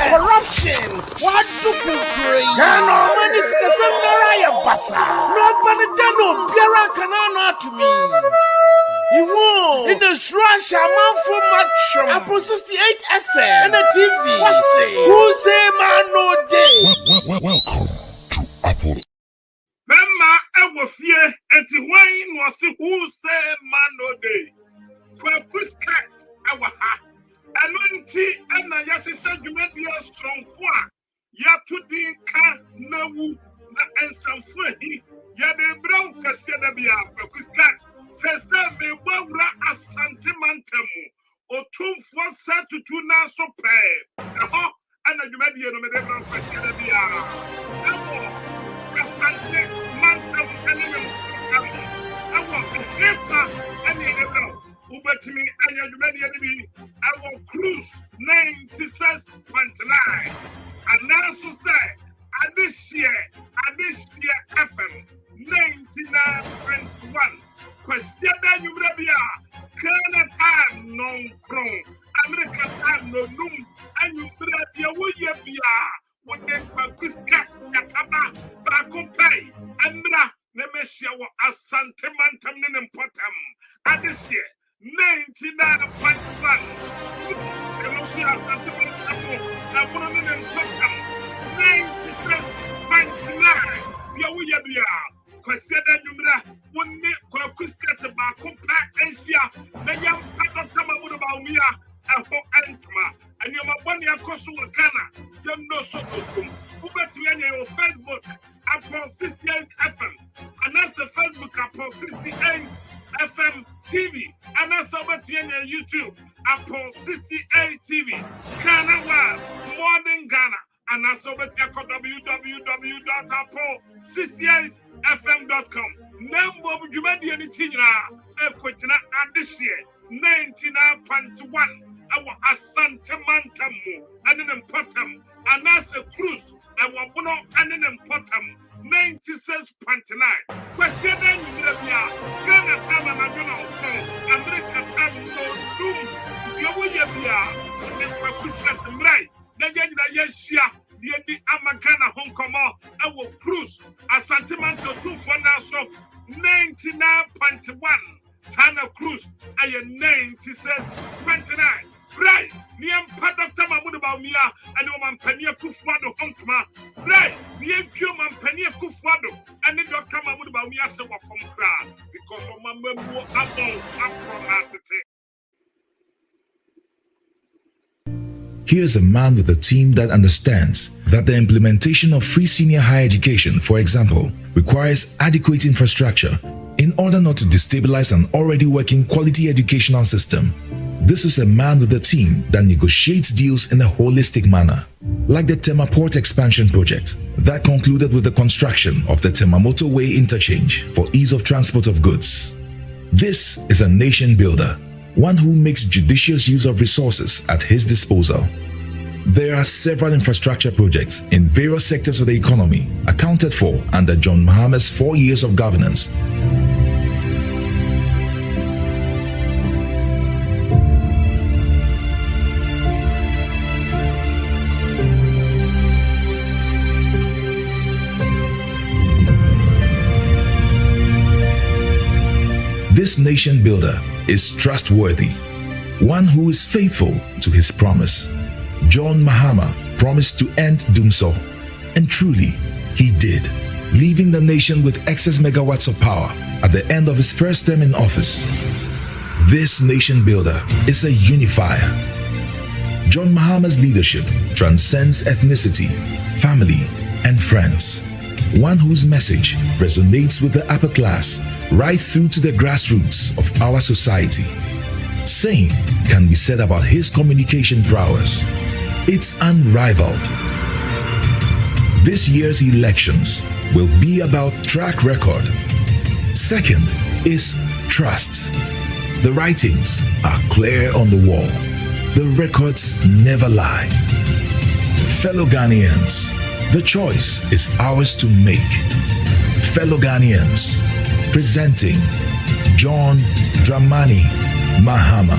corruption. What do you pray? No man is Casanara Bassa. No Panatano, Biara Canana to me. You won't. In the Srash, a man for Matcham. Apple 68 FM. And a TV. What's say? Who say man no day? Welcome to Apple. Remember, I was here and the wine was who say man no day. Kwaku's cat, our heart. And when tea and I said you made your strong qua. Yatudin can no and some funny. Yade brown Cassia Kwaku's cat. Says that they were a sentimentemu or 2 for set to 2 now so pay. And you made the other question of the hour. A sentimentum I want to live and the other. Uber to me and you made the enemy. I will cruise 96.9. And now so say, this year FM 99.1. Question that you will be Canada time no crown, America time no noon, and you will be when they Kwaku's cat, Yataba, Baco Pay, and Nemesha a sentimentum in Potam. And this year, 99.1. And also a sentimentum, and 1 in Potam, 96.9. You will be Question that you will be Kwaku's cat about and Shia, the young Patama would about me, and for Antma, and you're my 1 year Kosu Ghana, you know so good. Who bet you on your Facebook upon 68 FM, and that's the Facebook upon 68 FM TV, and that's over to your YouTube upon 68 TV, Ghana, Morning Ghana. And also at www.apple68fm.com. Number of you made anything now, question at this year 99.1. Our Asantamantamu and an important, and that's a cruise. Our Bono and an important 96.9. Question then you will be Ghana Tama Nagono, America Tam no Doom. You will be a Christmas right. Then Yeshia, the Amagana Hong Kong, I will cruise a sentimental 2 for now, so 99.1. Tana Cruise, I am 96.29. Right, Niam Paddoctor Mahmoud about Mia, and Oman Penia Kufado Honkma. Right, Niam Kuman Penia Kufado, and the Doctor Mahmoud about Mia so from Kran, because of my memoir up from at the tape. Here's a man with a team that understands that the implementation of free senior higher education, for example, requires adequate infrastructure in order not to destabilize an already working quality educational system. This is a man with a team that negotiates deals in a holistic manner, like the Tema Port Expansion Project that concluded with the construction of the Tema Motorway Interchange for ease of transport of goods. This is a nation builder, one who makes judicious use of resources at his disposal. There are several infrastructure projects in various sectors of the economy accounted for under John Mahama's 4 years of governance. This nation builder is trustworthy, one who is faithful to his promise. John Mahama promised to end doomsday, and truly he did, leaving the nation with excess megawatts of power at the end of his first term in office. This nation builder is a unifier. John Mahama's leadership transcends ethnicity, family, and friends. One whose message resonates with the upper class right through to the grassroots of our society. Same can be said about his communication prowess. It's unrivaled. This year's elections will be about track record. Second is trust. The writings are clear on the wall. The records never lie. Fellow Ghanaians, the choice is ours to make. Fellow Ghanaians, presenting John Dramani Mahama.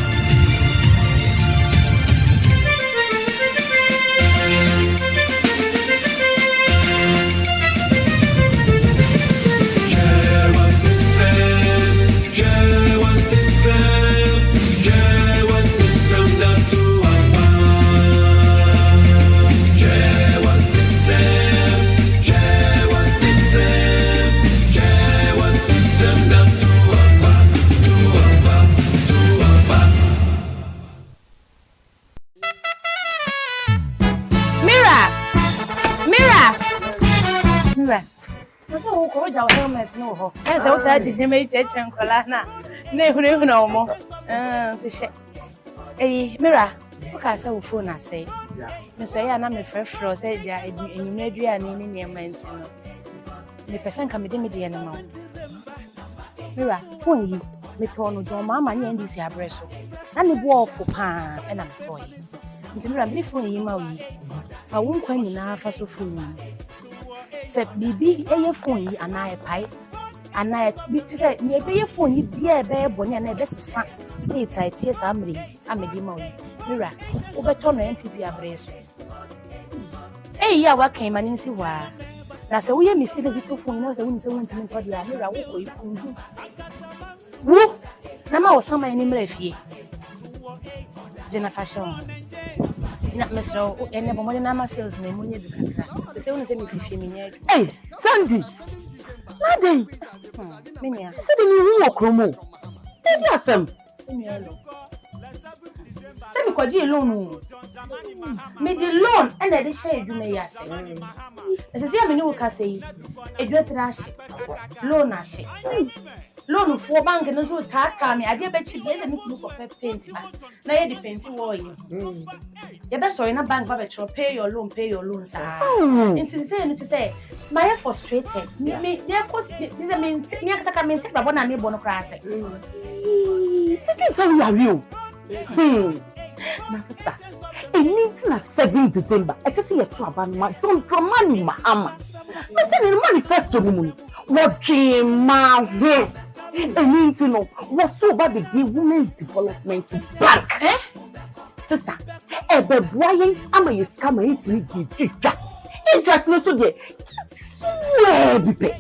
what your helmet no ho. And so that the me church and colana. Ne no more. To share. Eh, Mira, what I say phone I say. Miss Waya na me fresh flow say ya enumere aduane ni nneɛma no. Me person ka me de me de na ma. Mira, phone yi me to no John mama ni ndisi abreso. Na ne bo ofo pa e na me boy. Nti Mira me phone yi ma wi. Fa wo nkwa nyina fa so phone yi. Se bibi eye phone yi ana e pai. Ana bi ti say me be ye phone yi bia e be boni na e be sesa. State I tears amri amedi ma wi. Mira, wo beto no MPP abreso. Ya wa kan mani nsi wa. Na se wo ye mistake de to phone na se wo ni se wo ntimi to dia Mira wo ko ifu. Wo na ma wo sama ni mra fie. Jena fashion. Na mesro ene bo mo na ma sales na mu nye bi kakra. Se wo ni se mi ti fie mi nye. Sandy. Nade. Menia. Se de ni wo kromo. E bi asem. Menia lo. Se mi kwaji loan. Me the loan and I share you may say. As I say, I know can say a great rash loan. I say loan for bank and so tata me. I did bet you get a look of paint. Now you depend on you. You best so in a bank, but pay your loan, sir. It's insane to say, my frustrated. Me, there cost this. I mean, next I can maintain the one I need bonocracy. That's how you are you. My sister, it needs na 7 December. I just see a two about my don't money, Mahama. I said in manifesto, what dream, my head. It means to know what's so about the Women's Development Bank. Sister, the boy, I'm a scammer, it's me, teacher. Interest no so there. Swear, be paid.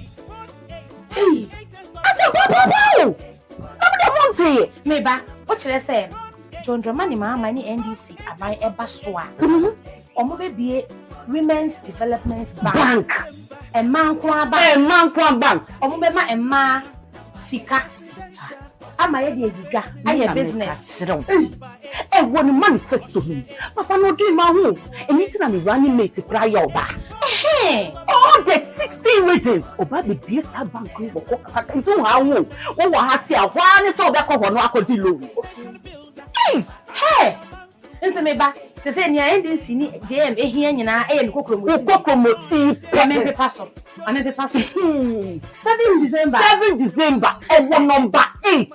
Hey, I said, go. I'm the one me back. What should I say? John Dramani Mama ni NDC abai eba soa. Omo be Women's Development Bank. A man kwa bank. Omo be ma emma sika. Ama ye de edwa. Aye business. Eh won manifesto me. Papa no do ma ho. Anything na me running mate cry oba. All the 16 regions oba be BSA bank wo ko kaka ntu ha wo. Wo ha se ahwa ni so be ko ho no akodi loan. Hey! Nse me ba, te say nia NDC ni JM ehia nyina e me kokromoti. Amempe paso. 7 December. 7 December. E wo number 8.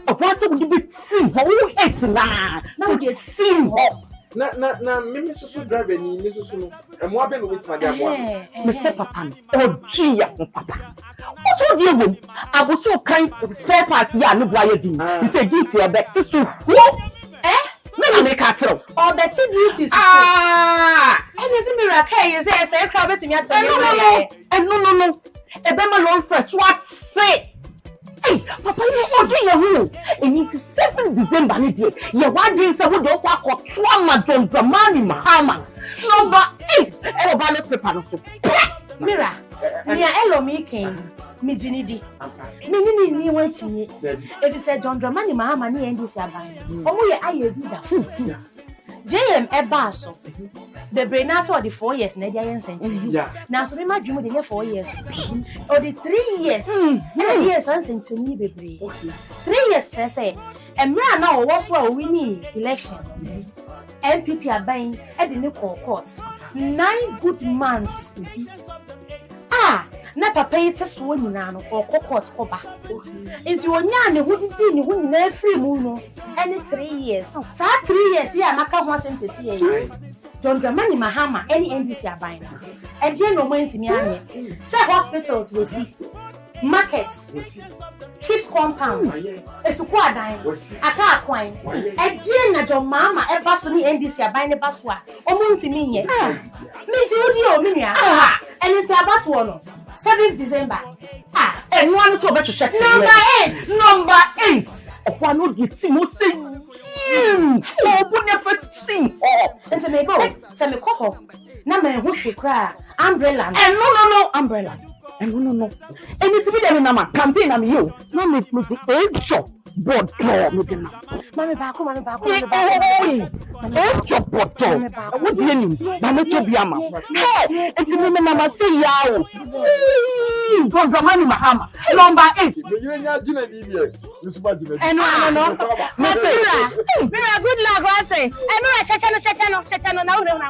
Of what would be team? Who 8 na? Now we get team. Na mimi susu driver ni mi susu no. E mo abe no with my dear boy. Me say papa. Oji ya papa. What do you want? Abuso kan spare parts ya no boy din. He say duty e be tisu. No make atro. Or better duties. And is it miracle? You say crowd betimi atọ. No. E be ma long first what say? Hey, papa you do your who? E need 7 December ni dey. Ye one day say we don kwa ma John Dramani Mahama. Number 8. E go ballot paper no so. Mira. Nia elo mi ken. Mi jinidi. Mi ni wanchinye. It is a John Dramani Mahama ni NDC aban. Omo ye aye bi da. JM eba so. Bebre na so the 4 years na dia yen century. Na so me madwumu de 4 years. Or the 3 years. Na years an century bebre. 3 years say emra na o so a win election. MPP aban e de ne court. 9 good months. Na papa yi tso nyina no court koba. Nti onya ne hudidi ne hu na free mu no any 3 years. Sa 3 years ya maka ho asem sesi ye. John Dramani Mahama any NDC aban na. E je no mo ntimi anye. Say hospitals we see. Markets we see. Chiefs compound. Esuku adan. Aka akwan. E je na John Mahama e ba so ni NDC aban ne ba so a. Omo ntimi nye. Me ti odi o me nua. And it's about one 7th December. And one to better check. Number 8. Of one would you see more say you. Oh, but never sing. And to me go. Tell me coho. Na me who she cry. Umbrella. And no umbrella. And no. And it's be there in my campaign am you. No me the age shop. But draw me the Mami baako. Chop bottle. What do you mean? Mama to be ama. Hey, it's me mama say yawo. see Dramani Mahama. Number 8. Mira, good luck, what say? Mira, Chachano, now we don't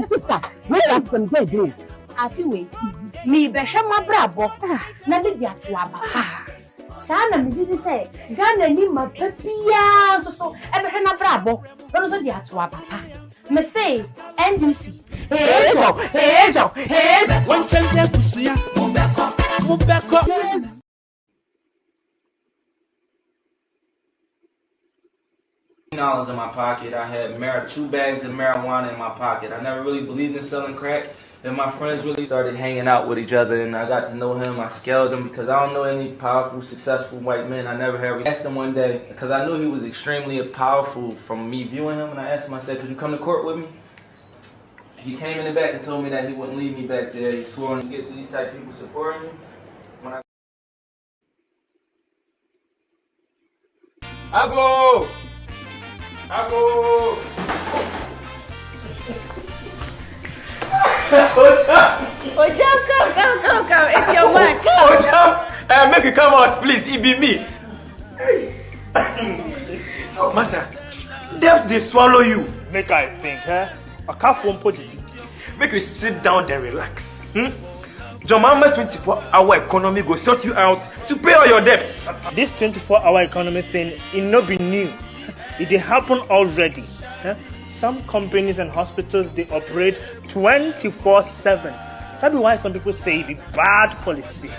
Sister, where are some dead do? I feel wait. Me besha ma brabo. Na me bia to aba. Sana me did say, Ghana ni ma pepia so e behwe na brabo. No so dia to aba. Me say NDC. Hey. One champion kusia, Mubeko. Yes. $10 in my pocket. I had 2 bags of marijuana in my pocket. I never really believed in selling crack. And my friends really started hanging out with each other, and I got to know him. I scaled him because I don't know any powerful, successful white men. I never had. I asked him one day because I knew he was extremely powerful from me viewing him, and I asked him, I said, could you come to court with me? He came in the back and told me that he wouldn't leave me back there. He swore to get these type of people supporting you. I go! Come. It's your man. Come. Make it come out, please. It be me. Master, debts they swallow you. Make I think, I can't phone put it. Make you sit down and relax. John Mama's 24-hour economy go sort you out to pay all your debts. This 24-hour economy thing, it no be new. It happen already. Some companies and hospitals, they operate 24/7. That's why some people say the bad policy.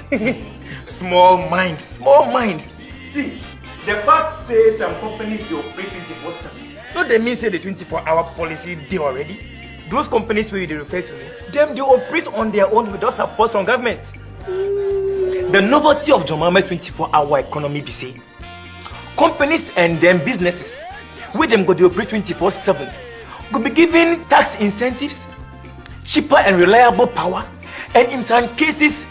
Small minds. See, the fact says some companies they operate 24/7. No, they mean say the 24-hour policy they already. Those companies where they refer to, them they operate on their own without support from government. The novelty of Jomama's 24-hour economy be say, companies and them businesses, where them go they operate 24/7, could be given tax incentives, cheaper and reliable power, and in some cases,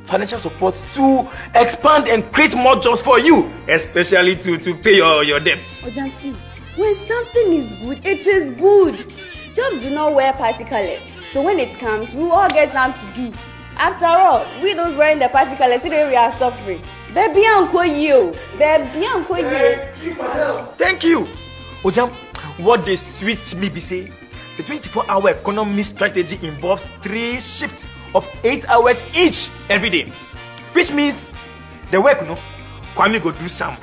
financial support to expand and create more jobs for you, especially to pay your debts. Ojansi, when something is good, it is good. Jobs do not wear party colors, so when it comes, we will all get something to do. After all, we those wearing the party colors, today we are suffering. Baby, uncle you. Thank you. Ojam, what the sweets me be say, the 24-hour economy strategy involves 3 shifts of 8 hours each every day, which means the work, Kwame go do some.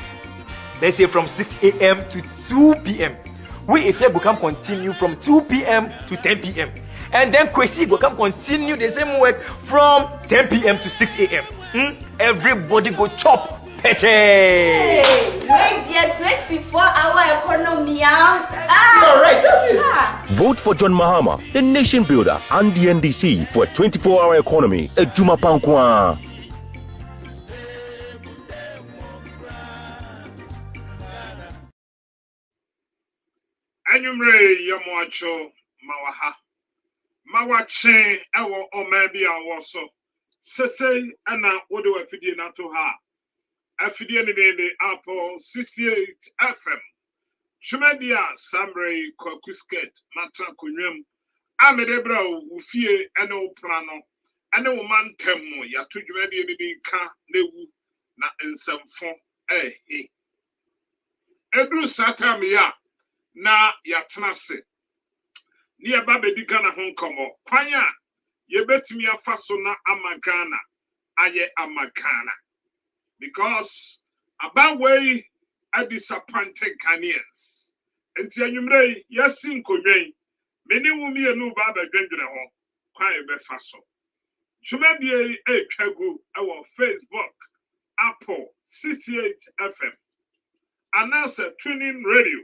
Let's say from 6 a.m. to 2 p.m. We if go come continue from 2 p.m. to 10 p.m. And then Kwesi go come continue the same work from 10 p.m. to 6 a.m. Everybody go chop. Hey, wait, 24-hour economy. Correct, that's it. Vote for John Mahama, the nation builder, and the NDC for a 24-hour economy. Ejuma Pankwa. Enyumre yamuacho mawaha. Mawache ewo omebi awoso. Sese ana wodo afidie na to ha. Afidie ni de Apple 68 FM. Chumedia Samre Kwaku Matra Kunwem. Amedebra ufie ene uprano. Ene umantemu ya tujumedi ni de ka newu na ensemfo Edru satami ya na yatnase. Ni eba bedi Ghana honkomo. Kwanya yebetimi afaso na amagana aye amagana. Because about way I disappointed Ghanaians. And Tianumre, yes, in Korean, many women and no baba dendra home, quite a faso. Chumabia a Kwaku, our Facebook, Apple 68 FM. Announcer tuning radio,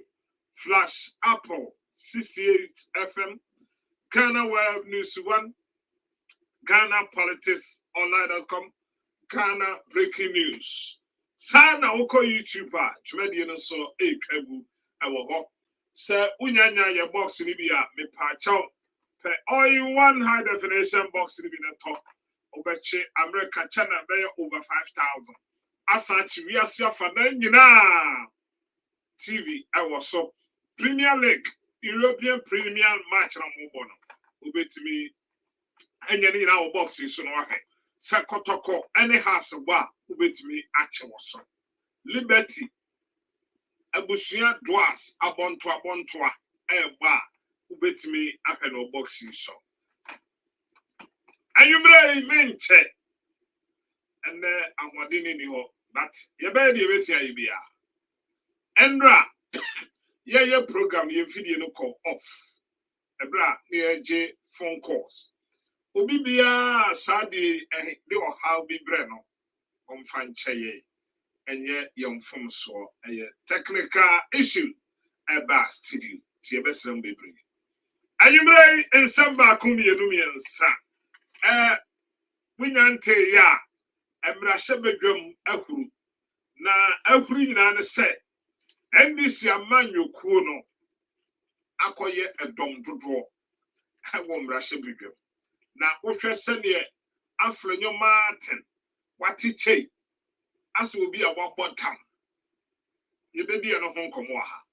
Flash Apple 68 FM, Ghana Web News 1, Ghana Politics Online.com. Ghana breaking news. Sana oko YouTuber, chumedi no so Kwaku awo ho. Se unyanya ye box ni bia me pa chaw. Pe all in one high definition box ni bi na top. Obeche America channel be over 5,000. Asachi we asia fa na nyina. TV awo so Premier League, European Premier match na mo bono. Obetimi And you know our boxes so no Sakotoko any house wa ubetimi ache woso. Liberty Abusia dwas abontoa eba ubetimi ape no boxes so. And you may menche and I'm wadini ni ho but ye be the beti ayibia. Endra ye program ye video no call off. Ebra ye phone calls. Obi bia sadi de o how bi bre no on fan cheye enye yom fom so technical issue eba studio ti ebesem bebre. Anyumre ensamba kumienu miensa winyante ya emra shebedwam ahuru na ahuru nyina ne se NDC amanyokuo no akoye edom dodo wo mra shebedwam na wohwe sene afrenyo Martin watiche aso obi a wabotam yebedi no ho nkomo ha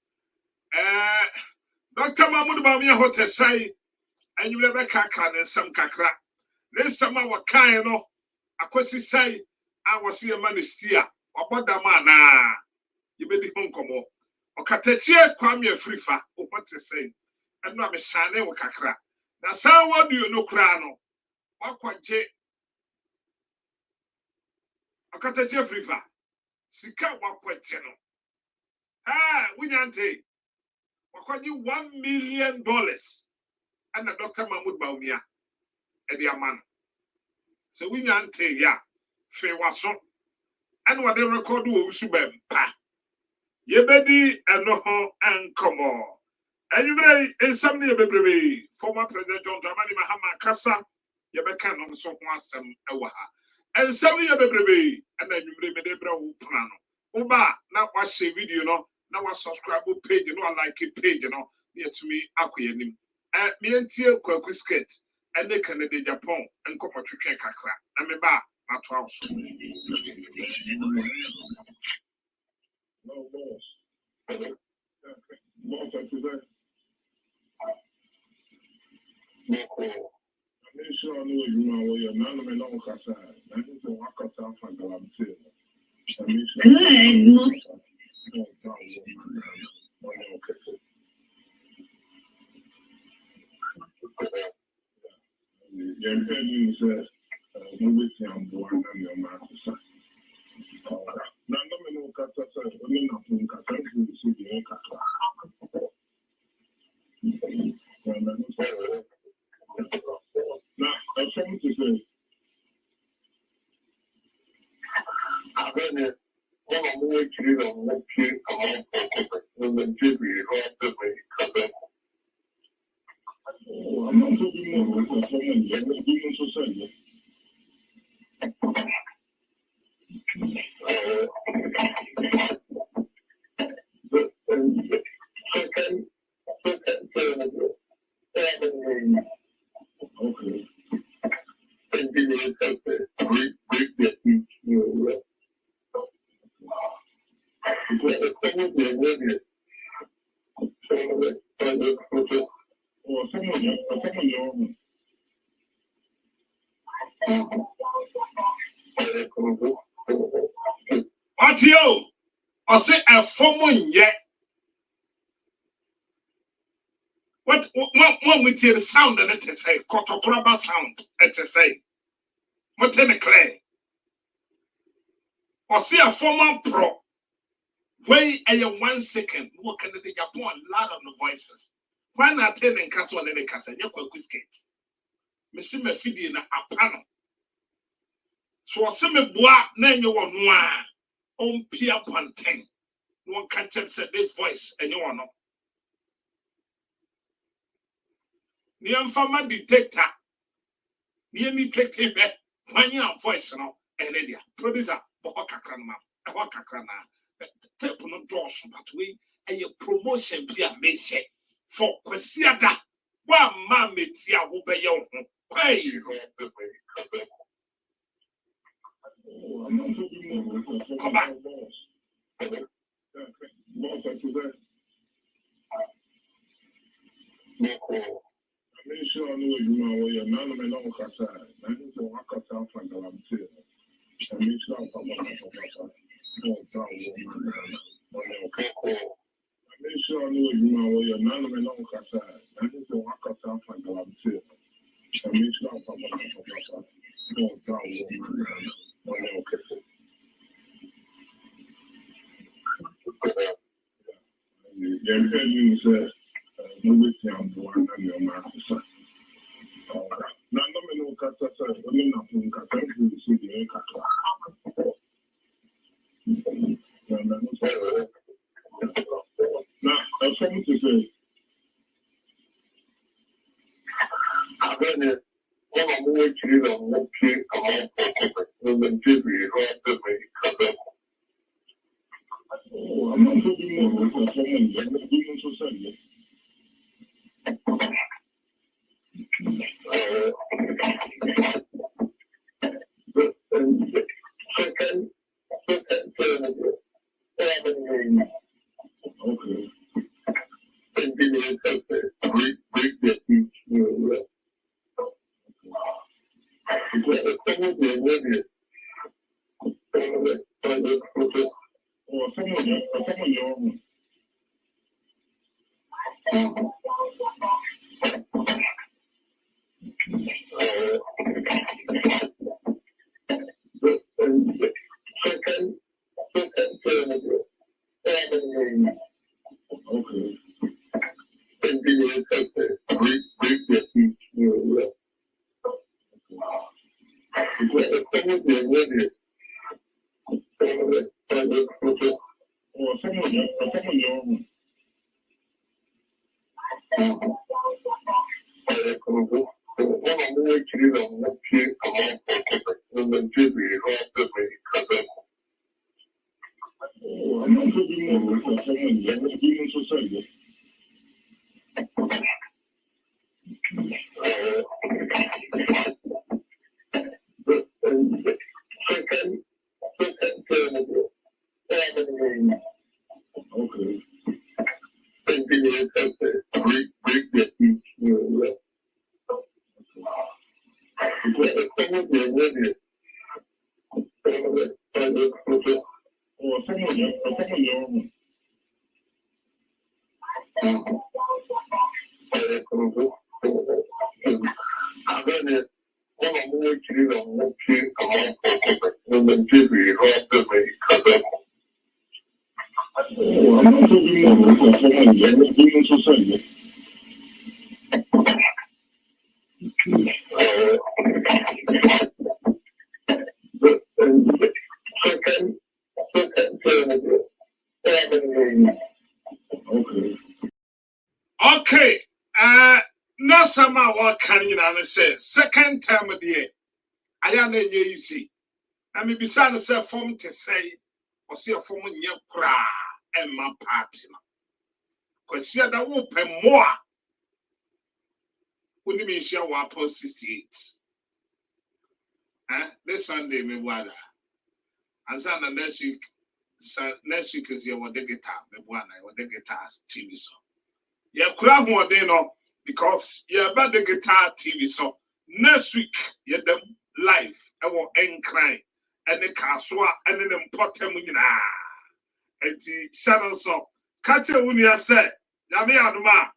Dr. Mahmoud Bamiya hotesai anyumre be kaka ne nsam kakra ne nsam a wakan no akosi sai a wose ye manistia wabodam ana yebedi ho nkomo okatachie kwame afrifa opatesai eno a me shane wo kakra na san wadu no kra no wakwaje akatache afrifa sika wakwaje no winyante wakwaje $1 million and Dr. Mahmoud Bawumia edi aman so winyante ya fe waso and what they record wo usubem pa yebedi eno ho enkomo anyway insomni yebebrebe former president John Dramani Mahama Kasa yebeka no so ho asem ewa ha ensomni yebebrebe ana nwumre medebra wo plano uba na wa share video no na wa subscribe page no like page no yetumi akoyanim me entie Kwaku skirt ene Canada Japan enkomo twetwe kakra na me ba mato awso Atio I say a formal yet what we hear the sound and it say kotokraba sound it say what in the clay or see a formal pro way a 1 second what can the Japan lot of the voices why not telling castle and the castle your Kwaku skate Missy me feeding a panel so some bois name you one on Pierre Pontain one catch up said this voice and you want the informer detector near me take him back when you are voice no and idiot producer Wakakrana tape no doors but we a promotion be a measure for Kwasiada one man metia will be your pay. Come back. sure I know you know where you're none of me long cast. I think so. I cut out from the lamb too. I mean, it's not from make sure I know you know where you're none of me long cast. I think so. I cut out from the lamb too. I mean, it's not from yeah, because you said, no waiting one and your master. Now, no Cata, only nothing Cata, you see the Cata. Now, I come to say, I've been it. One of the kids are walking around for the TV, oh, I'm not doing more than someone, I'm not doing society. Okay. Okay, no somehow what can you say? Second time of the year, I am easy. I may be sad to form to say, or see a form in your cry and my partner. Because see, that will pay more. Wouldn't mean she will post 68. This Sunday, me water. And then next week is your what the guitar, me one, what the guitar TV song. Yeah, crowd more day no because yeah, about the guitar TV so next week yeah them live I will cry and the caswa and then important and the channel so catch a unia said Yami Aduma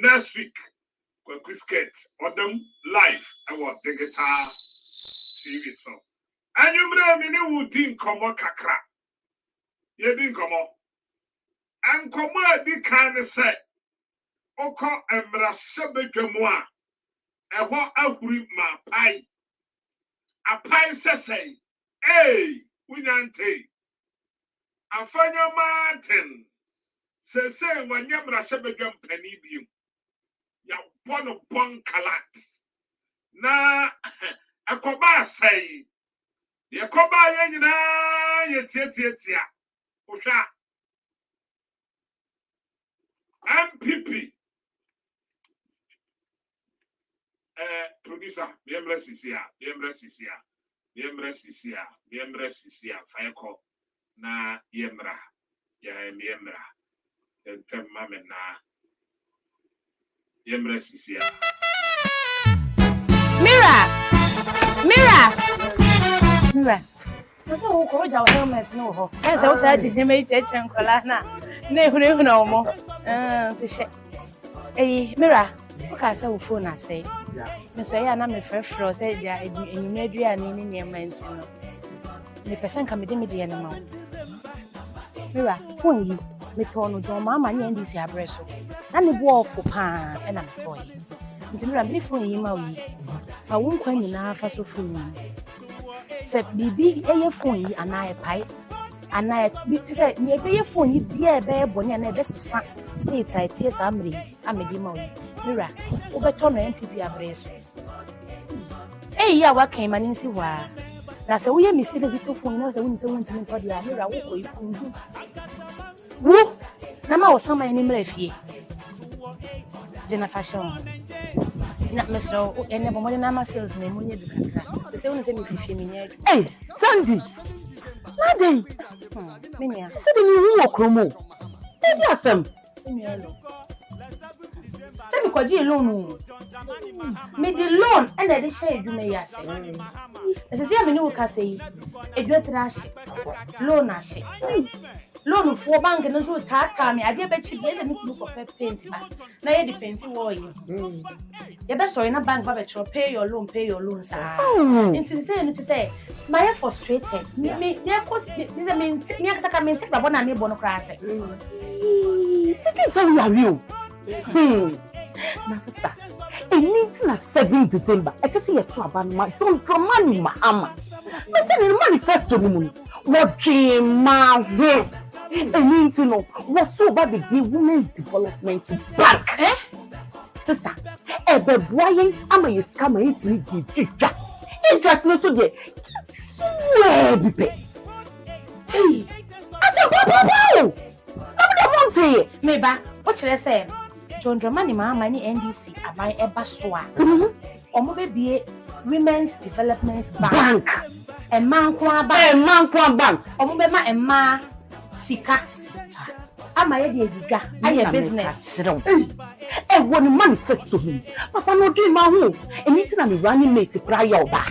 next week Kwaku or them live I want the guitar TV so and you know me didn't come on kakra you didn't come on and come on the kind of say Oko embra sebedwamua eho ahuri ma pai apai sesei unyante afanya martin sesei wanyamra sebedwam pani bium ya bono bon kalat na akoba sei yakoba ye nyina ye tietietia ohwa MPP producer, Biemre Sisia, Fayako, na Yemra, Yemra, and Tem Mamma, Yemre Sisia. Mira. Nso wo ko ja helmet no ho. Ense wo ta di heme cheche nkola na ehunu no mo. Ti hye. Mira, wo ka say wo phone asay. Me so ya na me frefro say dia enyume aduane ni niam anti no. Me person ka me de ye na ma. Mira, phone yi me to no jo mama nya ndi si abreso. Na ne bo ofo pa e na me boy. Nti Mira me phone yi ma wi. Fa wo nkwa nyina fa so phone yi. Se bibi eye phone yi ana pai ana bi ti se ni eye phone yi bia ebe boni ana ebe sesa state I tie sa amri amedi ma wi Mira wo beto no MPP abreso ya wa kan mani nsi wa na se wo ye mistake bi to phone na se wo ni se wo ntimi to dia Mira wo ko iku wo na ma wo sama ni Mira fie jena fashion na mesro ene bo mo na ma sales na mo nye du kakra se wo ni se ni ti fie mi nye Sandy Nade Minya se de ni hu okromo e bi asem Minya lo se mi kwaji loan me the loan and the share du me yase se se me ni wo ka sei edwetra hye loan ahye loan for bank no so tata me ade be chi be se me ku ko paint ba na ye the paint wo yi ye be sorry na bank ba be tro pay your loan sa nti say no to say my frustrated me cause me say me akasa me take babo na me bo no kra say Pikin say we are real na sister anything na 7 December I just see to abanma don't money mahama me say the manifesto ni mu what dream ma ho anything no what so about the women's development bank sister ebe boyen ama yeska ma yetini gidwa interest no so de swear bipe asa papa na me want say me ba what should I say John Dramani Mahama ni NDC aban eba so a omo be bie Women's Development Bank Emankwa bank omo be ma ema sika ama ye de edwa aye business woni manifesto him papa no dream ma ho anything na me running mate prior oba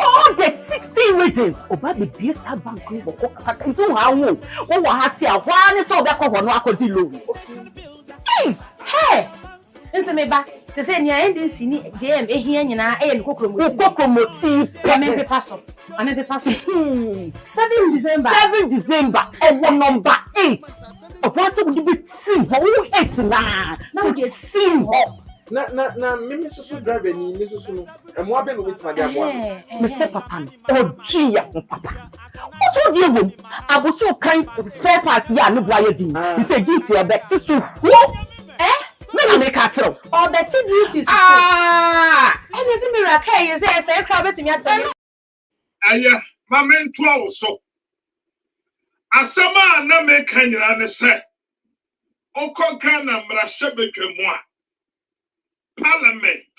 all the 16 regions oba be bie sa bank ko kaka ntu ha ho wo ha se ahwa ne so be ko ho no akodi loan nse me ba te se ni NDC ni JM ehia nyina eye ni kokromoti ame paso 7 December ewo number 8 oba se would be team who 8 na we get team na mimi susu driver ni susu no emo abe no bitima dia mo me se papa no oji ya papa oso die bom aboso kan spare parts ya no boye din he say duty e be tisu me make atro or better duties and is Mira kai you say crowd betimi atọ aya mamento also asama na me kanyira ne se okonka na mrahye bedwamu a parliament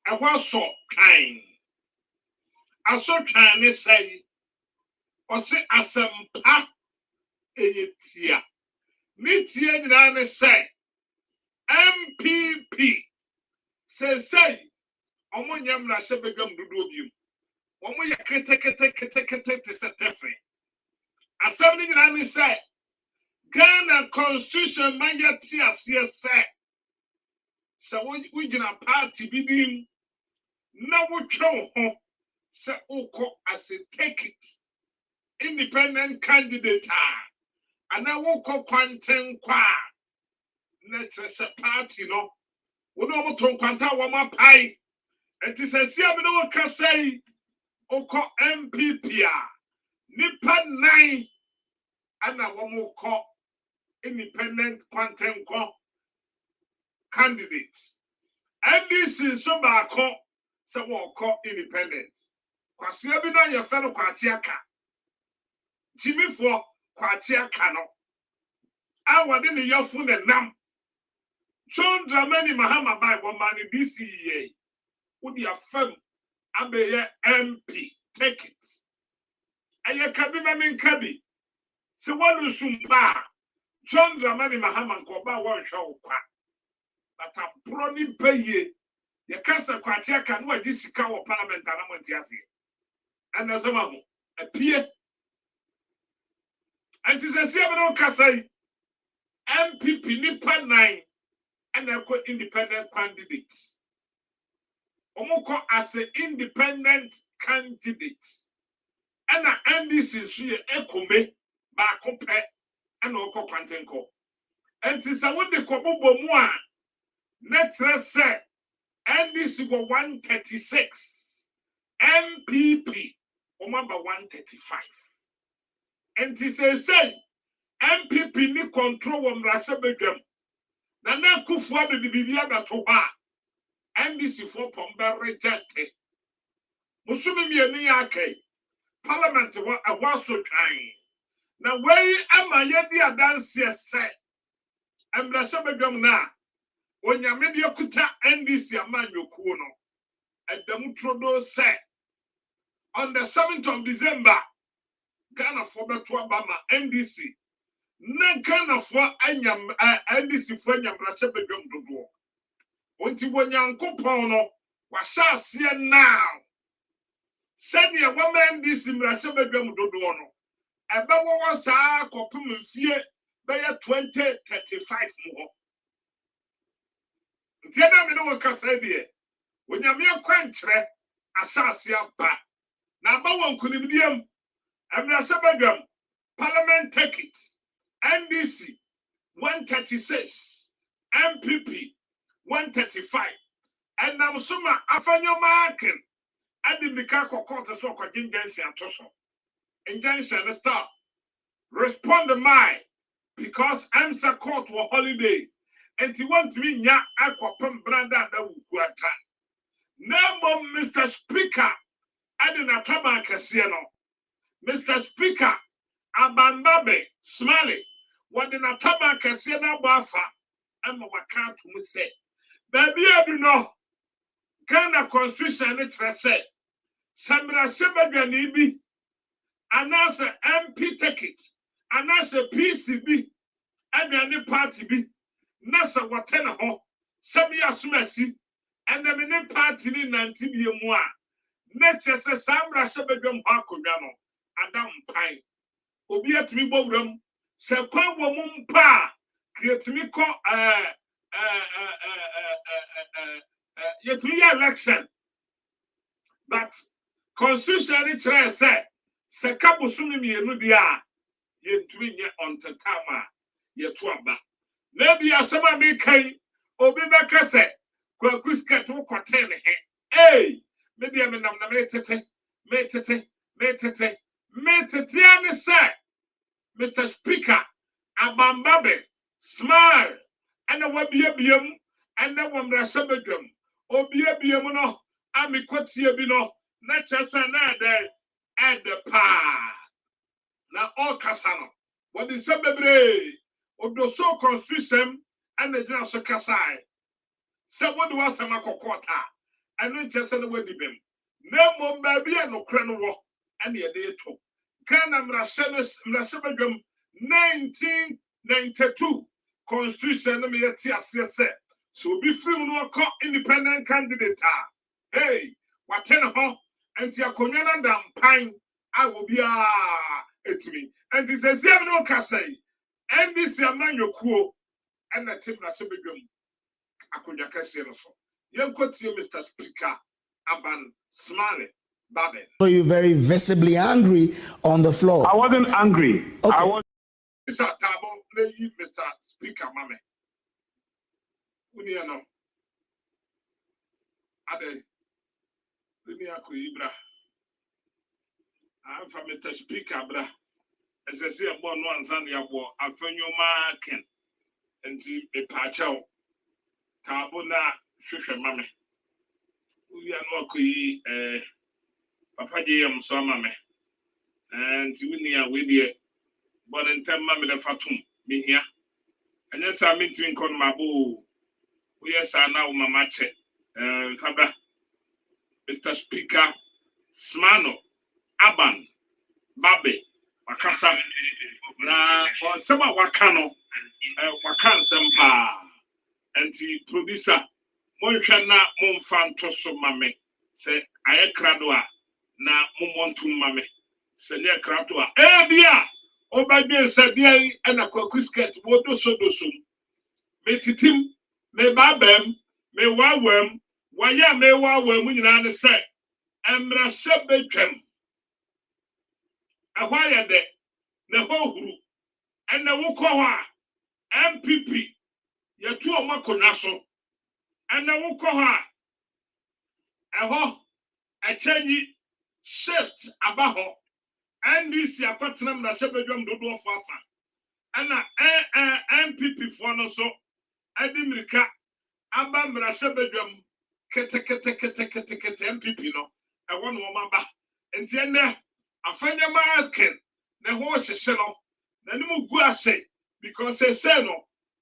awaso kan aso kan ne sai ose asempa eyetia mitie nyina ne sai MPP say omo nyamra hye bedwam dodo bium omo ya kete setefe asem ni nyina ni say Ghana constitution manya ti ase say so we gina party bidim na wo twe ho say ukọ as a take it independent candidate ana wo kọ kwanten kwa na chese party no wo no mo ton kwanta wo ma pai enti se sia bi no wo ka sei ukọ MPP nipa 9 ana wo mo kọ independent kwanten kwa candidates NDC so ba kọ se wo kọ independent kwasia bi na ye fe no kwachi aka jimifo kwachi aka no awade ne yafu ne nam John Dramani Mahama Bible man DCEA udi afam abeye MP take it aye kabi na men kabi se wonu sumpa John Dramani Mahama ko ba wo hwe okwa bata proni peye ye kasa kwachi aka no wagi sika wo parliament anamonti ase ana zama mo apie anti se se be no kasa MPP nipa 9 and a independent candidates. Omoko as an independent candidate. And a NDC suye ekome ba kompe and oko kwantenko. And tis a what the kobo moa next say NDC go 136 MPP omaba 135. And tis a say MPP ni control wom rasebedwam. Na na kufu ade bibia beto ha. NDC for pombe rejected. Musumi mieni yake. Parliament wa awaso twan. Na wey ama yedi adanse se. Rasebedwam na onyame de kuta NDC amanyokuo no. Adamu trodo se on the 7th of December Ghana for beto abama NDC na Ghana for anyam NDC for anyam rasebedwam dodo. Wonti wonyankopon no wahyaase now. Said ye woman NDC rasebedwam dodo no. Ebe wo saa kopem fie be 2035 mo. Nti na me no kasa die. Wonyame akwankyere asase aba. Na aba wonkunimdiem. Rasebedwam parliament tickets. NDC 136, MPP 135, and I'm summa afanyo marking. Adim the kako court so kwa jingensi atoso. Injunction stop. Respond to my because I'm sa court for holiday. And he want me nya aqua pum branda da wuata. No Mr. Speaker. Adina taba kasiano. Mr. Speaker. Abambabe Smiley. What in a taba kasiana bafa. I'm a wakant to say. Baby, I do know. Ghana constitution it's say. Samra Sebaganibi. Announce a MP ticket. Announce a PCB. And any party be. Nasa watena ho. Samia Sumasi. And the mini party in 19 year moi. Nature says Samra Sebagam Hakogano. Adam Pine. Obi atimi bowram se kwan wo mum pa creatimi ko yetimi election but constitution ni chere se kabusumi mienu dia yentumi nye ontetama yetu aba na bi asema mi kan obi beka se Kwaku sket wo kwatene he me dia me nam na me tete ani say Mr. Speaker, Abambabe, smile, and a wabiabium, and a wamra sabedum, obiabiamuno, amikwatiabino, natures another at the pa. Now all Casano, what is Sabebre, or the so constitution, and the general Kasai. So what was a Makokota, and then just an wedding. No more baby and no crano, and the day too. Ghana Mrasabedwam 1992 constitution me yeti so be free no call independent candidate hey watena ho enti akonwa na dam pan I will be etimi and this is no kasai and this amanyokuo and the team Mrasabedwam akonwa kase no so yenkotie Mr. Speaker Aban Smale. So you're very visibly angry on the floor. I wasn't angry. Okay. I was. Mr. Speaker, mame. Uniano. Ade. Uniako Ibra. I'm from Mr. Speaker, bra. As I say, I'm born one son, ya war. I found your marking. And see a patcho. Tabuna, Shusha, mame. Uniano, Papa Jam so mame. And you near with you. But in time, mammy, the fatum, me here. And yes, I mean to incon my boo. Yes, I now, my match. Father, Mr. Speaker, Smano, Aban, Babe, Wakasa, na or some Wakano, Wakan Sampa, and the producer, Monshana Monfanto so mame. Say I cradua na Montum mame. Say near cradua. Eh, dear. Obadiah said, dear, and a quackisket, what do so do soon. Me titim, me babem, me wawem, waya me wawem, when you say, and Rasha Beckham. A wire de, the whole group, and the Wukowa, MPP, your two of Maconaso, and the Wukowa, a ho, a change shift abaho, and this year, Patanam Rasha Beckham do fafa, and a MPP for no so. Adimrika Abam Rashabedum kete MPP no e won wo maba enti ene afanya masken na ho hyehye no na nimu gu ase because say no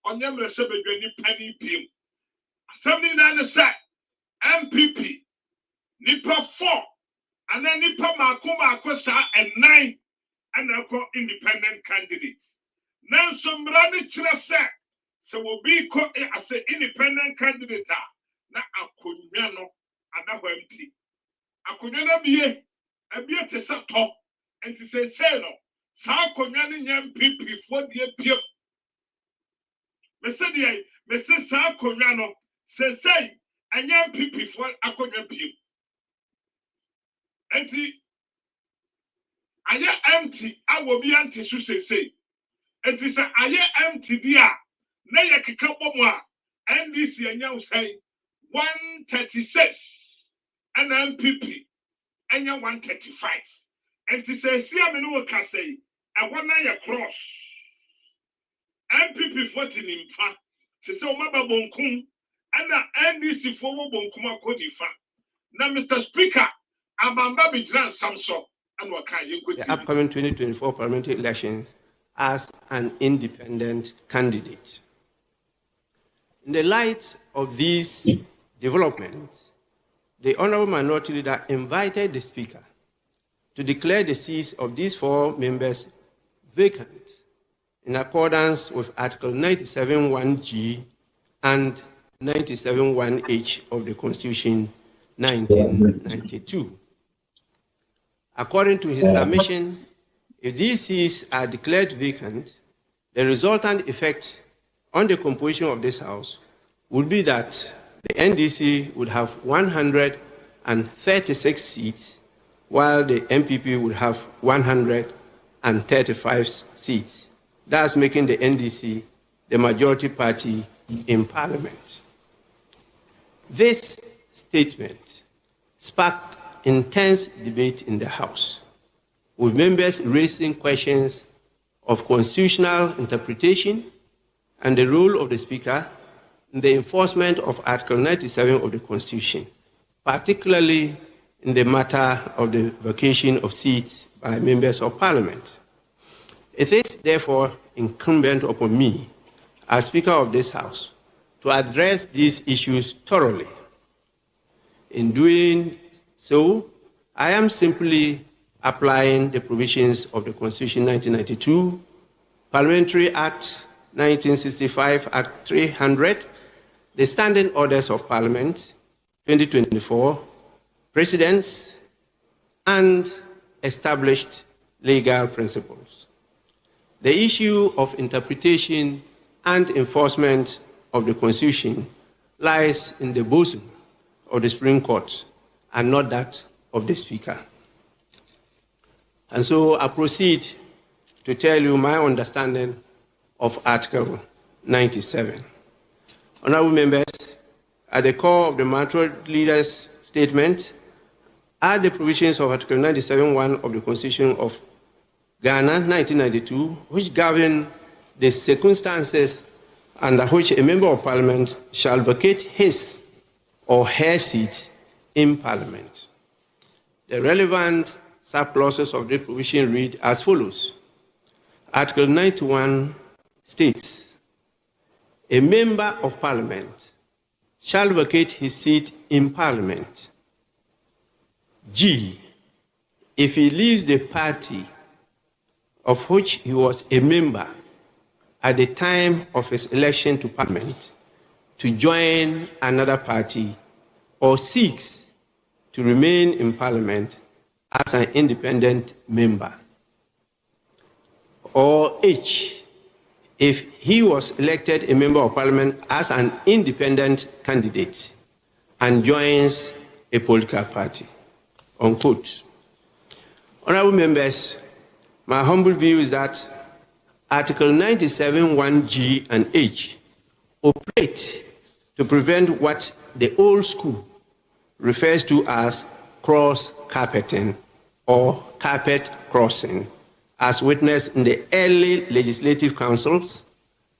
onyam Rashabedum ni pani pim asem na ne say MPP nipa 4 ana nipa mako sa and 9 ana ko independent candidates na so mra ne kire say so will be as an independent candidate. Na akonya no adaho empty. Akonya na biye ebie te se to enti say no sa akonya ne nyam PP for die piem. Me se sa akonya no say anyam PP for akonya piem. Enti aya empty awo bi anti so say enti say aya empty dia na yakeka bomo a NDC anyam say 136 and MPP anya 135 and to say see am no ka say I want na cross MPP 40 nimfa to say o maba bonkum and NDC for bonkum akodifa na Mr. Speaker abamba bigran samso and waka yekoti the upcoming 2024 parliamentary elections as an independent candidate. In the light of these developments, the Honorable Minority Leader invited the Speaker to declare the seats of these 4 members vacant in accordance with Article 97(1)(g) and 97(1)(h) of the Constitution 1992. According to his submission, if these seats are declared vacant, the resultant effect on the composition of this House would be that the NDC would have 136 seats, while the MPP would have 135 seats, thus making the NDC the majority party in Parliament. This statement sparked intense debate in the House, with members raising questions of constitutional interpretation and the role of the Speaker in the enforcement of Article 97 of the Constitution, particularly in the matter of the vacation of seats by members of Parliament. It is therefore incumbent upon me, as Speaker of this House, to address these issues thoroughly. In doing so, I am simply applying the provisions of the Constitution 1992, Parliamentary Act 1965, Act 300, the Standing Orders of Parliament 2024, precedents, and established legal principles. The issue of interpretation and enforcement of the Constitution lies in the bosom of the Supreme Court and not that of the Speaker. And so I proceed to tell you my understanding of Article 97. Honorable members, at the core of the Minority Leader's statement are the provisions of Article 97(1) of the Constitution of Ghana, 1992, which govern the circumstances under which a member of Parliament shall vacate his or her seat in Parliament. The relevant subclauses of this provision read as follows. Article 91 states, a member of Parliament shall vacate his seat in Parliament. G, if he leaves the party of which he was a member at the time of his election to Parliament, to join another party or seeks to remain in Parliament as an independent member. Or H, if he was elected a member of Parliament as an independent candidate and joins a political party. Unquote. Honorable members, my humble view is that Article 97(1)(g) and H operate to prevent what the old school refers to as cross-carpeting or carpet crossing, as witnessed in the early legislative councils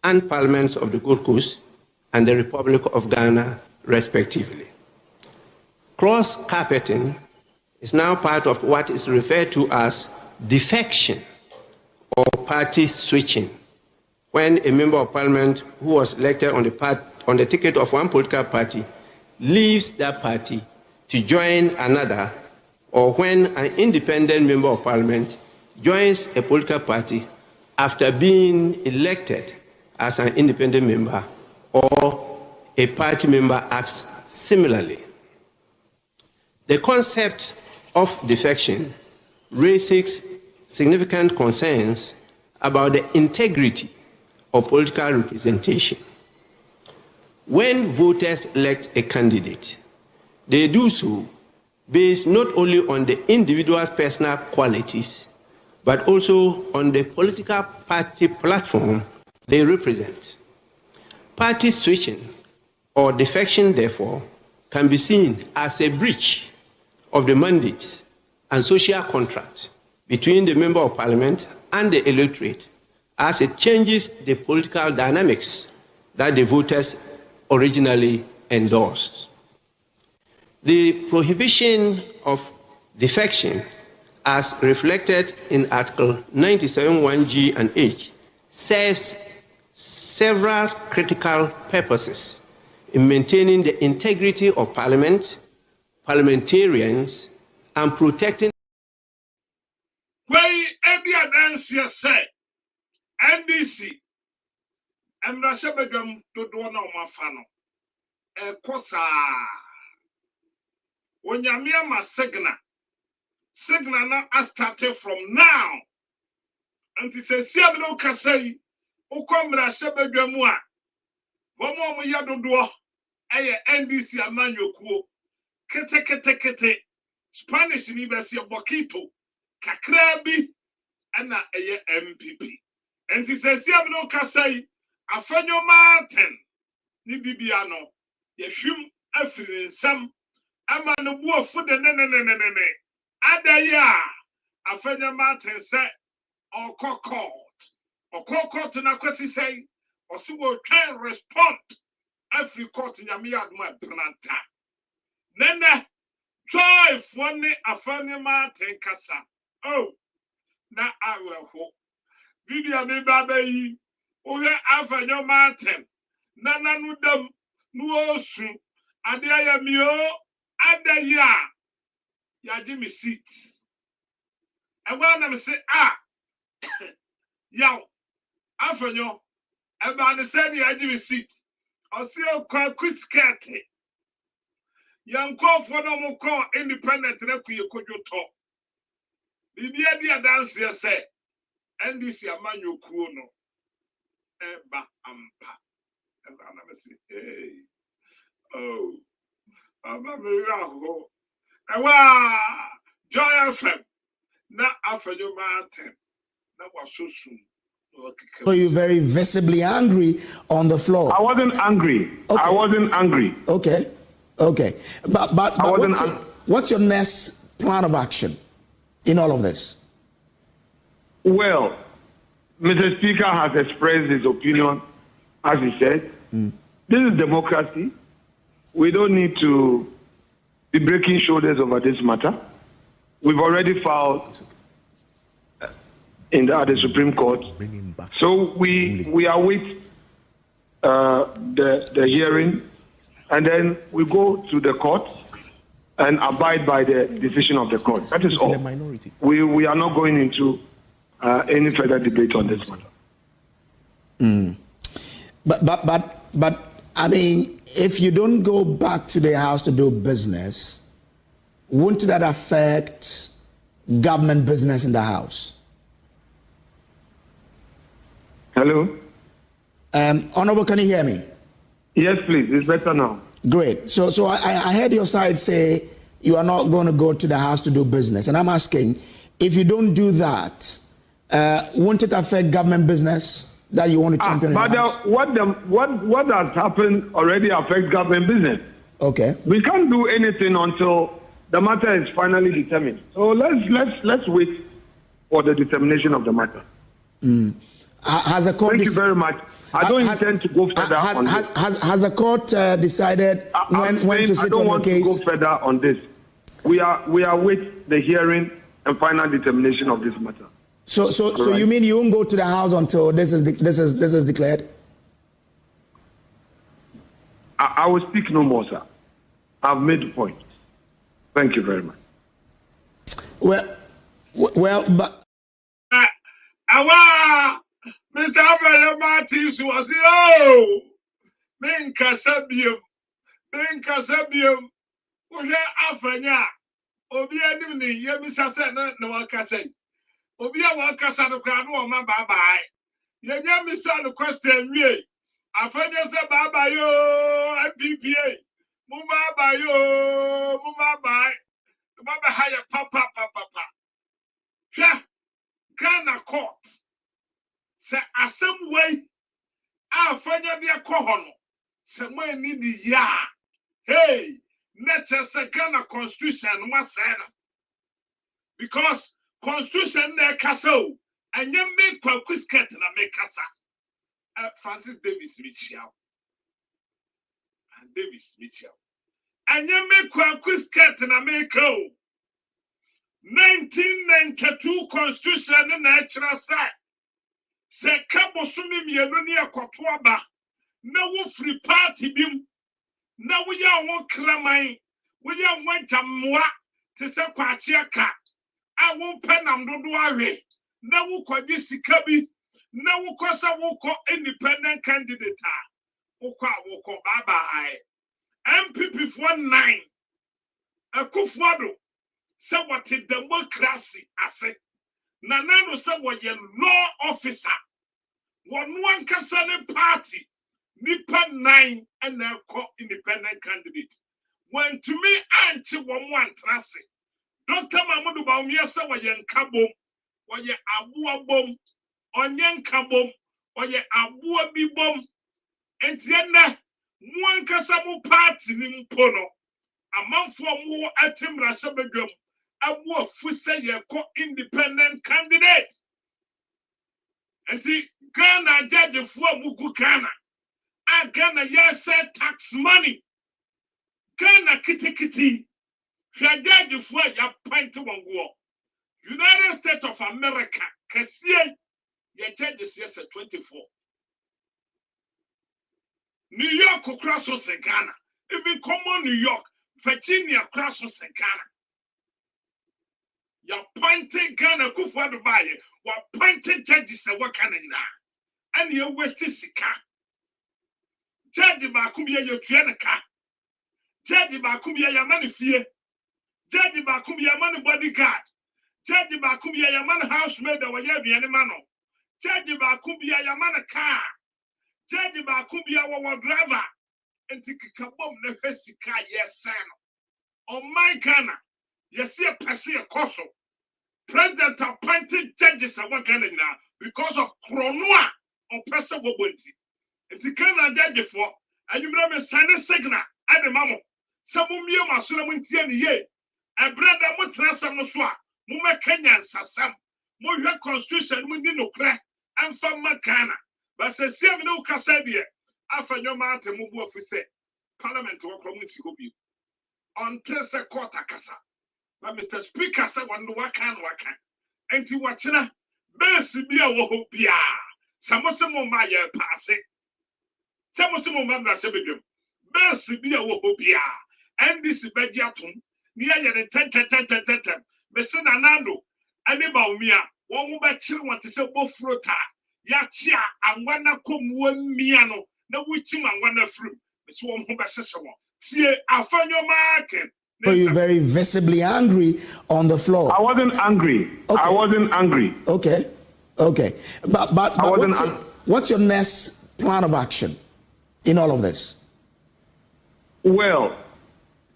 and parliaments of the Gold Coast and the Republic of Ghana, respectively. Cross-carpeting is now part of what is referred to as defection or party switching, when a member of parliament who was elected on the ticket of one political party leaves that party to join another, or when an independent member of parliament joins a political party after being elected as an independent member, or a party member acts similarly. The concept of defection raises significant concerns about the integrity of political representation. When voters elect a candidate, they do so based not only on the individual's personal qualities, but also on the political party platform they represent. Party switching or defection, therefore, can be seen as a breach of the mandate and social contract between the member of parliament and the electorate, as it changes the political dynamics that the voters originally endorsed. The prohibition of defection, as reflected in Article 97(1)(g) and H, serves several critical purposes in maintaining the integrity of Parliament, parliamentarians, and protecting. Wei ebi adansi say NDC emrashe bedwam dodo na omafa no ekosa onyamia ma signal na started from now until say siam no kasai ukomrashe bedwam a bomo ya dodo eye NDC amanyokuo kete Spanish ni besi bokito kakrabi ana eye MPP enti sesiam no kasai afanyo Martin ni bibia no yehwim afiri nsam ama no buofu de ne adaya afanyo Martin say okokot na kwesi say osiwo try respond afri court nyame admo planta nene joy funny afanye Martin kasa oh na aweho video me baba yi ohe afanye Martin na nanu dam nu osu ade aya mi o adaya ya ji mi seat egwa na me say yaw afanye eba ne say ya ji mi seat osi o Kwaku skirt Yanko for no more independent requie kojoto. Bibia dia dance say NDC amanyo kuo no. Eba ampa. Eba na me say hey. Oh. Aba me raho. Ewa Joy FM na afanyo Martin. Na wasosun. So you're very visibly angry on the floor. I wasn't angry. Okay. I wasn't angry. Okay. But what's your next plan of action in all of this? Well, Mr. Speaker has expressed his opinion, as he said. This is democracy. We don't need to be breaking shoulders over this matter. We've already filed at the Supreme Court. So we await the hearing, and then we go to the court and abide by the decision of the court. That is all. We are not going into any further debate on this matter. But I mean, if you don't go back to the house to do business, won't that affect government business in the house? Hello? Honorable, can you hear me? Yes, please. It's better now. Great. So I heard your side say you are not going to go to the house to do business. And I'm asking, if you don't do that, won't it affect government business that you want to champion? But what has happened already affects government business. Okay. We can't do anything until the matter is finally determined. So let's wait for the determination of the matter. Has the court? Thank you very much. I don't intend to go further on this. Has the court decided when to sit on the case? I don't want to go further on this. We are with the hearing and final determination of this matter. So you mean you won't go to the house until this is declared? I will speak no more, sir. I've made the point. Thank you very much. Well, but Mr. Abel Martins was oh, Minka Sabium, Oya Afanya, Obia Nimni, Yemisa said, no one can say. Obia Wakasa the crown, no man bye. Yemisa the question, me. Afanya said, Baba yo, MPPA, Mumma by yo, Mumma by, Baba higher papa. Ghana court. Say asem way afanya dia kohono se mo ni di ya hey nature se Ghana constitution wasena because constitution na kasa anya me Kwaku skirt na me kasa Francis Davis Michiao anya me Kwaku skirt na me ko 1992 constitution na natural side se kabo sumi mienu ni akoto aba na wo free party bim na wo ya won kraman wo ya won jamwa te se kwachi aka a wo penam dodo awe na wo kwadi sika bi na wo kosa wo ko independent candidate wo ko bye MPP for 9 akufuado se what democracy ase na nano se what ye law officer one kasane party nipa 9 and a independent candidate when to me anchi one trase Dr. Mahmoud Bawumia se what ye nkabom what ye abua bom onye nkabom what ye abua bi bom entiena one kasamu party ni mpono amanfo mo atimra sebedwam abu ofuse ye ko independent candidate enti Ghana judge for mugu Ghana Ghana yes tax money Ghana kitikiti judge for ya point wango United States of America kasiye ya judge yes 24 New York cross Ghana even common New York Virginia cross Ghana ya pointed Ghana kufu Dubai wa pointed judges the wakana and you wasted sika judge ba kumbia yo tuanaka judge ba kumbia ya mani fie judge ba kumbia mani bodyguard judge ba kumbia ya mani housemaid wa ya biane mano judge ba kumbia ya mani car judge ba kumbia wa driver enti kikabom na hesika yesano on my Ghana yes a person koso president appointed judges are working now because of Kronoa or person wobonti. It's a Ghana judge for and you remember sign a signal at the mamo. Some mumia masulamunti and ye. A brother mutrasa noswa, Muma Kenya Sassam, Moya constitution, we need no crack, and from Ghana. But say, see, no Cassadia, after your mountain, Mubu officer, Parliament or Community until the court Casa. But Mr. Speaker said, one wakan. And to watching best be a wohopia. Samosamo Maya pass it. Samosamo Mamma Sebidum. Best be a wohopia. And this Bediatum, near the 10. Messin Anando, and about Mia, one woman want to say both frota. Yachia and one come one miano, no witching and one fruit. It's one who passes someone. See, I find your market. So you're very visibly angry on the floor. I wasn't angry. Okay. I wasn't angry. Okay. But what's your next plan of action in all of this? Well,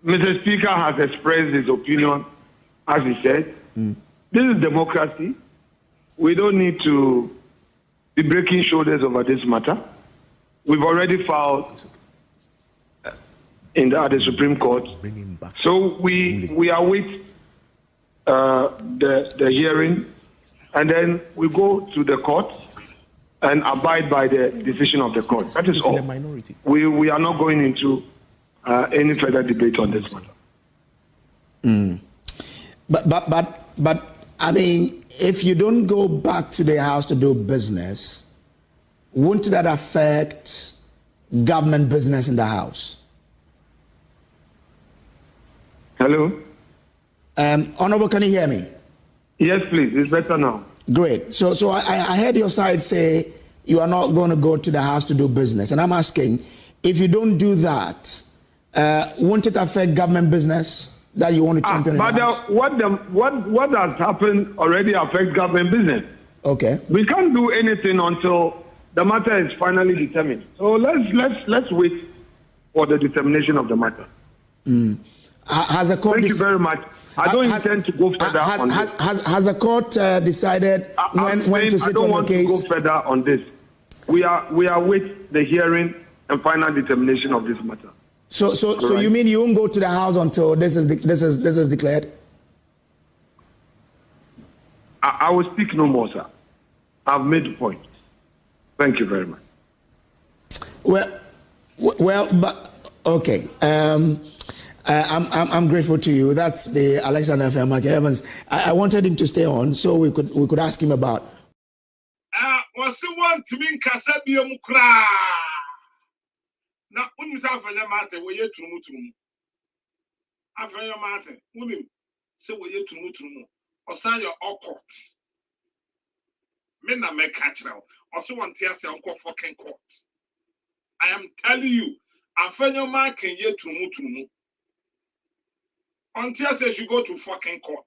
Mr. Speaker has expressed his opinion, as he said. This is democracy. We don't need to be breaking shoulders over this matter. We've already filed at the Supreme Court. So we await the hearing, and then we go to the court and abide by the decision of the court. That is all. We are not going into any further debate on this matter. But I mean, if you don't go back to the House to do business, won't that affect government business in the House? Hello? Honorable, can you hear me? Yes, please. It's better now. Great. So I heard your side say you are not going to go to the House to do business. And I'm asking, if you don't do that, won't it affect government business that you want to champion? But what has happened already affects government business. Okay. We can't do anything until the matter is finally determined. So let's wait for the determination of the matter. Has a court? Thank you very much. I don't intend to go further on this. Has a court decided when to sit on the case? I don't want to go further on this. We are with the hearing and final determination of this matter. So you mean you won't go to the House until this is declared? I will speak no more, sir. I've made the point. Thank you very much. Well, but okay. I'm grateful to you. That's the Alexander Fiamake Evans. I wanted him to stay on so we could ask him about. Was the one to mean Casabium cry? Now, when you have a matter, we yet to mutum. After your matter, women, so we yet to mutum, or sign your court. Men are make catch now, or so one tears your fucking court. I am telling you, after your man can yet to mutum. Until says you go to fucking court.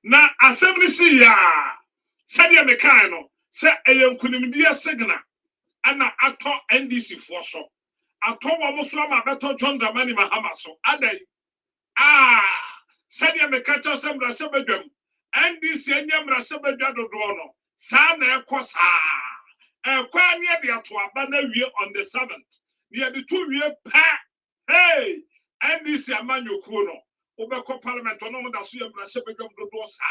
Now, assembly see ya. Said ya mekano. Say a young kunimidia signal. And I thought NDC for so. I told Wamuswama better John Dramani Mahamaso. Ade. Said ya mekacha sembra sebedum. NDC and Yamra sebedado drono. Sana kosa. Kwa near the Atuabana on the 7th. Near the 2-year pack. Hey, NDC Amanu Kuno, Obeko Parliament, no one that's here, Brashabedom Dosa,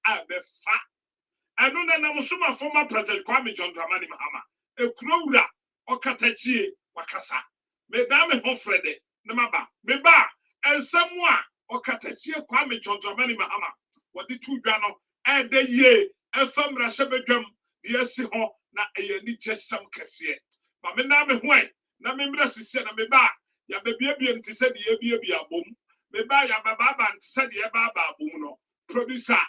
Abefa. I know that I'm Suma former President Kwame John Dramani Mahama, a Kroda, or Katachi, Wakasa, Madame Hofrede, Namaba, Meba, and someone, or Katachi, Kwame John Dramani Mahama, what the 2 Gano, and the ye, and from Brashabedom, yes, na a niche some cassia. But Madame White, Namibra Sisena Meba. Ya baby and said the boom. Maybe ya baba and said the baba boom no. Producer,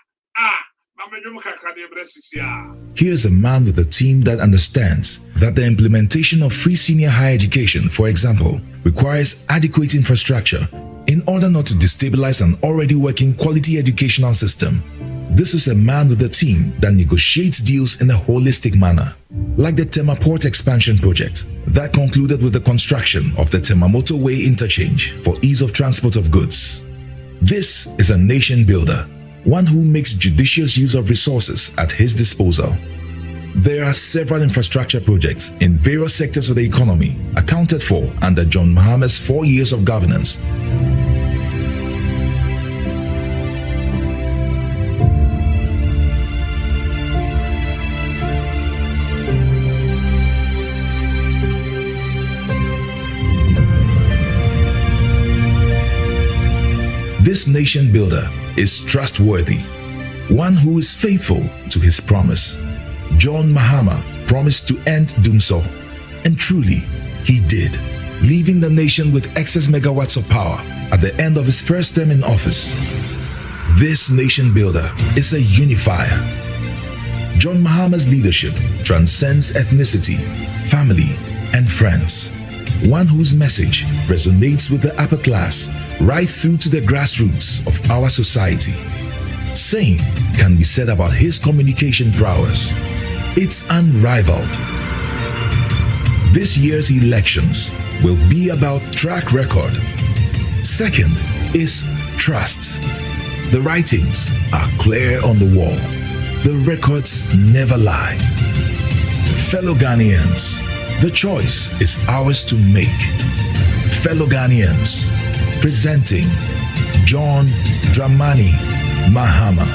Here's a man with a team that understands that the implementation of free senior higher education, for example, requires adequate infrastructure in order not to destabilize an already working quality educational system. This is a man with a team that negotiates deals in a holistic manner, like the Tema Port Expansion Project that concluded with the construction of the Tema Motorway Interchange for ease of transport of goods. This is a nation builder, one who makes judicious use of resources at his disposal. There are several infrastructure projects in various sectors of the economy accounted for under John Mahama's 4 years of governance. This nation builder is trustworthy, one who is faithful to his promise. John Mahama promised to end Dumsor, and truly, he did, leaving the nation with excess megawatts of power at the end of his first term in office. This nation builder is a unifier. John Mahama's leadership transcends ethnicity, family, and friends. One whose message resonates with the upper class right through to the grassroots of our society. Same can be said about his communication prowess. It's unrivaled. This year's elections will be about track record. Second is trust. The writings are clear on the wall. The records never lie. Fellow Ghanaians, the choice is ours to make. Fellow Ghanaians, presenting John Dramani Mahama.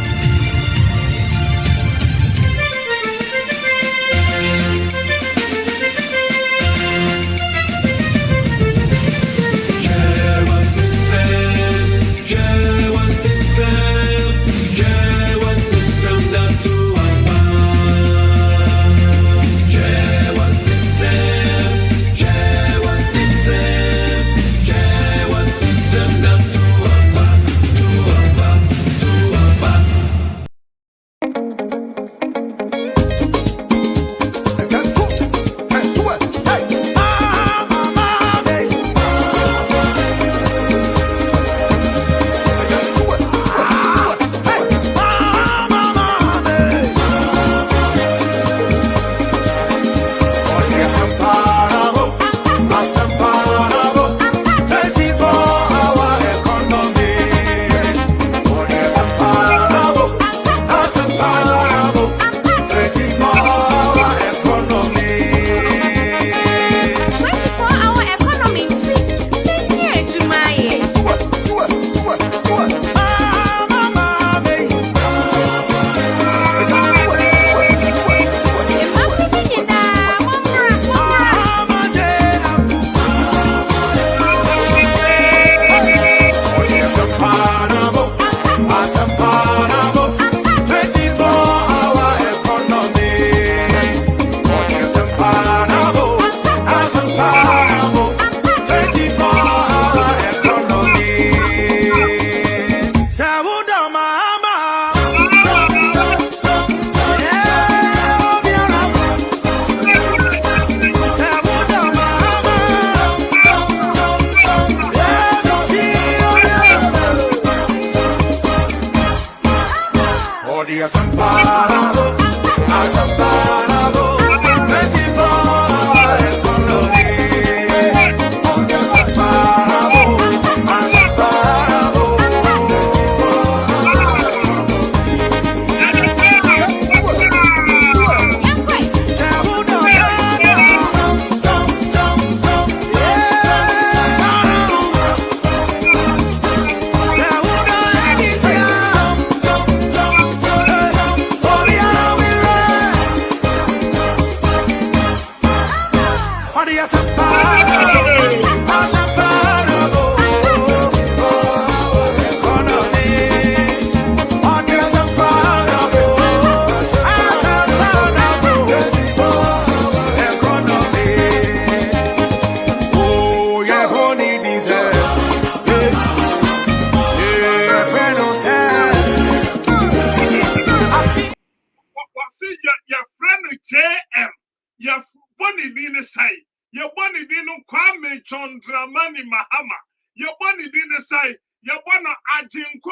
John Dramani Mahama. Your bonny didn't say, your bonnet Ajinko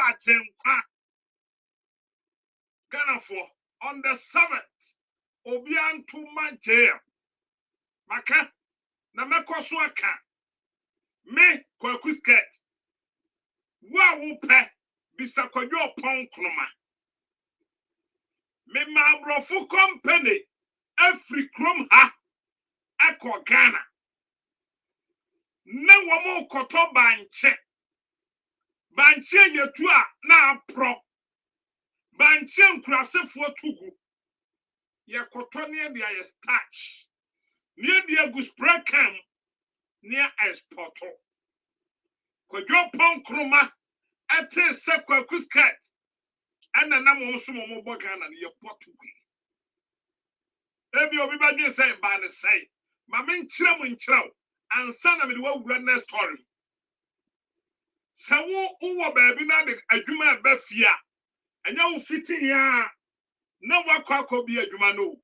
Ajinkwa. Ghana for on the 7th, Obian Tuma jail. Maka, Nameko Swaka. Me, Kwaku skirt. Wa wupe, Bisakwayo Pong Kroma. Me ma brofu company, every crum ha, Eko Ghana. Na wamo koto banche. Banche yetua na pro. Banche nkurase fo tugu. Ye koto ne dia ye starch. Ne dia gu spray can ne exporto. Kwadwo pon kroma ate se Kwaku skirt. Ana na mo so mo bo Ghana ne ye potugu. Ebi obi ba dwe say ba ne say. Ma me nkyerem nkyerem. And son of the world next story. So, who were baby now the Ajuma Befia, and you fitting here na wakɔ bi adwuma no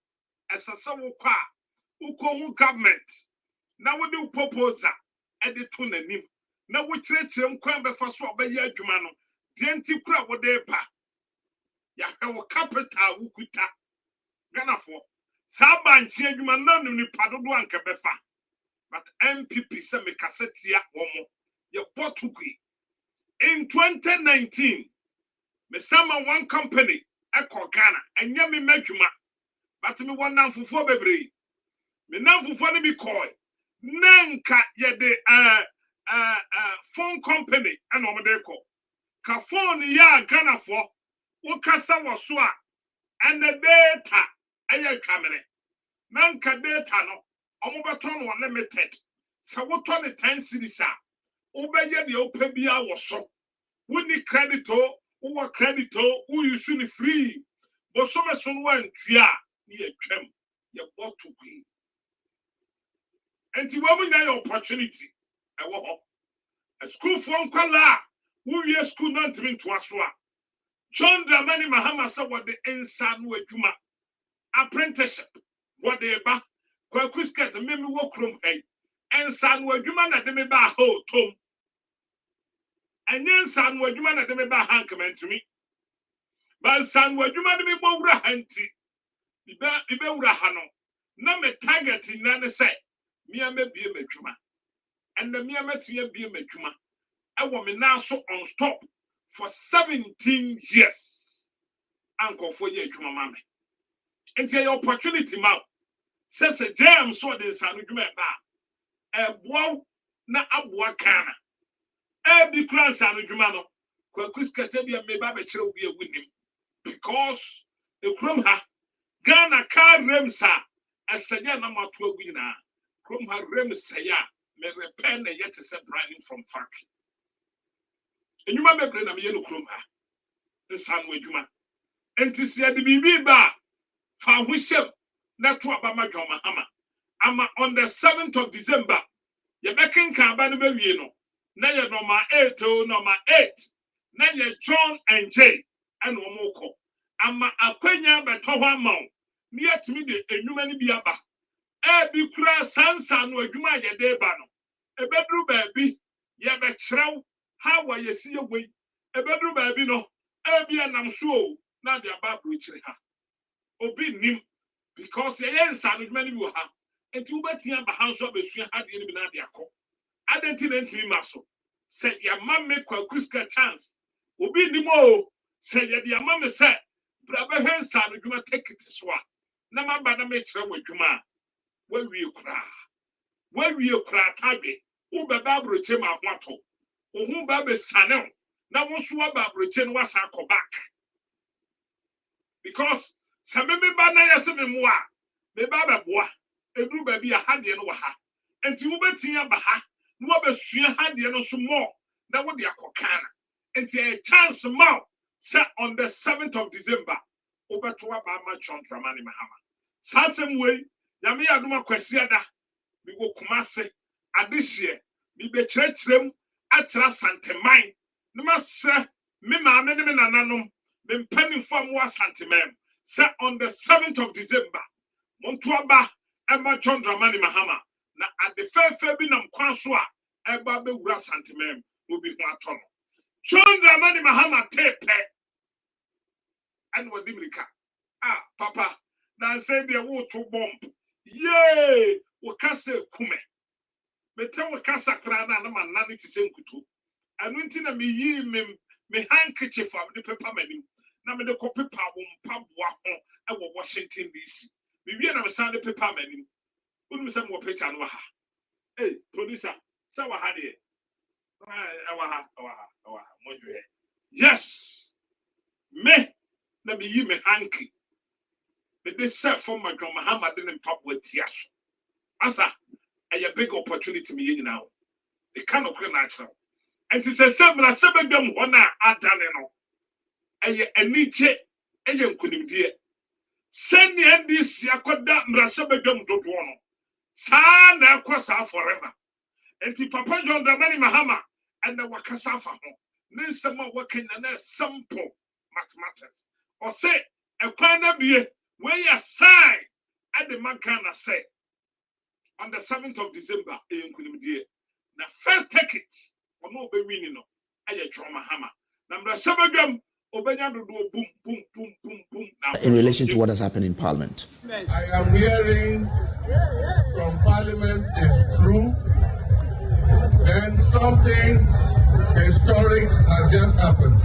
ɛsɛsɛ wokɔ a wokɔ government na wode proposal ɛde to n'anim na wokyerɛkyerɛ nkwan bɛfa so ɔbɛyɛ adwuma no deɛ nti kura wode ba yɛhwɛ wo capital wukuta Ganafo saa bankye adwuma na no nipa dodo anka bɛfa but MPP sɛ me kasetia wɔn yɛ bɔtugui in 2019 me sama one company ɛkɔ Ghana ɛnyɛ me madwuma but me wɔn namfofo bebree me namfofo no bi kɔɔ nanka yɛde phone company ɛna ɔmo de kɔ ka phone yɛ Ganafo wo kasa wɔ so a ɛna data ɛyɛ twamene nanka data no ɔmo bɛtɔ no limited sɛ wotɔ ne 10 series a wobɛyɛ deɛ wopɛ bia wɔ so woni credit o wo credit o wo use ne free bosome so no wantua ne yɛtwam yɛbɔ to kwi enti wo mu nyina yɛ opportunity ɛwɔ hɔ a school for nkwala wo wie school no ntimi ntoa so a John Dramani Mahama sɛ wɔde nsa no adwuma apprenticeship wɔde ba Kwaku skirt memi wo krom hai ensa no adwuma na de me ba ha otom enye nsa no adwuma na de me ba ha nkamantumi ba nsa no adwuma de me bo wura hanti ibe wura ha no na me target na ne sɛ mia mabie madwuma and mia matia bie madwuma ɛwɔ me na so on stop for 17 years anko for ye adwuma ma me enti your opportunity ma says a jam so de nsa no adwuma ba ɛboa na aboa Ghana bi kura nsa no adwuma no Kwaku skata bia me ba be kyerɛ obi awunim because the krom ha Ghana car remsa asanya na mato agu nyina krom ha remsa ya me repair na yet is branding from factory enuma me bre na me ye no krom ha nsa no adwuma enti sia de bibi ba fa ho hyem na to aba madwa Mahama ama on the 7th of December ye bekenka aba no bawie no na ye normal 8 o normal 8 na ye John and Jay and omoko ama akwanya beto ho ama ni atimi de enwuma ni bi aba bi kura sansa no adwuma ye de ba no ebedru ba bi ye be kyerɛw ha wa ye sie wei ebedru ba bi no bi anam so na de aba bro kyerɛ ha obi nim because ye nsa no adwuma ni bi ha enti wobatia ba hanso abesua ha de ni bi na de akɔ adenti na ntimi maso say ya mamme Kwaku ska chance obi nim o say ya de mamme say bra be nsa no adwuma take it so a na maba na me kyerɛ wadwuma wawie kura tabe wo be ba broche ma hoato wo hu ba be sane na wo so ba broche no wasa akɔ back because sɛ me ba na yɛse me mo a me ba be boa eduru ba bi a hade no wɔ ha enti wo betia ba ha no wo be sua hade no so mo na wo de akɔ Ghana enti a chance ma say on the 7th of December wo beto aba ma John Dramani Mahama sasem wei ya me adoma kwasiada bi wo kumase adehye bi be kyerɛkyerɛm akyerɛ santeman ne ma sɛ me maame ne me nananom me mpanimfo am wa santemam say on the 7th of December monto aba ema John Dramani Mahama na adefefe bi nam kwan so a eba be wura santemam obi ho atɔ no John Dramani Mahama tepe and wadimirika papa na say de wo to bomb ye wo kasa kume mete wo kasa kra na ma na ne tise nkutu anu nti na me yi me handkerchief am de pepa manim na me de ko pepa wo mpaboa ho e wo Washington DC me wie na me san de pepa manim unu se mo picture no ha producer sa wa ha de wa ha mo jwe yes me na me yi me hanky the set for my Mahama didn't pop with Tiash. Asa, a big opportunity me now. It cannot be natural. And to say, Sabra, Sabadum, one I done a niche, a young couldn't dear. Send the this Yakoda, Mrasabadum to Duono. San Aquasa forever. And to Papa John Dramani Mahama and the Wakasafa. Then some working and a simple mathematics. Or say, A corner be where you sign at the man can say on the 7th of December, the first tickets or no be winning. I drama hammer. Number 7 in relation to what has happened in Parliament. I am hearing from Parliament is true, and something historic has just happened.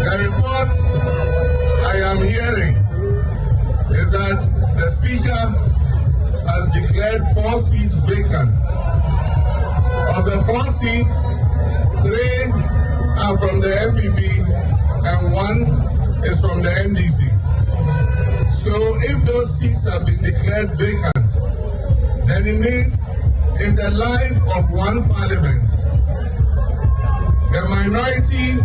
The report I am hearing is that the Speaker has declared 4 seats vacant. Of the 4 seats, 3 are from the MPP and 1 is from the NDC. So if those seats have been declared vacant, then it means in the life of one parliament, the minority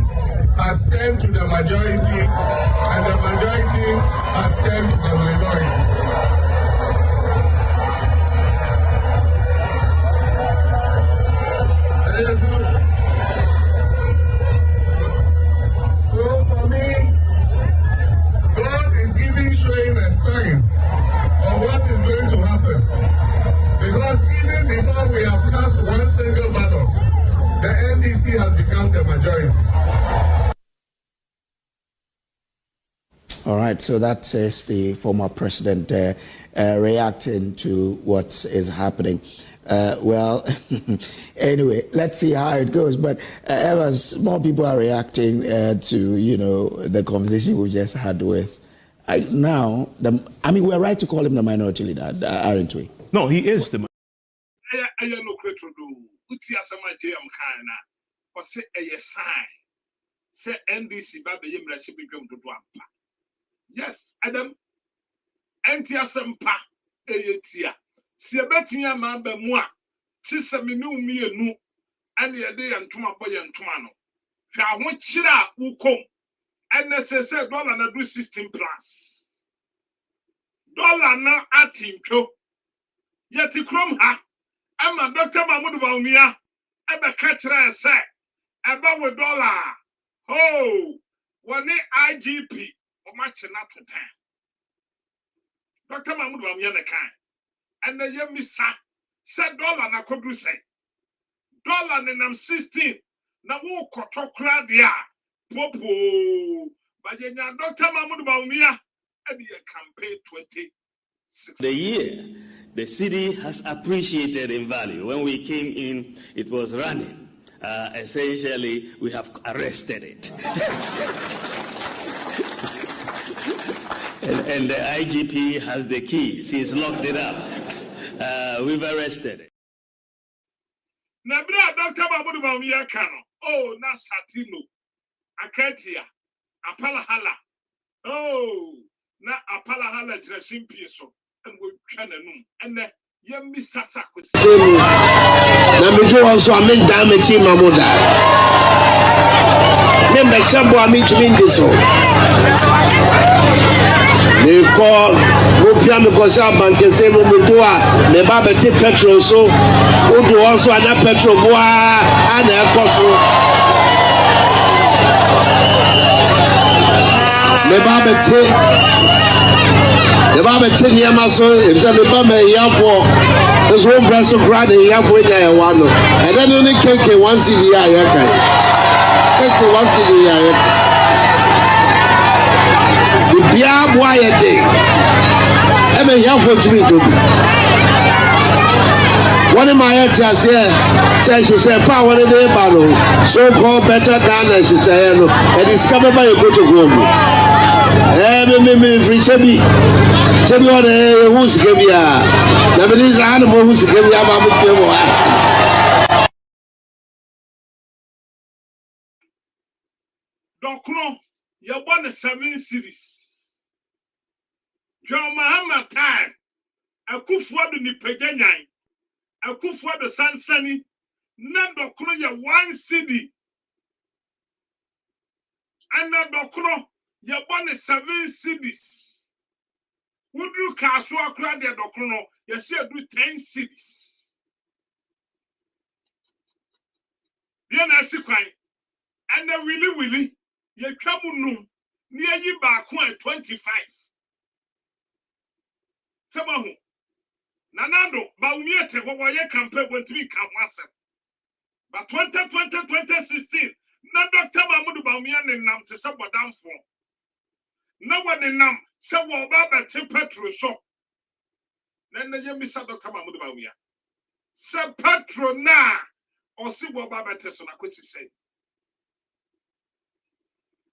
has turned to the majority and the majority has turned to the minority. So for me, God is showing a sign of what is going to happen. Because even before we have cast one single ballot, the NDC has become the majority. All right, so that says the former president reacting to what is happening. Well, anyway, let's see how it goes. But Evans, more people are reacting to, the conversation we just had with. Now, we're right to call him the minority leader, aren't we? No, he is the. Yes, Adam. Antia Sampa, Eyetia. Siabetia Mamba Mua, Tisaminu me nu, and the day and Tuma Boy and Tumano. Shall want Chira who come, and necessary dollar na do 16 plus. Dollar now at him, yet he crom ha. I'm a Dr. Mahmoud Baumia, I'm a catcher, I say, about $1. Oh, one IGP. Match not to time. Dr. Mahmoud Baumia the kind. And the young Miss said dollar na could say. Dollar and I'm 16. Now walk or talk radia. Popo. But then Dr. Mahmoud Baumia and the campaign 20. The year the city has appreciated in value. When we came in, it was running. Essentially, we have arrested it. And the IGP has the keys. He's locked it up. We've arrested it. Nabra Dr. Mahmoud Baumia Kano. Oh, na Satino. Akatia. Apalahala. Oh, na Apalahala dressing piece. And we can and the young Mr. Sakus. Namiju also I mean damage in Mamuda. Remember Shambo I mean to mean this one. They call Rupia because I'm Manchester Mudua, the Babati petrol so who do also an petrol bois and a coso. The Babati Yamaso, if the Baba Yafo, there's one breast of grad and Yafo in one. And then only cake once in the year. Cake once in the year. Bia boy a day. I mean, you have to be to be. One of my heads says she said, power in the battle, so called better than as she said, and it's covered by a good woman. Free Chebby. Chebby, who's give ya? Nobody's animal who's give ya. Docro, you won a 7 series. John Mahama time. A coup for the Nipeganyan. A coup for the Sansani. None docro ya 1 city. And now docro, you won a 7 cities. Would you Kasua crowd the docro? You see, do 10 cities. Then I see quite. And then Willy. Ye Chamunu, near ye back 25. Samahu. Nanando, Bauniete, what ye campaign went to be Kamwasa. But 2016, no Dr. Mahmoud Baumian and Nam to some down for. No one in Nam, so Baba Petro so. Then the Yemisa Dr. Mahmoud Baumia. Sir Petro na, or see what Baba Tesson, I could say.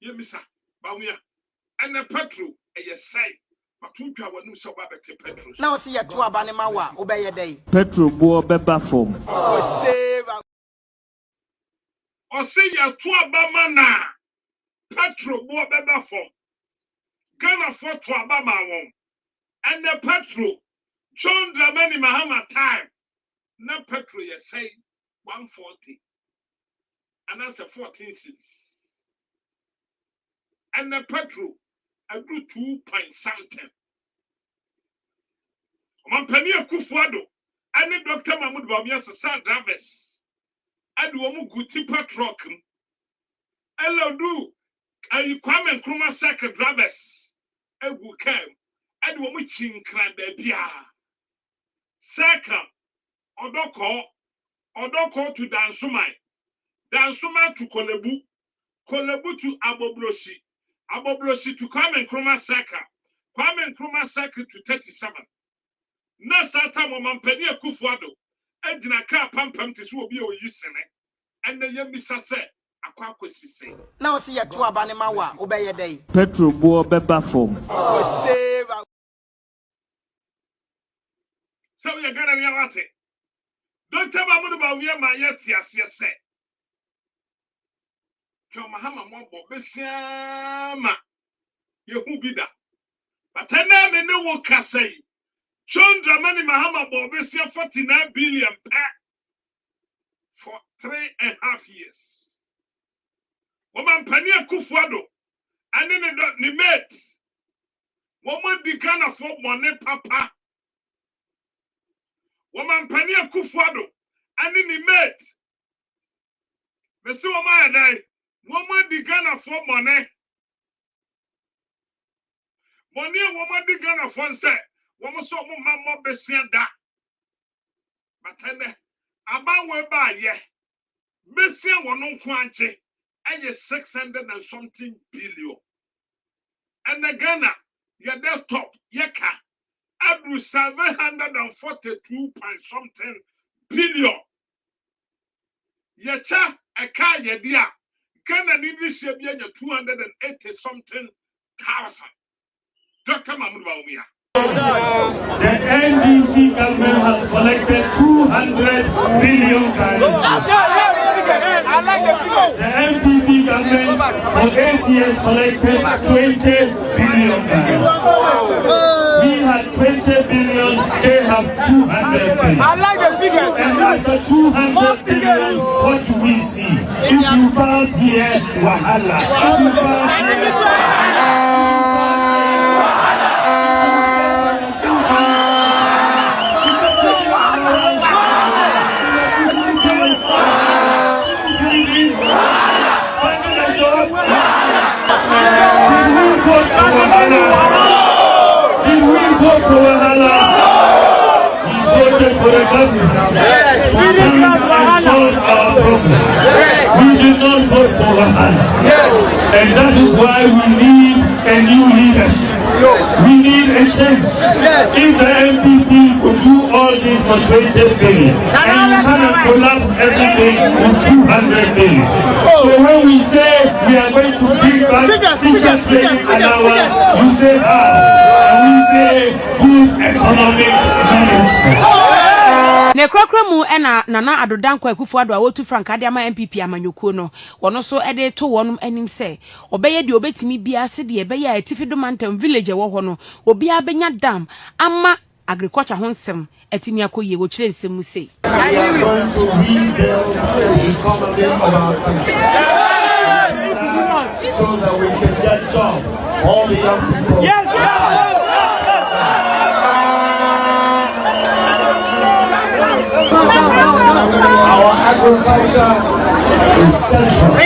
Yemisa Baumia, and the Petro, a say. Now see a 2 abanemawa, obey a day. Petro Boa Beba form. Or see ya 2 abamana. Petro Boa Beba form. Ghana for 2 abama won. And the Petro, John Dramani Mahama time. No Petro, you say 140. And that's a 14 cities. And the Petro. I do 2 point something. Mampania Kufuado, I need Dr. Mahmoud Bamias drivers. I do a guti patrock. Hello, do I come and Kruma Saka drivers? I will come. I do a muchin clan baby. Saka, Odoko to Dansuma to Kolebu to Abobloshi. Aboblosi to Kwame Nkrumah Saka. Kwame Nkrumah Saka to 37. Na sata mo mampani Akufuado. Ejina ka pampam ti so obi o yisene. And the yemisa se akwa kwesise. Now see ya 2 abanemawa, obey day. Petro Boa Beba form. So we are gonna reality. Don't tell Mahmoud Bawumia ma yeti asese. Mahama Mombo Besiama Yehubida. But then I know what can say. John Dramani Mahama Bobesia 49 billion for 3.5 years. Woman Pania Kufuado and then the mate. Woman the Ghana for money papa. Woman Pania Kufuado and then the mate. Mr. Woman woman the Ghana for money. Money woman the Ghana for say. Woman so mama besia da. But then about we buy ye. Besia wonon kwanche. Aye 600 and something billion. And the Ghana, your desktop, yeka. Abru 742 point something billion. Yecha eka yedia. Ghana need this year be 280 something thousand. Dr. Mahmoud Bawumia. The NDC government has collected 200 billion The MPP government for 8 years collected 20 billion We had 20 billion, they have 200 billion. And after 200 billion, what do we see? If you pass here, wahala. If you pass here, Did we vote for Wahala? We voted for the government to come and solve our problems. We did not vote for Wahala. And that is why we need a new leadership. We need a change. If the MPP could do all this for 20 billion and you come and collapse everything with 200 billion. So when we say we are going to bring back teacher training allowance, you say how? And we say good economic management. Ne kwakra mu ena nana adodan kwa Akufuado a wotu Frankade ama MPP amanyoko no wono so ede to wonum anim se obeye de obetimi bia se de ebeye a etifido mantam village wo ho no obi abenya dam ama agriculture ho nsem etimi akoye wo kire nsem mu se. We are going to rebuild the economy of our country so that we can get jobs, all the young people. Our agriculture is central.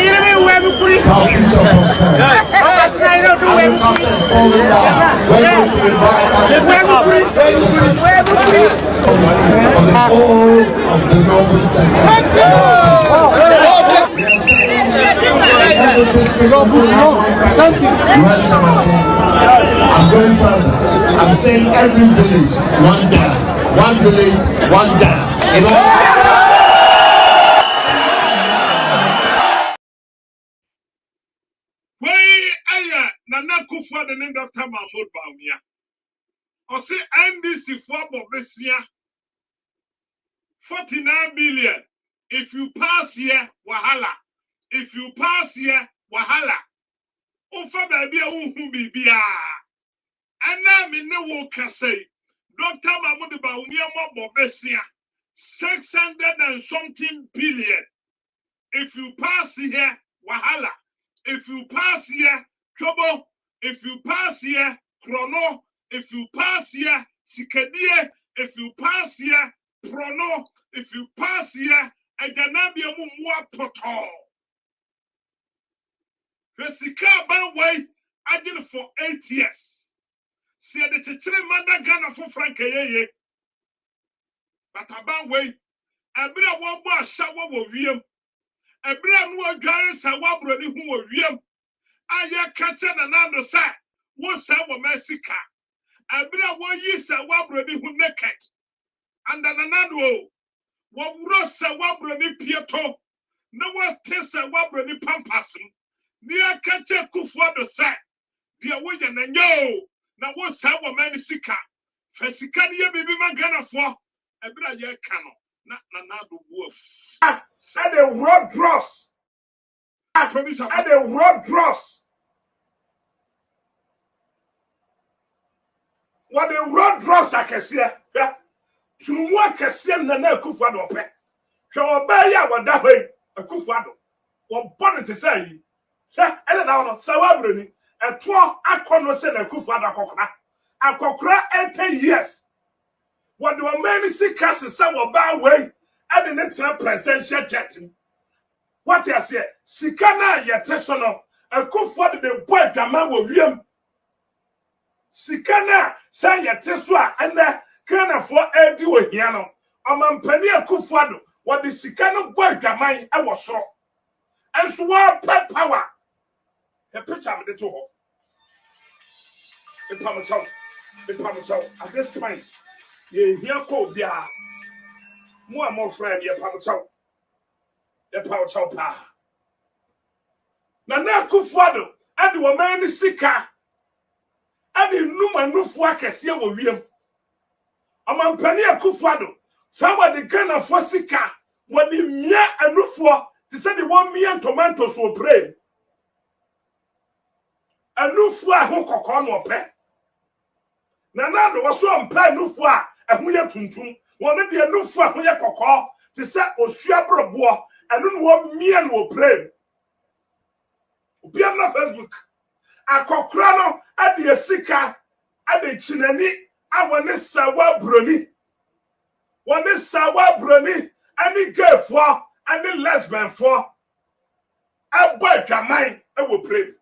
I'm going further. I'm saying every village, one dam. One village, one dam. Nana Kufa the name Dr. Mahmoud Baumia. Or say NDC for Bobesia 49 billion. If you pass here, wahala. If you pass here, wahala. Ufa baby bibia. And now me no can say Dr. Mahmoud Baumia Bobesia 600 and something billion. If you pass here, wahala. If you pass here, trouble. If you pass here, chrono. If you pass here, sikadie. If you pass here, prono. If you pass here, ajanabia mumwa poto. The sika way I did it for 8 years. See the chichiri manda Ghana for Frank ye. But a ban way, I bring a one bar shower with him. I bring no giants and one brother who were him. I ya catching another side. One side was Mexica. I bring a 1 year and one brother who naked. And then another one roast and one brother Pieto. No one taste and one brother Pampasum. Near catcher Kufa the side. Dear William and yo. Now one side was Mexica. Fesicania baby man Ghana for. I bring a year canoe. Not another wolf. And the road dross. And the road dross. What the road dross I can see. To what can see Nana Kufado pet. Shall obey ya what that way. A Kufado. What bonnet to say. And now Sawabrini. And 12 I can't send a Kufado coconut. And cockra 10 years. What do a man see cast a sour bad way? And the next presidential chatting. What I say, Sikana Yatesono, and cook for the boy Gaman will William. Sikana, say Yateswa, and the Kana for Eddie Hiano. A man penny a Kufado, what the Sikana boy Gaman I was so. And swore pet power. A picture of the two. The Parmesan, at this point, ye hear called there. More friend, ye Parmesan. The power chopa. Nana Kufado, and the woman sika, and the Numa Nufwaka Sia will be a man Pania Kufado. Somebody can afford sika, when the Mia and Nufwa to say the 1 million tomatoes will pray. A Nufwa Hokon or pet. Nana was so unpaid Nufwa, and we are tuntum, one of the Nufwa we are cocoa to say Osuabro bois. And then 1 million will pray. Be on Facebook. A cocrano at the Sika at the Chinani. I want this Sawa Bruni. One is Sawa Bruni. And the girl for and the lesbian for. A boy can mine. I will pray.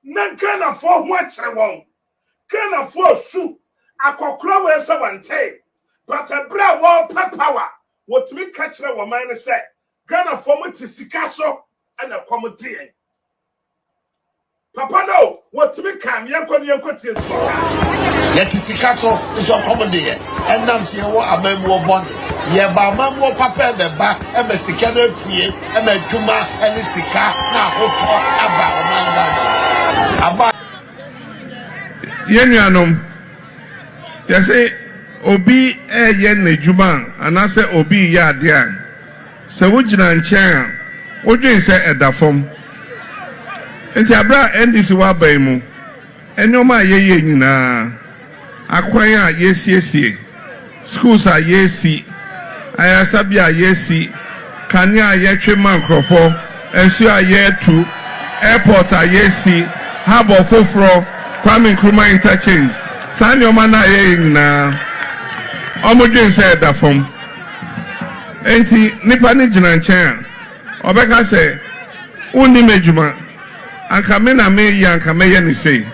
None can afford what I want. Can afford soup. A cocrano is a tay. But a brown wall per power. What me catch the woman say, Ghana for me to Sikaso and a comedy. Papa, no, what me can Yanko Tears. Yet Sikaso is your comedy, and now see what a man more body. Ye ba mammo papa be ba e be sika na pie e ma dwuma e ne sika na hoto aba yenuanom yase obi eye na dwuma anase obi ya ade a se wogina nchen a wodwen se edafom enti abra ndc wa ban mu enyoma ayeye nyina akwan a yesiesie schools a yesi ayasabia yesi kanya yetwe mankrofo ensu ayetu airport a yesi harbor foforo Kwame Nkrumah interchange sani o mana ye nyina omodwen se edafom enti nipa ni gina nchen obeka se Uni mejuma. Anka me na me yi anka me ye ni sei.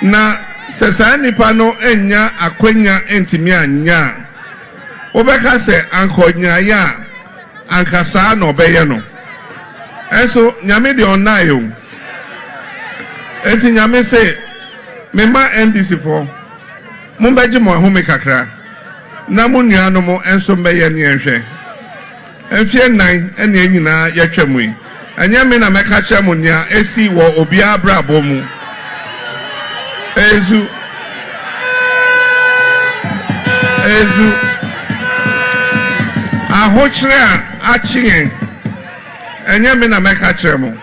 Na sesa nipa no enya akwanya entimi anya. Obeka se ankonya ya anka saa no beye no. Enso nyame de onayo. Enti nyame se mema NDC for mumbaji mo ahome kakra na mo nuano mo enso mbeye ne ehwe. Enfie nan ene anyina yetwam yi. Anya me na meka kye mo nya esi wo obi abrabo mu. Ezu ahochre a chien anya me na meka kye mo.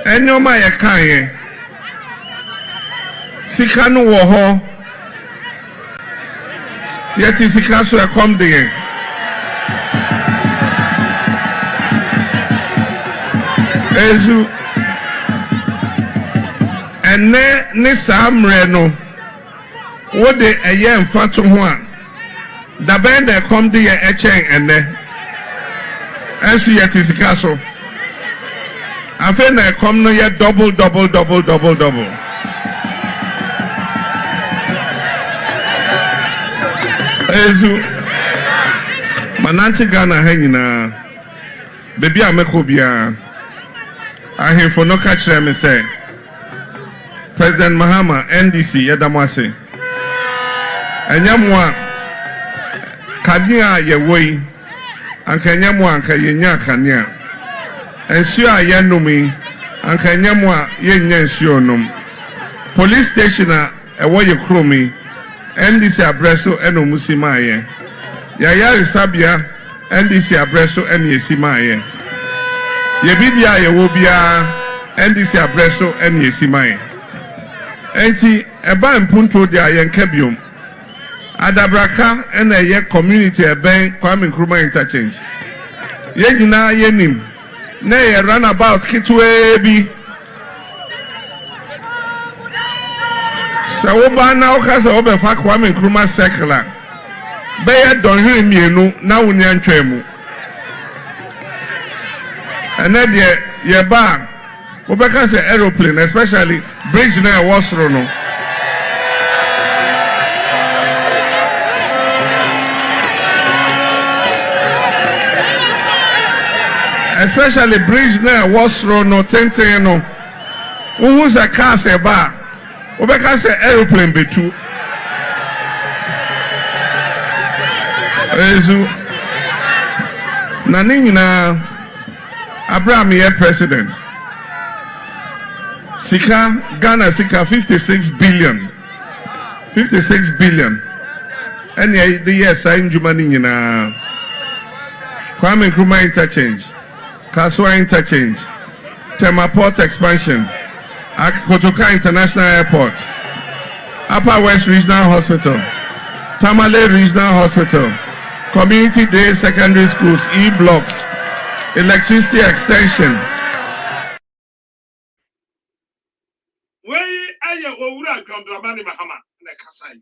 Enyoma ye kan ye sika no wo ho yeti sika so e kom de ye ezu ene ni samre no wo de eye mfa to ho a da ben de kom de ye echen ene ensu yeti sika so afa na kom no ye double ezu mananti Ghana ha nyina bebi ameko bia ahemfo no ka kire me say President Mahama NDC yedamwase anyamwa kania yewoi anka anyamwa anka yenya kania ensuo a yenumi anka anyamwa yenya ensuo nom police station a ewo ye kromi NDC abreso eno musimaye ya risabia NDC abreso eno yesimaye ye bibia ye wo bia NDC abreso eno yesimaye enti eba mpunto dia yenka biom adabraka ena ye community eben Kwame Nkrumah interchange ye nyina yenim na ye runabout kitwe bi Sawoba na okasa obefa Kwame Nkrumah circular beye donhwe mienu na wonya ntwemu ene de ye ba obeka se aeroplane especially bridge na wasro no especially bridge na wasro no tenten no wo za car se ba obeka se aeroplane betu ezu na nyina Abraham ye president sika Ghana sika 56 billion any the year sign jumani nyina Kwame Nkrumah interchange Kaswa interchange Tema Port expansion Kotoka International Airport Upper West Regional Hospital Tamale Regional Hospital Community Day Secondary Schools E-blocks electricity extension Wey aya owura Dramani Mahama na kasai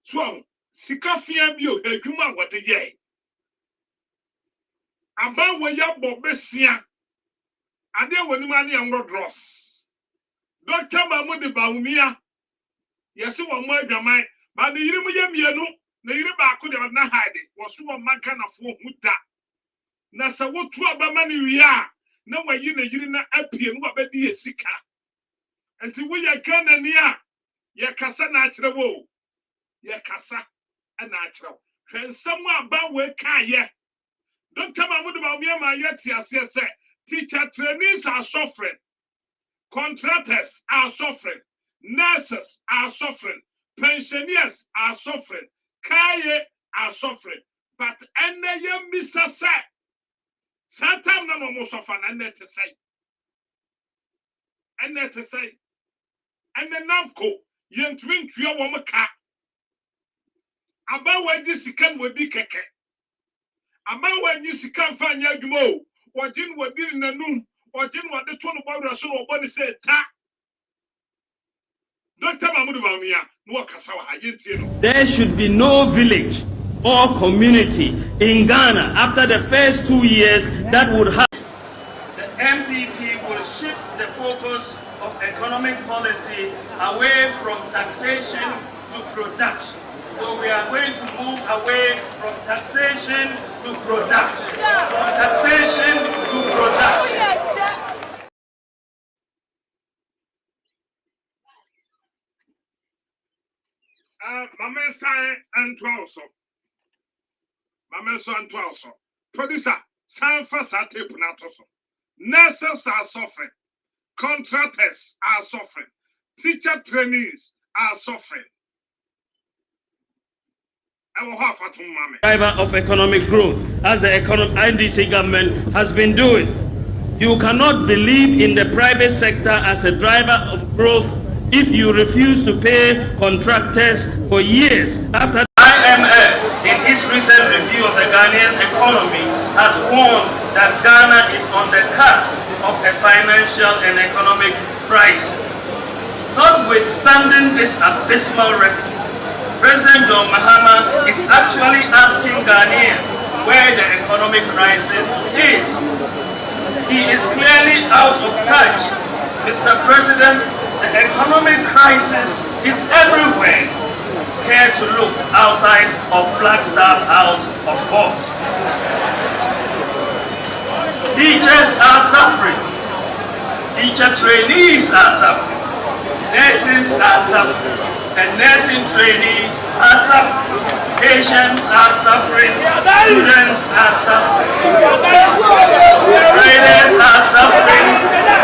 so sikafia bi o adwuma wode ye aba we ya bobesia ade woni ma ne enro dross Dr. Mahmoud Bawumia yesi wo mo adwaman ba ne yiri mu ye mienu na yiri ba ko de na hide wo so wo maka na fo huda na sa wotu abama ne wiya na wayi na yiri na apie no abedi esika enti wo ye Ghana ni a ye kasa na akire wo ye kasa na akire hwensam aba we kan ye Dr. Mahmoud Bawumia ma yeti ase se teacher trainees are suffering, contractors are suffering, nurses are suffering, pensioners are suffering, kaye are suffering, but ene ye Mr. Say Satan na mo suffer na net say ene namko yentwin twa wo mka aba waji sikan wodi keke aba waji sikan fanya adwuma wajin wadin nanum wajin wade to no bawra so no boni say ta Dr. Mahmoud Bawumia no kasa wa hayentie no there should be no village or community in Ghana after the first 2 years that would have. The MPP will shift the focus of economic policy away from taxation to production. So we are going to move away from taxation to production. From taxation to production. Mama sign and 12 so. Mama son 12 so. Producer, sign for tape so. Nurses are suffering. Contractors are suffering. Teacher trainees are suffering. Driver of economic growth, as the NDC government has been doing. You cannot believe in the private sector as a driver of growth if you refuse to pay contractors for years after. IMF, in its recent review of the Ghanaian economy, has warned that Ghana is on the cusp of a financial and economic crisis. Notwithstanding this abysmal record, President John Mahama is actually asking Ghanaians where the economic crisis is. He is clearly out of touch. Mr. President, the economic crisis is everywhere. Care to look outside of Flagstaff House, of course. Teachers are suffering. Teacher trainees are suffering. Nurses are suffering. And nursing trainees are suffering. Patients are suffering. Students are suffering. Traders are suffering.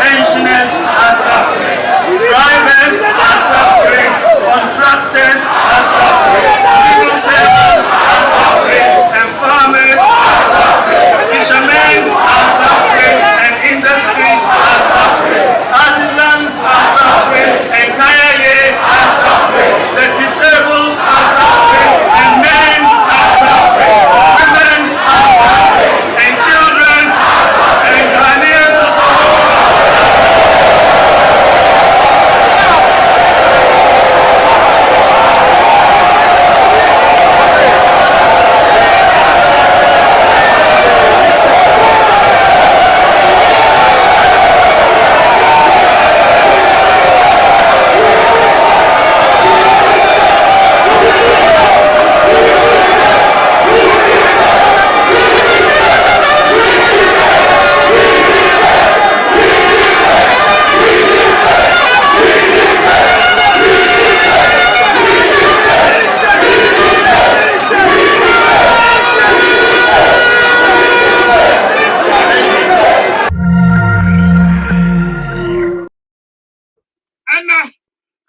Pensioners are suffering. Drivers are suffering. Contractors are suffering. Civil servants are suffering. And farmers are suffering. Fishermen are suffering. And industries are suffering. Artisans are suffering. And Kayaye are suffering. The disabled are suffering. And men are suffering. Women are suffering. And children are suffering. And Ghanaians are suffering.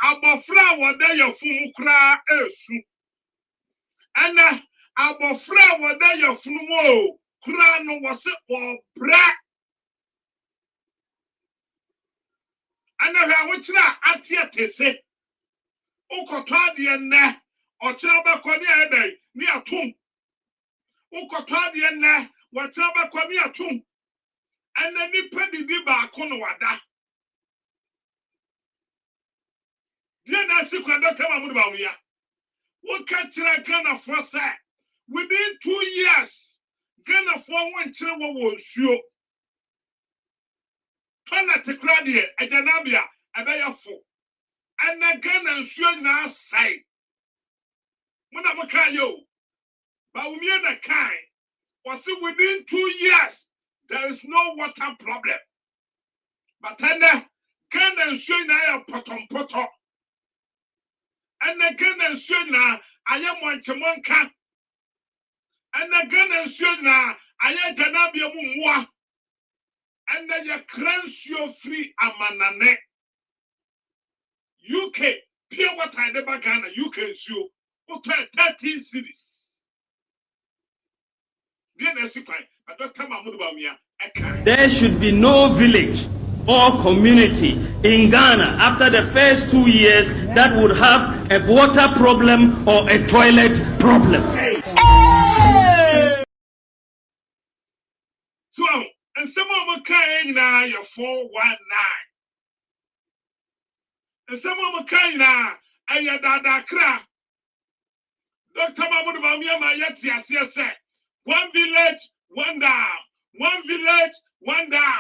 Abofra wada ya fumu kra esu. Ana abofra wada ya fumu kra no wase obra. Ana ha wochira atia tese. Ukotwa de ne ochira bakọ ni edai ni atum. Ukotwa de ne wochira bakọ ni atum. Ana ni pedidi ba akono wada. Dear Nancy, Dr. Mahmoud Bawumia, what catch Ghana for say? Within 2 years, Ghana for one children was sure. Tana to Claudia, a Janabia, a Bayafo, and the Ghana sure now say. When I'm a kayo, Bawumia the kind was within 2 years, there is no water problem. But then Ghana sure now potom. And the Ghana Suna, I am one Chamonka. And the Ghana Suna, I am Janabia Mumwa. And then you crunch your free amanane. UK, pure water in the Ghana, UK show. 13 cities. There should be no village or community in Ghana after the first 2 years that would have a water problem or a toilet problem. So, and some of them kind now you're 419. And some of them kind now and you're Dada Kra. Dr. Mahmoud Bawumia yet yes, one village, one dam. One village, one dam.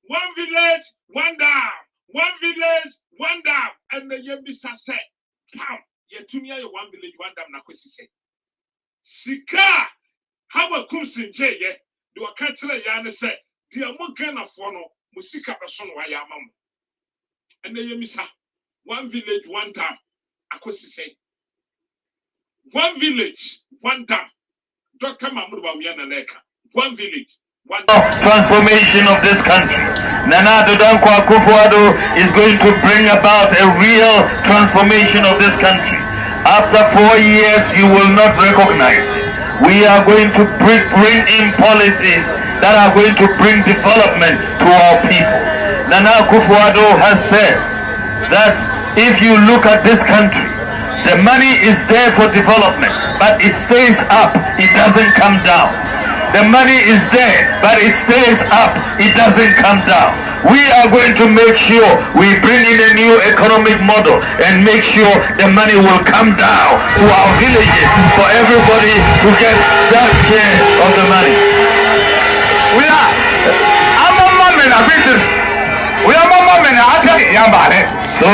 One village, one dam. One village, one dam. And the Yebisa said, "Tam, yetumia one village, one dam." Nakwesi say, "Sika, how a kumsin jay ye? Do a catcher yana say, dear Mugana fono, musika person wayamam." And the Yemisa, one village, one dam. Akwesi say, one village, one dam. Dr. Mahmoud Bawumia Neka, one village. Transformation of this country. Nana Kwaku is going to bring about a real transformation of this country. After 4 years, you will not recognize. We are going to bring in policies that are going to bring development to our people. Nana Akufo-Addo has said that if you look at this country, the money is there for development, but it stays up, it doesn't come down. The money is there, but it stays up. It doesn't come down. We are going to make sure we bring in a new economic model and make sure the money will come down to our villages for everybody to get that share of the money. We are so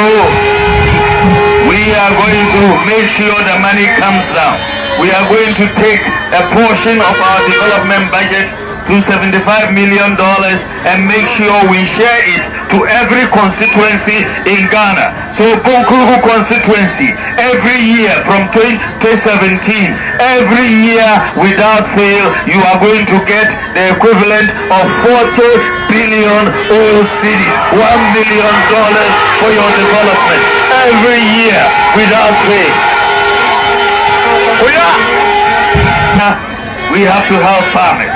we are going to make sure the money comes down. We are going to take a portion of our development budget to $75 million and make sure we share it to every constituency in Ghana. So Kwaku constituency, every year from 2017, every year without fail, you are going to get the equivalent of 40 billion old cities, $1 million for your development. Every year without fail. We have to help farmers.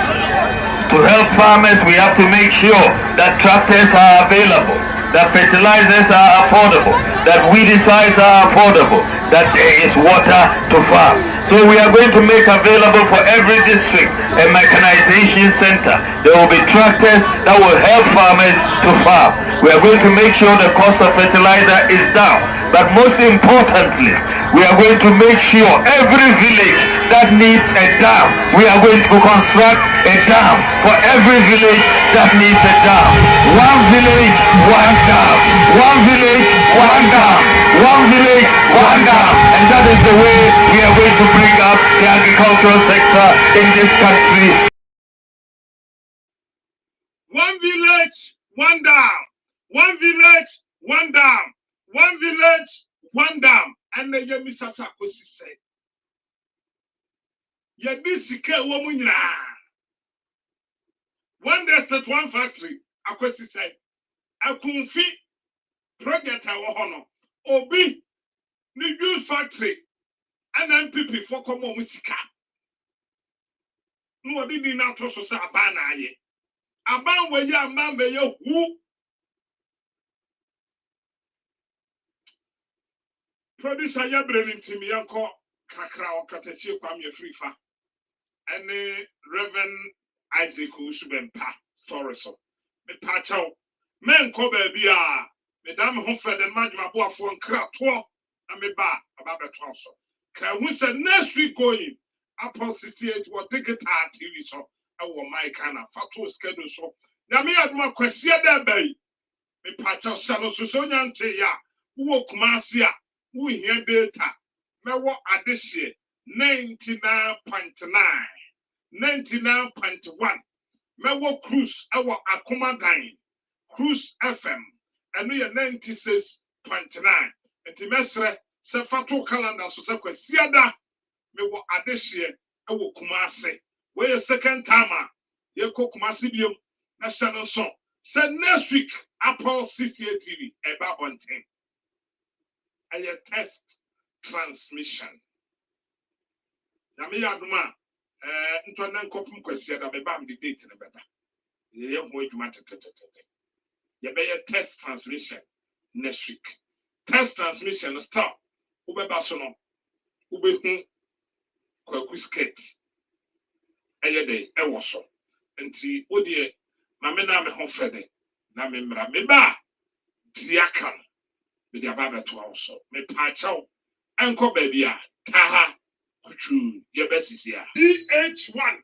To help farmers, we have to make sure that tractors are available, that fertilizers are affordable, that weedicides are affordable, that there is water to farm. So we are going to make available for every district a mechanization center. There will be tractors that will help farmers to farm. We are going to make sure the cost of fertilizer is down. But most importantly, we are going to make sure every village that needs a dam, we are going to construct a dam for every village that needs a dam. One village, one dam. One village, one dam. One village, one dam. And that is the way we are going to bring up the agricultural sector in this country. One village, one dam. One village, one dam. One village, one dam. And the Yemisasa Kosi said, Yadisika Womunya. One desert, one factory, Akwesi said, Akunfi project our honor. Obi, the juice factory, and MPP for Komo Musika. No, did not also say Abana ye. Aban where ya man be yo who. Producer ya bringing to me uncle Kakra or Katachi Kwame Frifa and Reverend Isaac Usubempa story so me pacho men ko baby ah Madame Humfred and Majma Boafo and Krato and me ba about the transfer. Can we say next week going Apple 68 or ticket TV so I want my kind of photo schedule so now me had my question there bay me pacho Sano Susoniante ya who Kumasia. We hear data. Me what addition 99.9, 99.1. Me what cruise our Akumadine, cruise FM, and we are 96.9. And the mesre se fatu calendar so se kwesiada me what addition our Kumasi. Where second timer ye ko Kumasi biom na channel song. Say next week Apple 68 TV about 110. A test transmission. Yami Aduma, Ntonan Kopum Quesia, the Bam the date in the better. You wait matter. You be a test transmission next week. Test transmission stop. Ube Basono, Ube Kwaku skate. A day, a wasso. And see, oh dear, Mamma me home Freddy. Namimra me ba Diakan. Me dia baba to also me pacho enko baby a taha Kuchu, your best is here. GH1.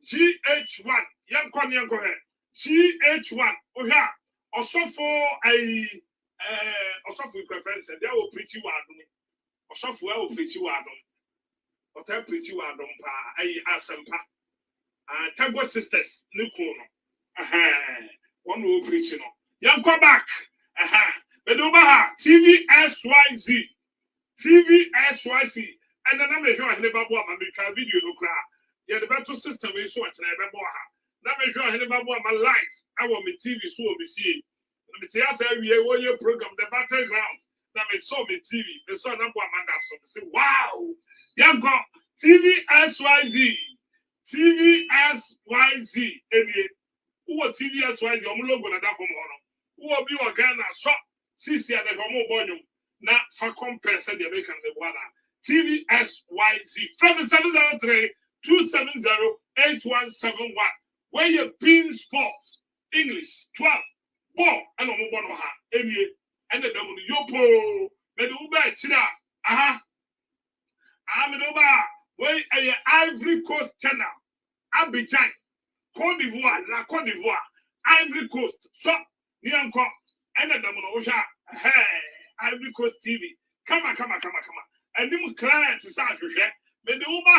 GH1. Yanko. GH1. Oh, yeah. Also for a also for preference, they will preach you out. Also for will preach you out. Or tell preach you out. Asempa. Tango sisters. Nukuno. One will preach. Yanko back. Bedoba TVSYZ. TVSYZ. And then I'm a sure I never bought my video. Yeah, the battle system is so much. Never bought. Now I'm sure I never bought my life. I want my TV so we see. Let me tell you, your program, the battlegrounds. Now I saw my TV. I saw number one. So say, wow, you got TVSYZ. TVSYZ. Who are TVSYZ? I'm logo na that from Hono. Who are you a Ghana? So, Sisi and the Homo Bonum. Now, for compensation, the American the water. TVSYZ. From 703-270-8171. Where you pin sports, English, 12, ball, and a mobile ha, and the Yopo, Meduba, China, aha. I'm an over where a Ivory Coast channel, Abidjan, Cote d'Ivoire, La Cote d'Ivoire, Ivory Coast, so, Nianco, and the Dominosha, hey, Ivory Coast TV. Come on. And them clients is out here. But the Uber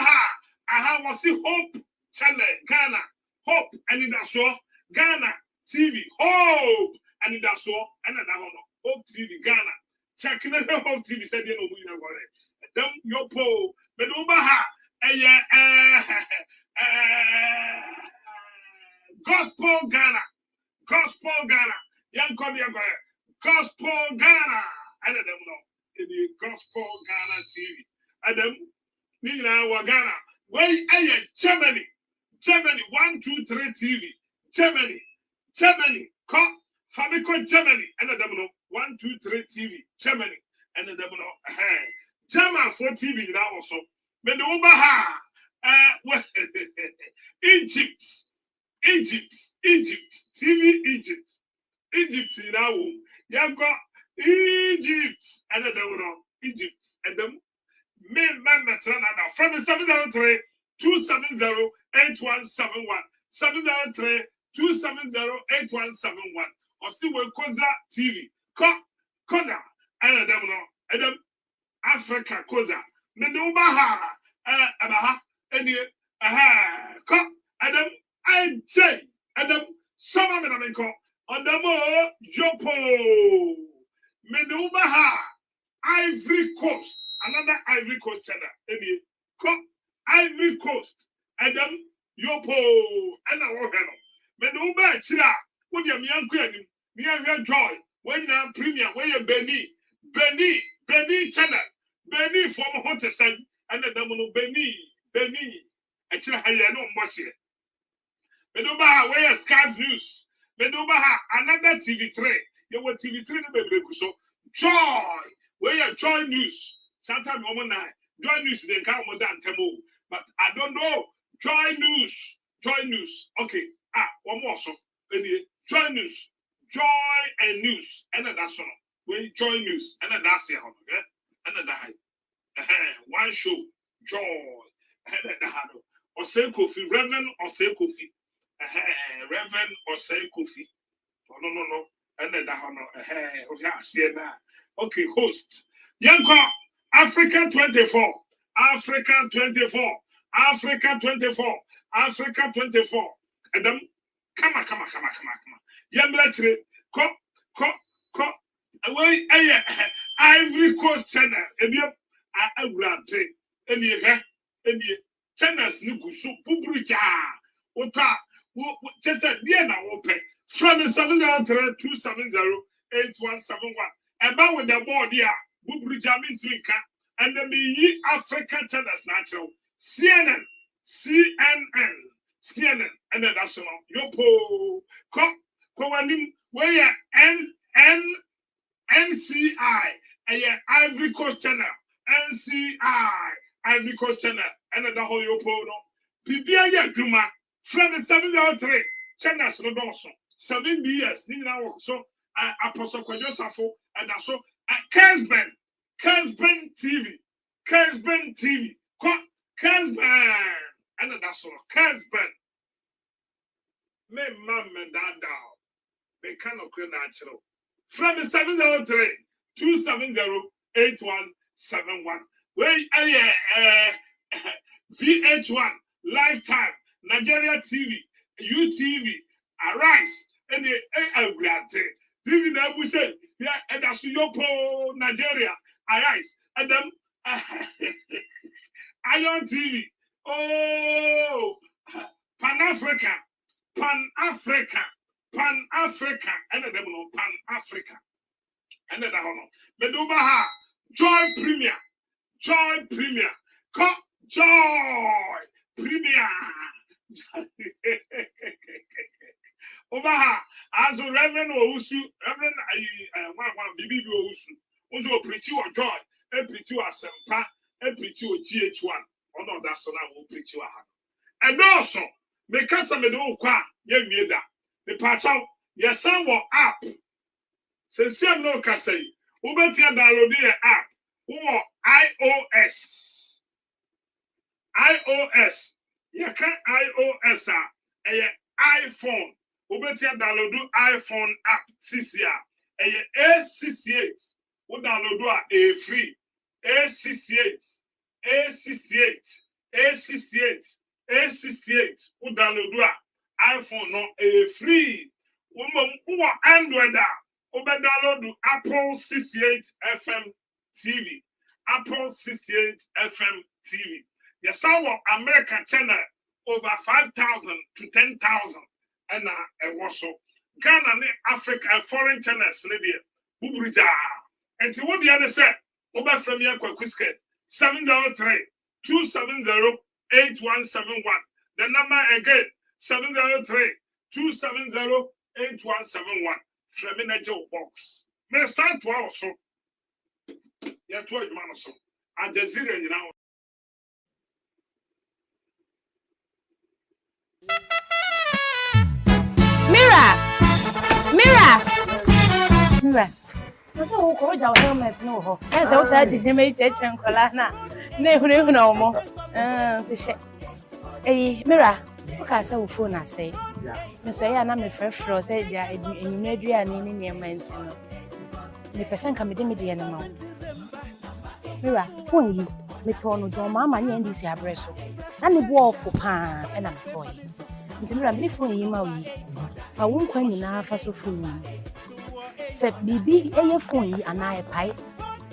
I was see Hope Channel, Ghana, Hope, and in that show, Ghana TV, Hope, and in that show, and another Hope TV, Ghana. Checking out Hope TV said, you know, we know what it. Them your po, but Uber Gospel Ghana, young Kodia, Gospel Ghana, and them know. In the Gospel Ghana TV. Adam, Nina Wagana. Where are Germany? 1, 2, 3 TV. Germany. Call Famico Germany. And the Domino. 1, 2, 3 TV. Germany. And the Domino. German for TV now also. But the Ubaha. Egypt. TV Egypt now. You got Egypt and the Egypt and them men from the 703-270-8171 703-270-8171 or see when Koza TV Koza and them Africa Koza Medubaha Abaha and the Adam IJ Adam Sama Menamenko on the more Jopo Medubaha Ivory Coast, another Ivory Coast channel. Ivory Coast, Adam Yopo, and a Rohano. Meduba Chila, what you mean, near Joy, when you're premier, where you Benny channel, Benny from Hotesan, and the Domino Benny, and Chila Hayano Moshi. Meduba, where Sky News, Meduba, another TV3. You were TV3 so Joy, where you Joy News. Sometimes woman Joy News they come more than Temo, but I don't know. Joy News. Okay, one more so. Joy News, Joy and News, and that's all. We Joy News, and that's here, okay, and that one show, Joy, and that or say Kofi, Reverend or say Kofi, Reverend or say Kofi. No. And then okay, host. Yanko, Africa 24. And then, come on. Yamla, come. Away, Ivory Coast channel. And you are a grand thing. And you channels, Nukusu, Pubrija, Ota, just a dear now open. From 703-270-8171. About with the board here, Bubrijamin Twinka, and the Be African channels natural. CNN, and the national. Yopo, Kowanim, where NCI, a Ivory Coast channel, NCI, Ivory Coast channel, and the whole Yopo. Pibia Juma, from the 703 channels, no also. 7 years, so Apostle Kwadosafo, and also Kersben TV, Casban. And that's all. Casban. Me mom and dad down. They cannot create natural. From the 703-270-8171. Where VH1 Lifetime Nigeria TV UTV Arise and the TV that we say yeah and that's your Nigeria Arise and them Ion TV oh Pan Africa and them no Pan Africa and then Medubaha Joy Premier Joy Premier Obaha as a Reverend Ousu Reverend Bibi Ousu also preach you joy and preach you as Sempa and preach you GH1 or no that's all I will preach you and also because of the Okwa young Yeda the patch out your son will app since you no can say Ubetia download the app or iOS you can iOS iPhone Ubetia download iPhone app CCR A68 we download a free A68 we download iPhone no a free we Android we download Apple 68 FM TV Apple 68 FM TV yes our American channel over 5,000 to 10,000 and also Ghana and Africa and foreign channels there Bubrija and to what the other said over from your Kwaku 703-270-8171 the number again 703-270-8171 from in a joke box may start to also yeah to man also Al Jazeera you know Mira. What's all called your helmet? No, as I said, the image and colana. Never know more. Hey, Mira, what can I say? Phone, I say. Miss Way, and I'm a fresh floor, said, yeah, and you made you an in your mind. The person can be the animal. Mira, phone you, Metrono, John, Mamma, and this here breast. And the wall for pan, and I'm boy. Nti mira me phone yi ma wi fa won kwa nyina fa so phone se bibi eye phone yi ana e pai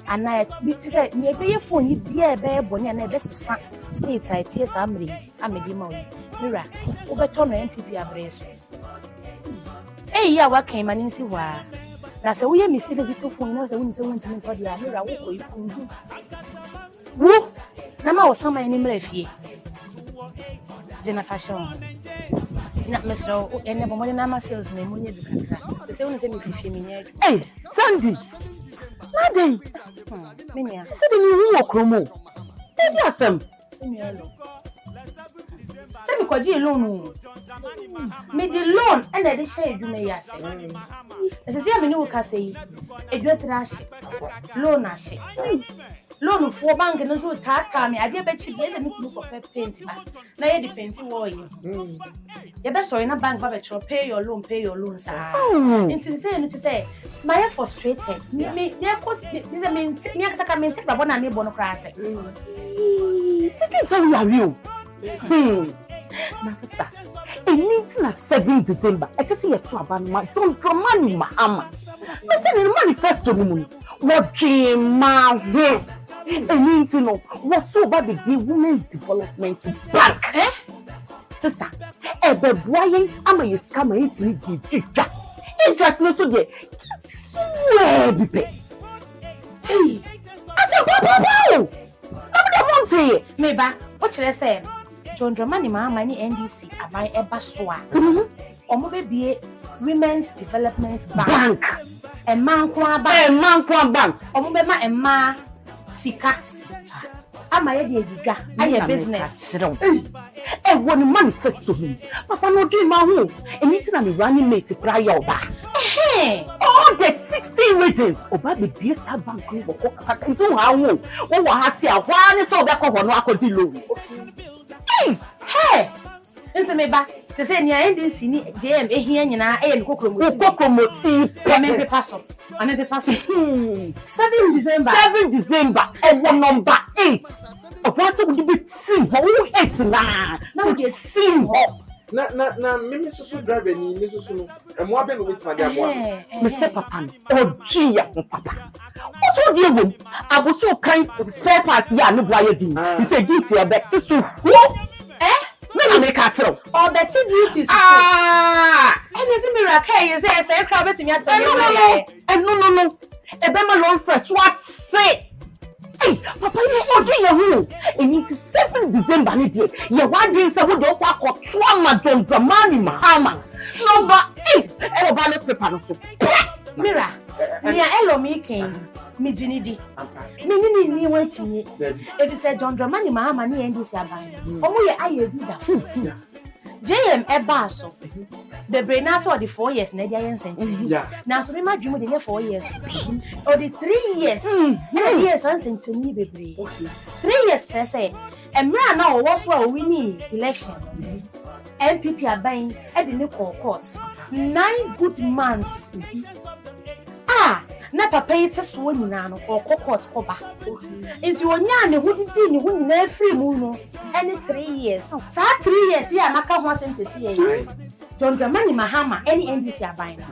ana bi ti se me be ye phone yi bia e be boni ana e be sesa state I tie sa amri amedi ma wi mira wo be to no MPP abreso ya wa kan mani nsi wa na se wo ye mistake bi to phone na se wo ntimi to dia mira wo ko yi phone wo na ma wo sama ni mira fie Jena fashion na mesro ene bo mo na ma sales na mo nye dukaka se woni se mi ti fie mi nye eh Sandy na dey menia se de mi hu okromo e bi asem se mi kwaji loan me the loan and the share du me yase e se ya me ni wo ka sei edwa trash loan ashe loan for bank no so tata me ade be chi be se me ku for paint ba na ye the paint wo yi ye be sorry na bank ba be tro pay your loan sa nti say no to say my frustrated me cost me say me akasa me take babo na me bo no kra say it so we are you na sister anything na 7 December I just see you to abanma don't money mahama me say the manifesto ni mu what dream ma ho anything no what so about the women's development bank sister ebe boyen ama you scam it ni twa interest no so dey where be pay hey asa baba I'm the monte me ba what you say John Dramani ma ni NDC aban eba so a omo be bie women's development bank e man kwa bank omo be ma e ma sika ama ye de edidwa aye business eh won manifesto papa no dream ma ho anything na me running mate prior oba all the 16 regions oba be better bank go kaka into ha ho wo ha se ahwa ne so be ko ho no akodi loan hey nse me ba te say ni NDC ni JM ehia nyina eh ni kokromoti ame paso 7 December number 8 what would be team who 8 now we get team na mimi susu driver ni mi susu no e mo abe no with my dear boy me say papa no oji ya papa what do you want aboso kan spare parts ya no boy din he say duty e be tisu me make atro or the duties and is miracle you say crowd betimi atọ no ebe ma long first what say hey papa you odo ye hu eni 7 December ni die ye wadin say wo do kwa akoto amadon dramani mahama number 8 e ba le paper no so mira nia elomikin mi jinidi mi ni wanchi e say John Dramani mahama ni NDC aban omo ye aye bi da JM Ebaso the brain for the 4 years na dia yensenche na so me madwumu de 4 years or the 3 years years yensenche ni bebre 3 years say emra na wo so a winning election MPP aban e de ne court 9 good months na papa yi te so nyina no court koba nti onya ne hudidi ne hu nyina free mu no any 3 years sa 3 years ya maka ho asem sesi ye John Dramani mahama any NDC aban na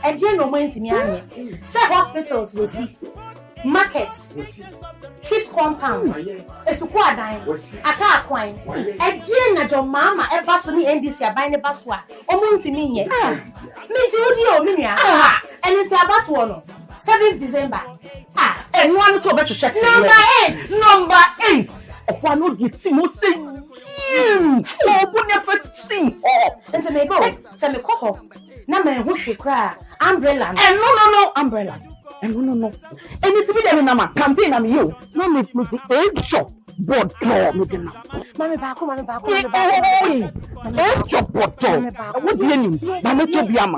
e je no mo ntimi anye say hospitals we see markets chips compound esuku adan aka akwan e je na John mama e ba so ni NDC aban ne ba so a o mo ntimi nye me ti odi o mi nua eni ti abato no 7th December and one to better check number 8 okwa no di ti mo say o bu ne fa ti ente me go se me koko na me hu hwe kra umbrella no umbrella no any to be there na ma campaign am you no me the egg shop but me dey na mami ba ko chop bottle what do you mean mama to be ama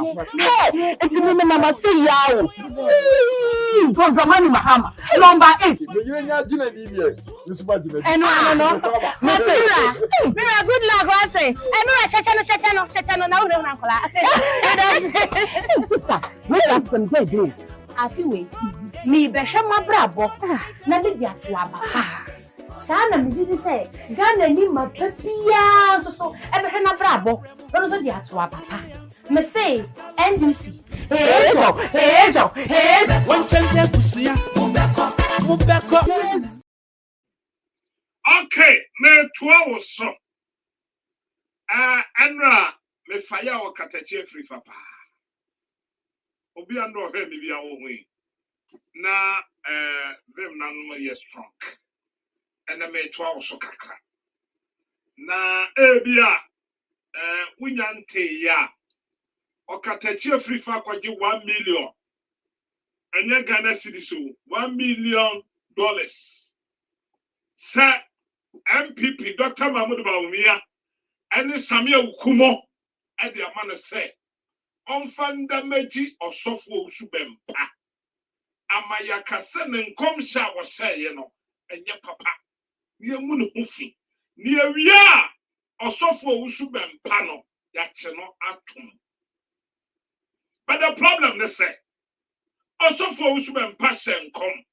enti me mama say yawo John Dramani mahama number 8 you nya gina ni bi e super gina no mira good luck what say mira chechano na una kola sister me last some day do afiwe mi be hwe mabrabo na me bi atoaba sana mjidi say Ghana ni mapapia so ebe hwe na brabo no so di atoa papa me say NDC hejo one chance kusia mubeko okay me toa wo so anra me fire wo katachi free papa obi ando he me bia wo hui na them na no ye strong and I made 12 so kakra. Na ebia unyante ya okatachi free fa kwaje 1 million. Anya Ghana cedi so $1 million. Sir MPP Dr. Mahmoud Bawumia and Samia Ukumo at the amana say on fundamental or software subempa. Amaya kasen and come sha was say and your papa. Ni emu no hufi ni awia osofo usubem pano ya cheno atom but the problem is say osofo usubem pa shenkom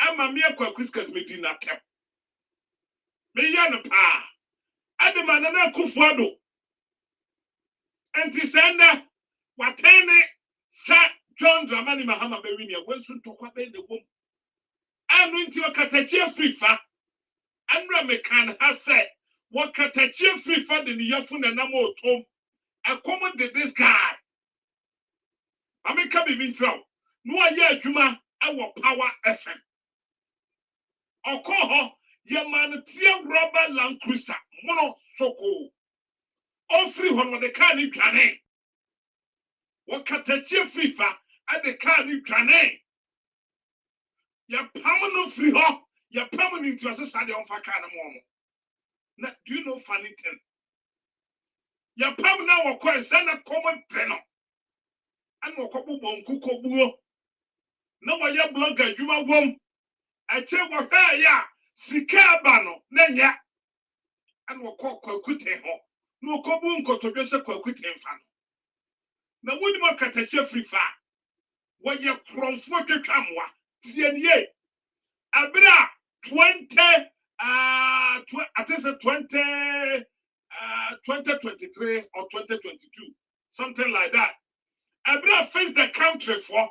ama me Kwaku skas medina tem me ya no pa adema na kufuado enti senda watene sa John Dramani mahama be wini wensu tokwa be ne wom anu nti okatachi afrifa Andra mekan has said, what Katachi free for the Yafun and Namo Tom accommodate this guy. I may come in trouble. No, yeah, Juma, our power FM. Or call her Yamanatia Rubber Land Cruiser, Mono Soko. All free one the car in Gane. What Katachi free for at the car in Gane. Ya permanent free her. Your permanent was a Sunday on Fakana Momo. Now, do you know funny thing? Your permanent will call a common tenor. And will couple bon cuckoo buo. No, my young blogger, you are womb. I tell what ya, Sikabano, Nenya, and will call Quakute ho. No cobun go to just a Quakute fan. Now, would you look at a Jeffrey Fa? What your from 40 camwa, CNA. Abra 20, I think 2023 or 2022, something like that. Abra face the country for.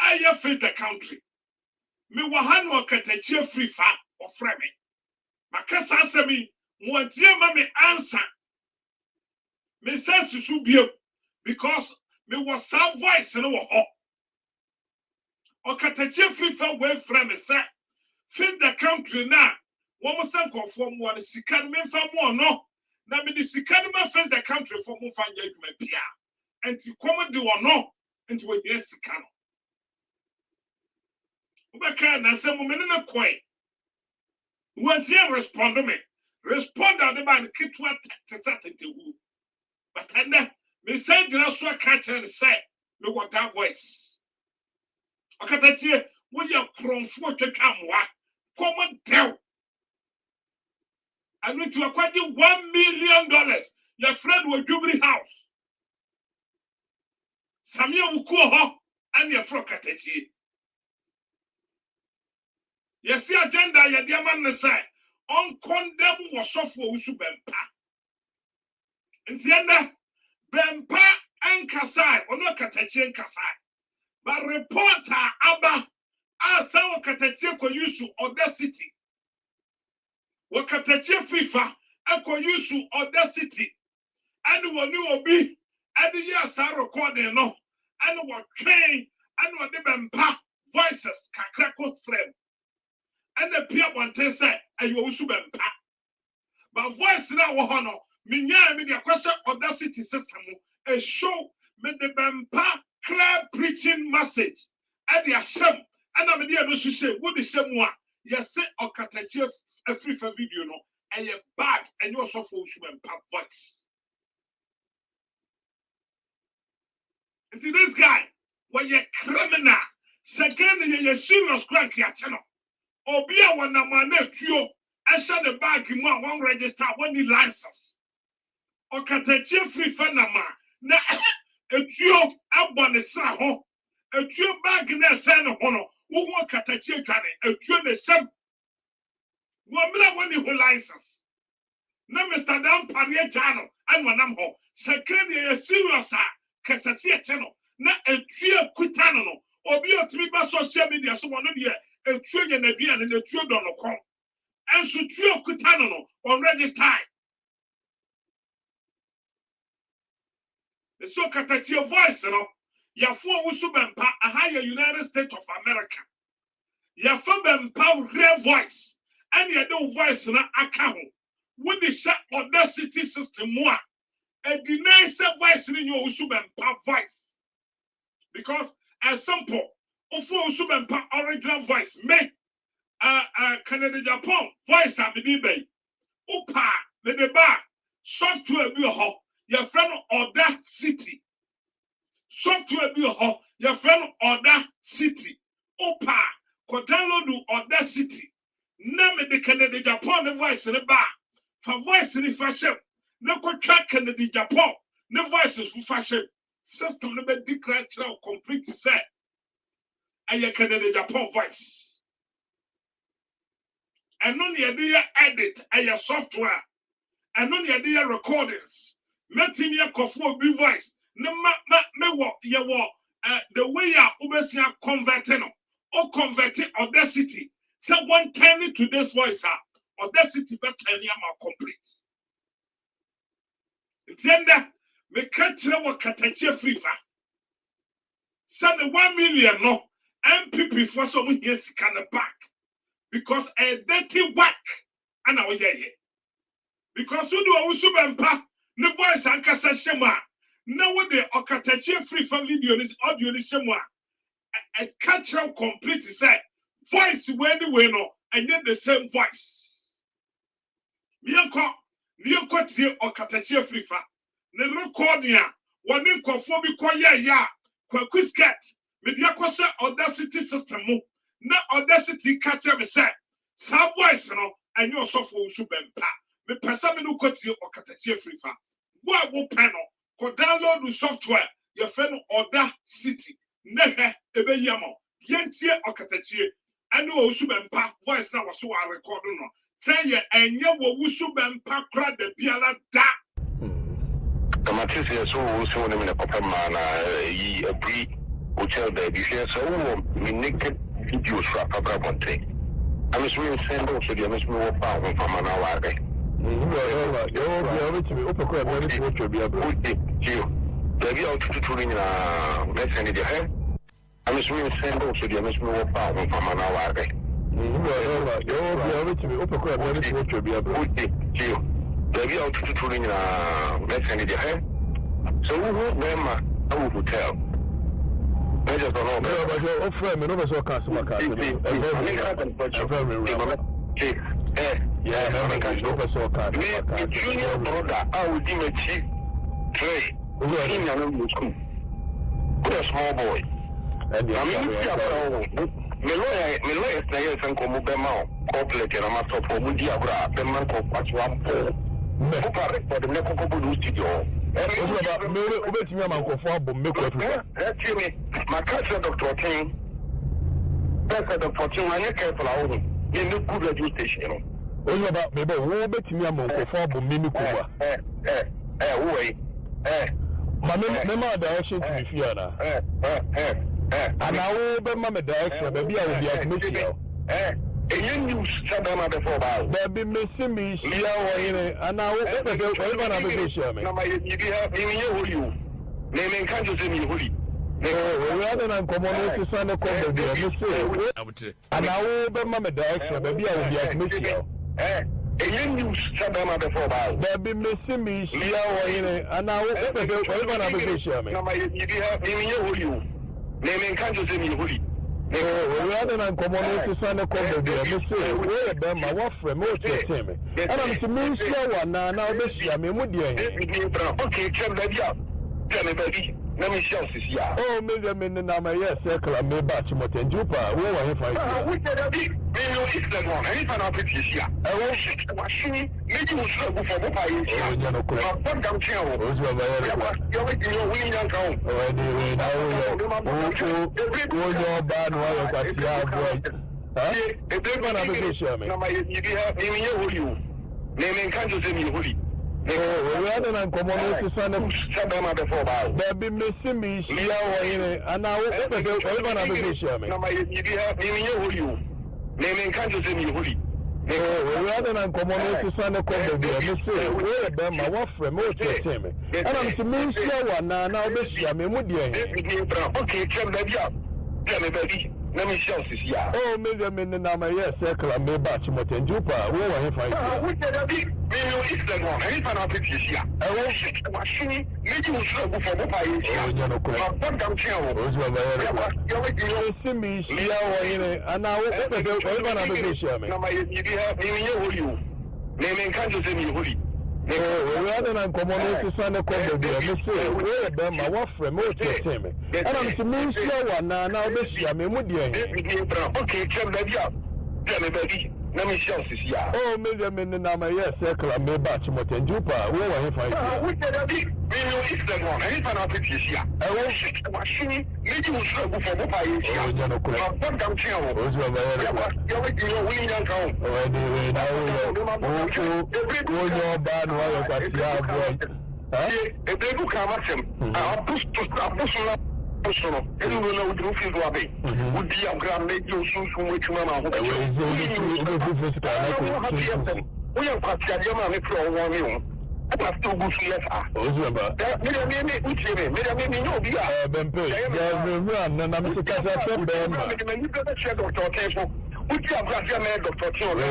I face the country. Me wahan wa katachi free fa or frame. Makasa asemi mwantie ma me answer. Me sense should be because me was some voice no ho. O katachi free fa we frame say face the country now. One more sank of form one sikan me fa mo no. Na me the sikan ma face the country for mo fa nya dwuma pia. Enti komodi wo no enti we hear sikan. Ubeka na se mo me na kwai. Want you respond to me? Respond on the man kitwa tatatewu. But then me say just so catch and say me what that voice. Okatachi we ya kronfo twetwamwa. Come on tell. I need to acquire $1 million. Your friend will Jubilee House. Samia Wukuho and your friend Katachi. Yes, the agenda, your dear man, say, on condemn was software who bempa. And the end, bempa and Kasai, or no Katachi and Kasai. But reporter Abba, I saw Katachi ko use audacity. Wakatachi FIFA, I ko use audacity. And one new be, and the years are recording no, and what train, and what the bempa voices, Kakrako frame. And the peer one say, and you also bempa. But voice now, honor, minya media question audacity system, a show with the bempa clear preaching message. And the shame, and I'm the other shame, what the shame one, yes, say, or Katachi a free for video, no, and you're bad, and you're so full bempa voice. And to this guy, when you're criminal, second, you're serious cranky at channel. Obia wana mane tuo esha the bag mu a one register one license okatachi free fanama na etuo abɔ ne sra ho etuo bag na ɛsɛ ne ho no wo ho okatachi dwane etuo ne hyɛm wo mra woni ho license na Mr. Dan Pare Chano and wanam ho second ye serious a kasasi eche no na etuo kutano no obi otimi ba social media so wono de etuo ye na bia ne etuo do no kon enso tuo kutano no on register the so katachi voice no ya fo wusu bempa aha ya United States of America ya fo bempa real voice and ya do voice na aka ho with the share audacity system more a deny say voice in your wusu bempa voice because as simple of wusu bempa original voice me Canada Japan voice am di bay upa me de ba software bi ho your friend Audacity software bi ho your friend Audacity upa ko download Audacity na me de Canada Japan voice ne ba fa voice ni fashion na ko twa Canada Japan ne voices fu fashion system ne be declare complete set aye Canada Japan voice. And none the edit a software, and none the recordings. Metin ya kofo be voice. No the way ya ubesia converting or converting Audacity. So one turn to this voice Audacity better than complete. Then me catch what Katachi free fa. Send the 1 million no MPP for some years kind of back. Because a dirty whack and I was here. Because you do a usubempa, no voice and kasa shema. No one the okatachi free for video is audio ni shema. A catch out complete say voice when the way no and yet the same voice. Mianko, tie okatachi afrifa. Ne recordia, one in conformi ya, Kwaku scat, media kwasha audacity system mo, na audacity catcher me say, some voice no, and you also for subempa. Me pesa me no tie okatachi afrifa. What will panel, ko download the software, your friend Audacity, nehe ebe yamo, yentie okatachi. I know Subempa voice now was so I record no. Say ye and ye wo Subempa crowd the piala da. The material so so in a papa man a pre hotel baby so me naked videos for papa one thing. I was really send also the miss me what power from an hour day. You open crab ready to watch be able you. Baby out to ring let's send it your I was really send also the miss me what power from an hour day. You open crab ready to watch be able you. Baby out to ring let's send it your head. So who will hotel? I just don't know. But your friend, me no so customer card. Yeah, junior brother, I will give a cheap tray. In your school. Good a small boy. And I mean, me lawyer say and come Bema, corporate and a master for Mudiagra, the man called Pachwam. For the Neco studio. My cousin, Dr. King, Dr. King, I ain't careful. You look good at your station. Only about maybe who bet me a monk for Mimikuba. Wait, Mamma direction to Fiona. And I will be Mamma direction, maybe I will be admitted. And you shut them out before about. They'll be missing me, and I will ever go over a vacation. You have you. Naming can't see me, Holy. Rather than come on to sign a comment, and I will be Mamma direction, maybe I will be admitted. And you shut them out before about. They'll be missing me, and I will ever go over a vacation. You have you. Naming can't see me, Holy. Rather than come on to sign a comment, where them my wife remote team. And I'm to mean slower now this year, me would you? Okay, tell me, baby. Let me show this year. Oh, maybe I'm in the number, yes, circle, and maybe batch more than Jupa. Where are you fighting? We said a big million is the one. I found out this year. I won't shit the machine. Maybe we'll struggle for what I am. But down channel. You're making your winning account. Oh, anyway, now you're bad while I got your boy. Huh? If they're going to be sure, man. You have you. Naming can't you see me, Holy? Rather than come on to sign up, shut them out before about. They'll be missing me, and I will ever go over a vacation. You have you. Naming can't you see me, Holy? Rather than come on to sign a comment, where them my wife remote team. And I'm to mean slower now this year, me would you? Okay, tell me, baby. Let me show this year. Oh, maybe I'm in the number, yes, circle, and maybe batch more than Jupa. Where are you fighting? We said a big million is the one. I found out this year. I won't shit the machine. Maybe we'll struggle for what I am. But down channel. You're making your simmies, and I will ever go over a vacation. You have you. Naming can't you see me, Holy? Rather than come on to sign a comment, where them my wife remote team. And I'm to mean slower now this year, me would you? Okay, tell me, baby. Let me show this year. Oh, maybe I'm in the number, yes, circle, and maybe batch more than Jupa. Where are you fighting? We said a big million is the one. I found out this year. I won't shit the machine. Maybe we'll struggle for what I am. But down channel. You're making your winning account. Oh, anyway, now you're bad while I got your boy. Huh? If they look at him, I'll push personal. Anyone know what you feel be? Would be a grand lady soon from which man I hope we have got Yamani for 1 million. I have to go to let her. Oh, remember? Maybe no be a Bempe. And I'm to catch up them. You got a check of Dr. Would you have got your man, Dr. Children?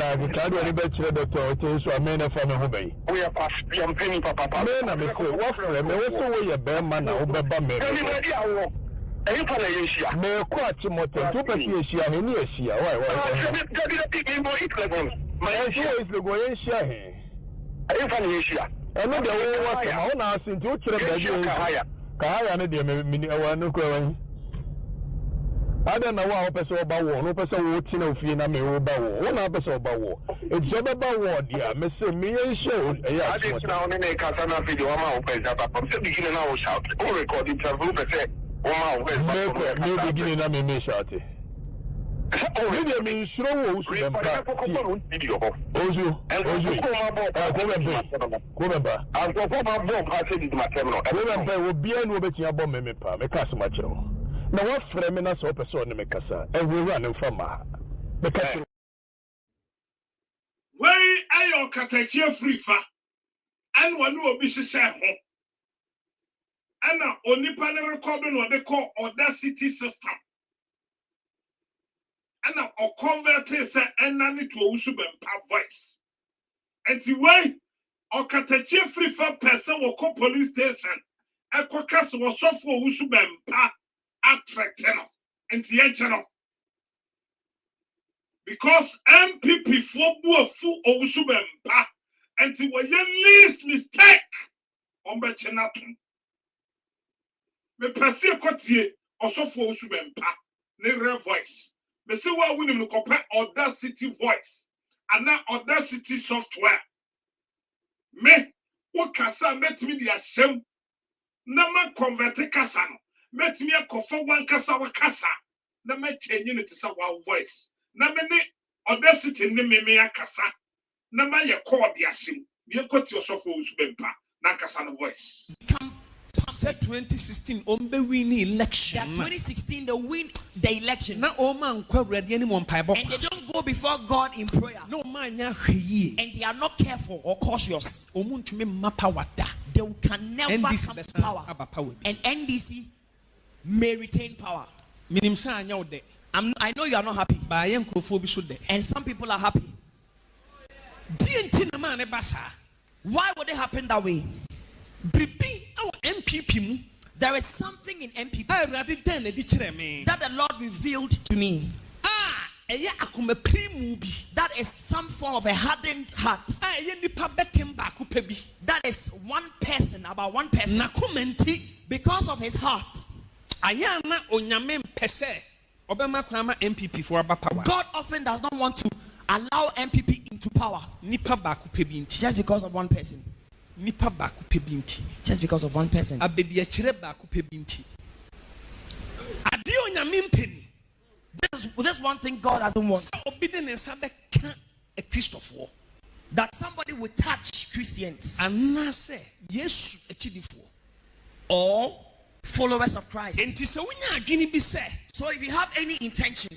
I will tell you any better, Dr. So I may not find a hobby. We have passed the penny, Papa. Men, I'm a what for them. Also, we a bear man, I'll be bummed. ɛyi fa na yɛ nhyia mɛkɔ akyi mɔtɔ nti wopɛ sɛ yɛhyia he ne yɛhyia why ma yɛnhyia islegon yɛnhyia he ɛyi fa na yɛhyia ɛno deɛ wo wasɛm a wo na ase nti wokyerɛ baabi kahaya no deɛ ɛwɔ no kora wahi ada na wo a wopɛ sɛ ɔba wɔ no wopɛ sɛ wotena ofie na mewo ba wɔ wo na wopɛ sɛ ɔba wɔ ɛti sɛ ɔbɛba wɔ deɛ a mɛsɛ meyɛnhyia ɛyɛ akyimɔtena wo ne ne kasa no afei deɛ wama wo pɛ sɛ papam sɛ bigine na wo shout wo record interview wopɛ sɛ wama wo pɛ me bigine na me shout media mean slow ozu dem pa ozu ko bia no betia bɔ me pa me ka sema kyerɛ na wo frɛ me na so pɛ ne me kasa ehuru an mfama me ka kyerɛ wei ayo katachie free fa an wonu obi hyehyɛ ho ana onipa ne record no de call Audacity system ana o convert say enani to Usubempa voice enti wei o katachie free fa person wo ko police station ekoka so wo sofo Usubempa attracteno enti ye cheno because MPP for buafu Usubempa enti wo ye least mistake on be chenatum me pese kotie osofo Usubempa ne real voice me say wa winim no compare Audacity voice and now Audacity software me wo kasa metimi dia hyem na ma convert kasa no metimi akofo wan kasa wa kasa na ma change no to say wa voice na me ne Audacity ne me akasa na ma ye call dia hyem me koti osofo Usubempa na kasa no voice. Said 2016 ombe win election. That 2016 they win the election. Na o man kwa ready any one pipe. And they don't go before God in prayer. No man ya hweye. And they are not careful or cautious. Omuntumi mapa wada. They can never NDC come to power. And NDC may retain power. Minim sa anya ode. I know you are not happy. Ba ye nkrofo bi so de. And some people are happy. DNT na man e basa. Why would it happen that way? Bibi our MPP mu. There is something in MPP that the Lord revealed to me. That is some form of a hardened heart. That is one person, about one person. Because of his heart. God often does not want to allow MPP into power. Just because of one person. Just because of one person. This one thing God doesn't want. That somebody would touch Christians or followers of Christ. So if you have any intention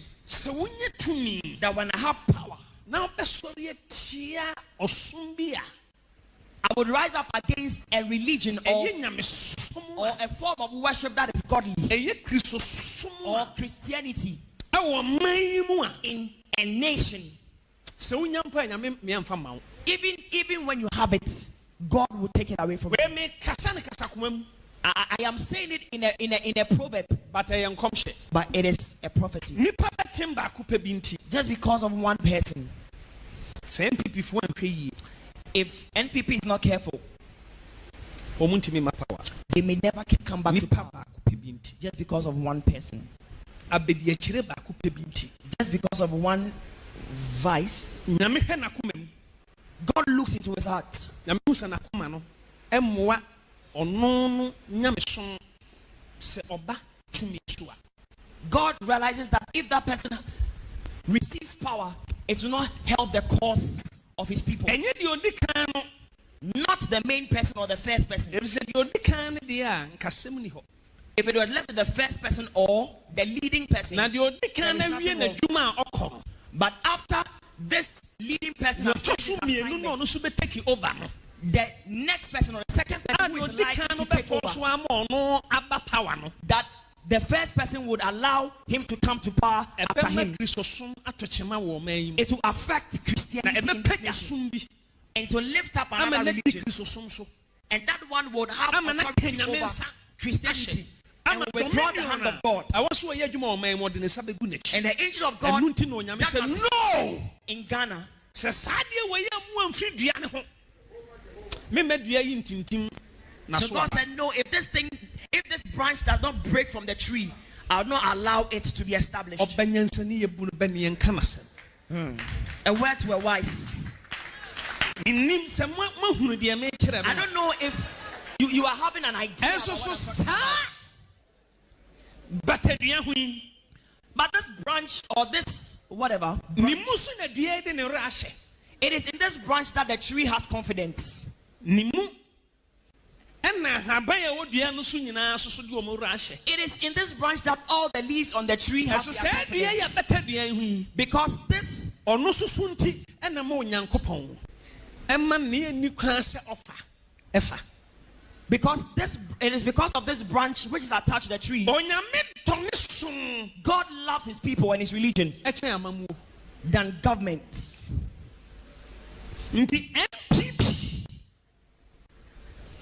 that when I have power, I would rise up against a religion or a form of worship that is godly or Christianity in a nation. Even when you have it, God will take it away from you. I am saying it in a proverb, but it is a prophecy. Just because of one person. If NPP is not careful, they may never come back to power. Just because of one person. Just because of one vice. God looks into his heart. God realizes that if that person receives power, it will not help the cause of his people. Not the main person or the first person. If it was left to the first person or the leading person, but after this leading person has taken his assignment, the next person or the second person who is likely to take over, that the first person would allow him to come to power after him. It will affect Christianity and to lift up another religion. And that one would have authority over Christianity. and will withdraw the hand of God. I was so and the angel of God said, no! In Ghana. So God said, no, if this branch does not break from the tree, I will not allow it to be established. A word to a wise. I don't know if you are having an idea. But this branch or this whatever, it is in this branch that the tree has confidence. It is in this branch that all the leaves on the tree have confidence. Because this it is because of this branch which is attached to the tree. God loves his people and his religion than government. The MPP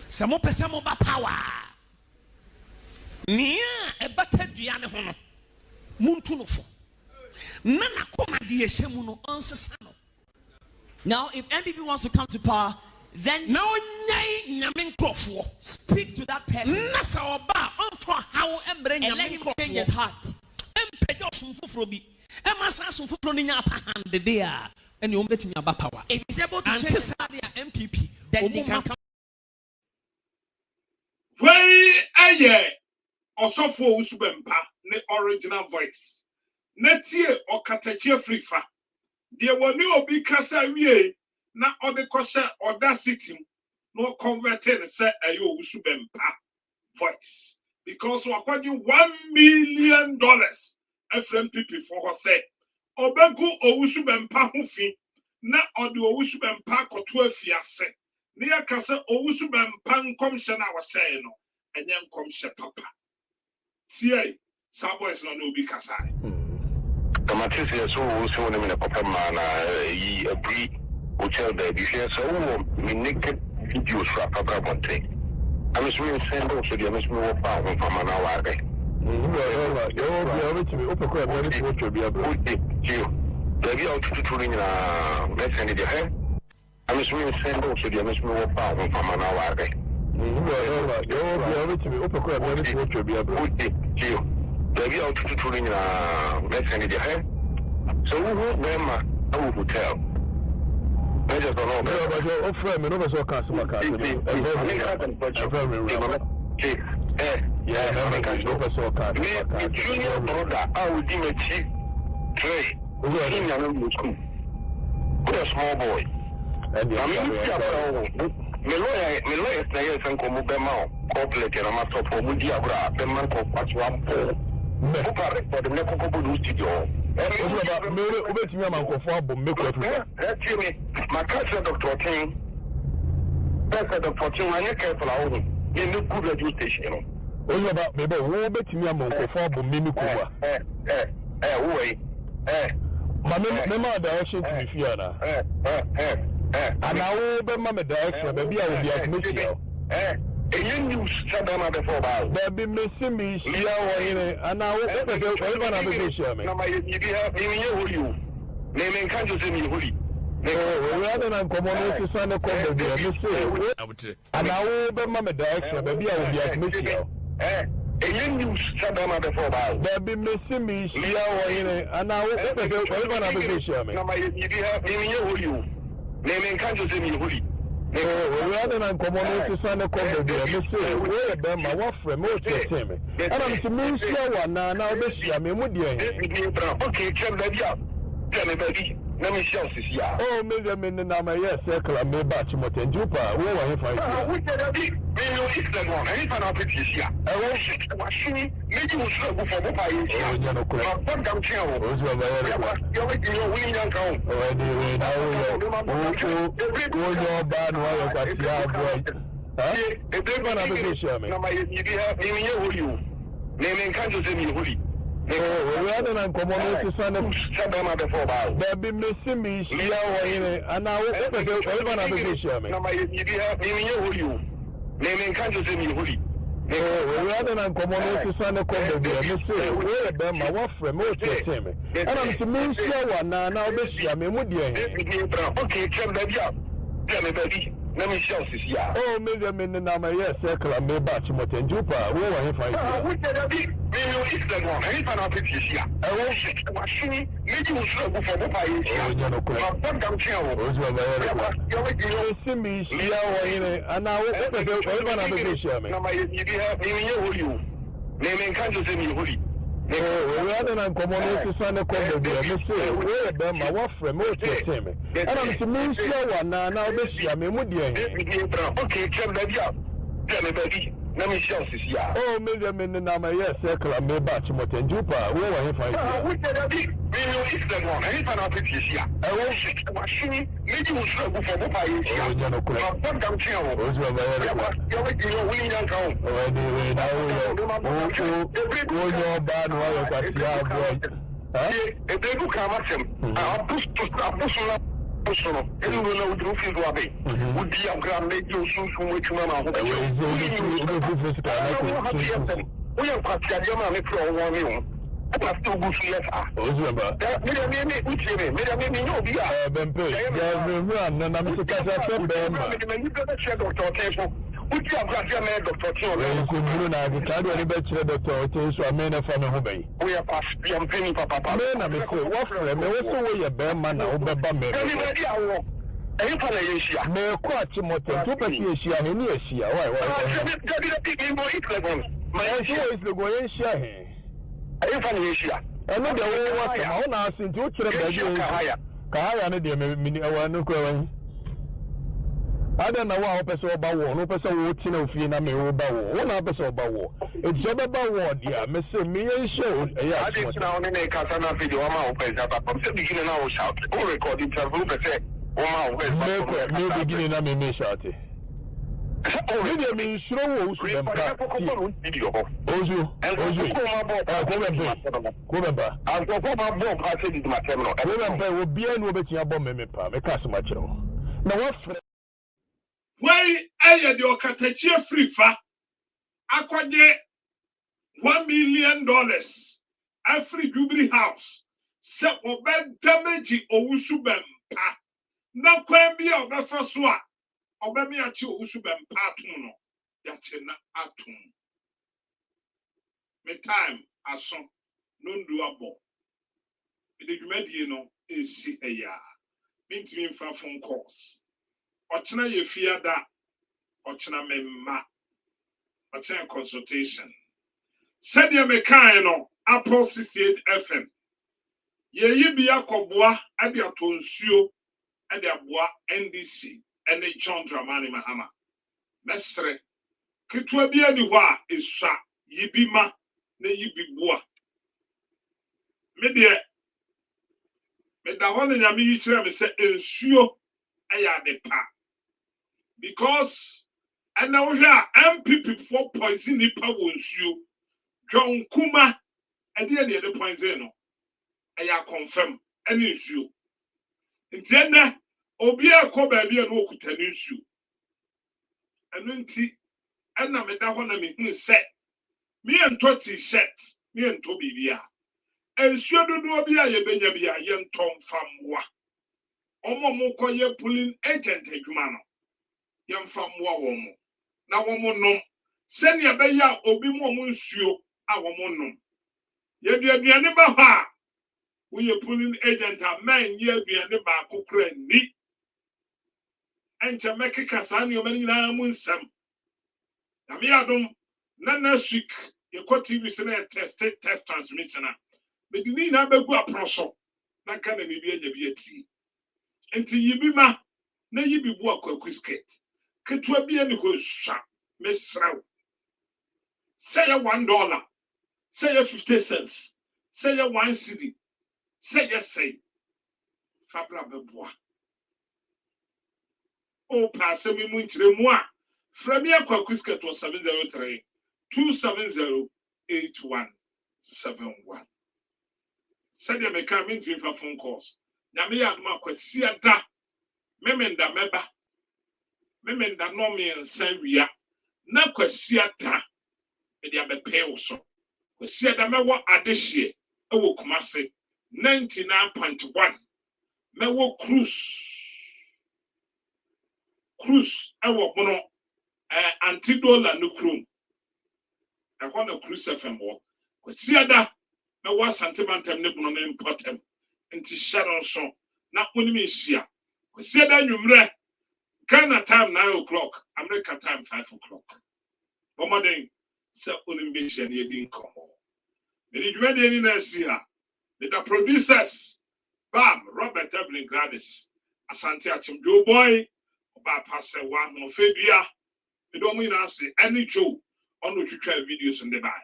some power nia e bata duane ho no muntunofo na nakoma de ehemu no onsesa no. Now if MPP wants to come to power, then now speak to that person and let him change his heart. If he's able to change his heart, MPP, then he can come. Where aye also for usubempa ne original voice. Netie okatachie frifa. De woni obi kasa wie na ode koshe audacity no converted say ayo usubempa voice because wakwaji $1 million FMPP for her say obegu owusubempa ho fi na ode owusubempa koto afiase ne yakase owusubempa nkomhye na wahye no enye nkomhye papa tie saboys no obi kasa Tomatis is so in a papa man, ye agree, hotel baby. So, me naked videos for a papa one thing. I'm just really send also the Miss Moore Power from an hour. Maybe I'll to touring messenger the head. I'm just really send also the Miss Moore Power from an hour. Maybe I'll to touring messenger the head. So who them a hotel? I just don't know. Junior brother, I would give a cheap tray. In a school. What a small boy. And I mean, my lawyer says, and come up corporate and a master for Mudiabra, the man called Pachwan Paul. For the Neco studio. My cousin, Dr. King, Dr. King, when you care for our own, you look good radio station. Only about maybe we'll bet me among the four Mimicova. Mamma direction to be Fiona. And I will be Mamma direction, maybe I will be at Michigan. You shut down the 4 hours. They'll be missing me, and now I'm going to show me. You naming countries in you, rather than come on to sign a call, and I will be Mamma direction, maybe I will be at Michigan. You shut down the 4 hours. They'll be missing me, and now I'm going to show me. You naming countries in you. Rather than come on to sign a call, where them my wife from and I'm to mean one now this year. I mean, what do you okay, let me show this year. Oh, maybe I'm in the number, yes, circle, I may batch him and Jupa. Where are you fighting? We can have it. It's the one. I found out this year. I won't shit the machine. Maybe we'll show for what I use. But down channel. You're waiting your winning account. Already, now you're bad while you're if they're going to be sure, me. You naming countries in your hoodie. Rather than come on to sign up, shut them at the 4 hours. They'll be missing me, and now we're going to be sure. You naming countries in your hoodie. we rather than come on to Sunday come there. Me say, we be my what friend mo tell me. And I'm to me say one now be share me mu dey. Okay, tell baby. Tell me baby. Let me show this here. Oh, me na my yes circle me batch mo tenjupa. We wa him fight. We tell baby, me no is the one. Any fan of it here. I want shit machine. Maybe we should go for buy it. Oh, you know ko. What down chair. You see me share wa here and now we na be share me. Na my you be holy. Me can't just say me holy. We rather than come on to Sunday come there. Me say, we be my what friend mo tell me. And I'm to me say one now be share me mu dey. Okay, tell baby. Tell me baby. Let me show this here. Oh, me na my yes circle me batch mo tenjupa. We wa him fight. We tell baby, me no is the one. Any fan of it here. I want shit machine. Maybe we should go for buy it. Oh, you know ko. What down chair. Oh, you we don't count. Oh, anyway, now oh, bad why you boy. Huh? If they do come at him, I'll push personal. Anyone know the roof is wabi. Would be a grand lady soon from which man we are quite a pro 1 million. I still go to let her. Oh, remember. Which you have got your man, Dr. Tio. We are past the penny, Papa. What for a way a bear man or Bamba? Anybody I walk. Any kind of issue. May quite motor, 2 years, and years here. My answer is the going share. I find the issue. I know the own house in 2 children. Kaya, and the mini hour. I don't know how person about war, no person watching of you, and me about war. One person about war. It's job about war, dear. Mr. Me and show. I didn't know any Casana video. I'm open, but from the beginning I was shouting. All recording travel, but say, wow, no beginning, I may shout it. Oh, really, mean, slow, video. Ozu, Remember, I'll go for my bomb. I said it my terminal. Remember, will be an obey bomb, me, a customer. Now, what? Why aye the okatachie free fa akwaje $1 million every Jubilee House se obe damage owusu bempa na kwan bi obefa so a obe me achi owusu bempa atum no ya che na atum me time aso no ndu abo the dwumadie no esi eya mintimi mfa phone calls Ochina ye fiada, ochina memma, ochina consultation. Said ye mekan no, Apple 68 FM. Ye bia kobwa, adi atonsuo, adi abwa NDC, ene John Dramani Mahama. Mesre, kitwa bia di wa isha, yibima, ne yibibua. Medie, medahone nyami yichire me se ensuo, eya de pa. Because and now we are MPP for poison nipa wonsuo John Kuma and the poison no I confirm any issue ntiena obi akọ baabi a no okuta ne nsuo eno nti ana me da ho na me hu se me ento t-shirt me ento bibia ensuo dodo obi a ye benya bia ye ntom famwa omo mo koye pulling agent adwuma no yamfa mwa womo na womo nom sene abeya obi mo nsuo a womo nom ye aduane ba ha we pulling agent a man ye aduane ba kokra ni enche meke kasa ne o mani na mu nsam na me adom na next week ye ko TV se na test transmission a medini na begu aproso na ka na bibia nya bi ati enti yibima na yibibu akwaku skate ketwa bia ni ho sha mesraw say $1 say 50 cents say 1 cedi say fabla beboa o passe mi mu nkire mu a fra mi akwaku skate 703 270 8171 said ya me come in for phone calls na me ya duma kwasi ada memenda meba memenda no me nsawia na kwasi ada the abe pay also. We see that me wa adehye e wo Kumase 99.1 me wo cruise e wo bono antidola no krum e ko na cruise FM wo. We see that me wa santimantem ne bono ne importem nti sharon so na onimi hia. We see that nwumre Ghana time 9 o'clock, America time 5 o'clock. Bomading se onimbe ne yedi nkomo. Many dwede ni na si ha. The producers Bam Robert Evelyn Gladys Asante Achim Joe Boy Oba Pastor one no Fabia. The do mu na say any Joe on no twitwa videos in the buy.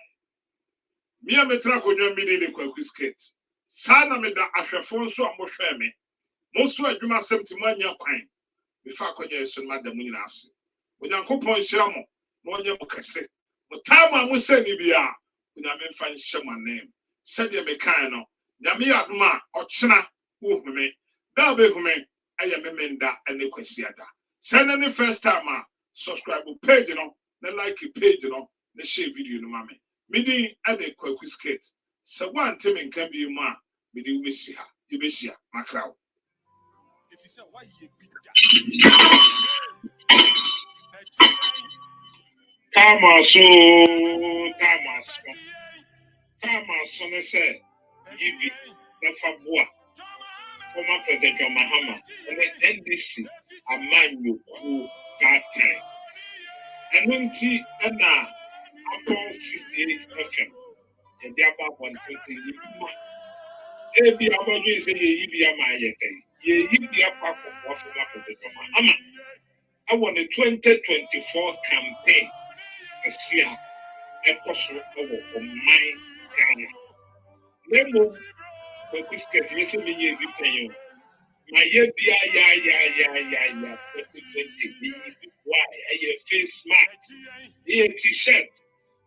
Me a metra konyo mi de Kwaku skate. Sa na me da ahwefo nso amohwe me. Mo so adwuma semti mo anya kwan. Before konyo so na da mu nyina ase. Onyankopon hyira mo na onye mo kase. Mo time mo se ni bia. Nyame mfa nhyɛ mo anem. Sɛdeɛ me kan no. Nyame adoma ɔkyena wo hume. Da be hume ayɛ me menda ane kwasiada. Send any first time subscribe page no, na like page no, na share video no mame. Midi ade Kwaku skate. So one time in can be ma, midi ubesi ha. Ibeshia makraw. If you say why you beat Tamaso ne say yibi na fabua. Former President John Mahama and the NDC amanyo ku that time. And when he and now upon 58 FM and the about 120 ebi abojo say ye yibi amayete ye yibi akwa for former President Mahama. I won the 2024 campaign year a question over my Ghana. Nemo Kwaku skate me say me ye bi pen my year be ya 2020 why I face mask here t-shirt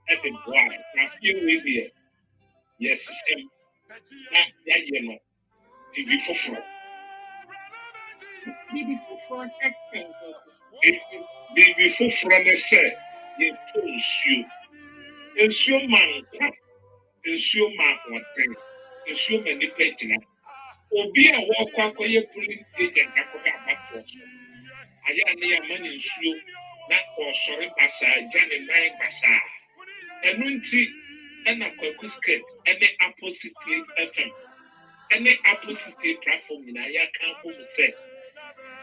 at the why now few with here yes him ya no bibi foforo ne say ye to ensure man ensure man one thing ensure many pagina obi a walk akoye police agent akoda abato aya ne ya man ensure na ko sori basa jane nine basa enunti na Kwaku skate ene opposite FM ene opposite platform na ya kan for say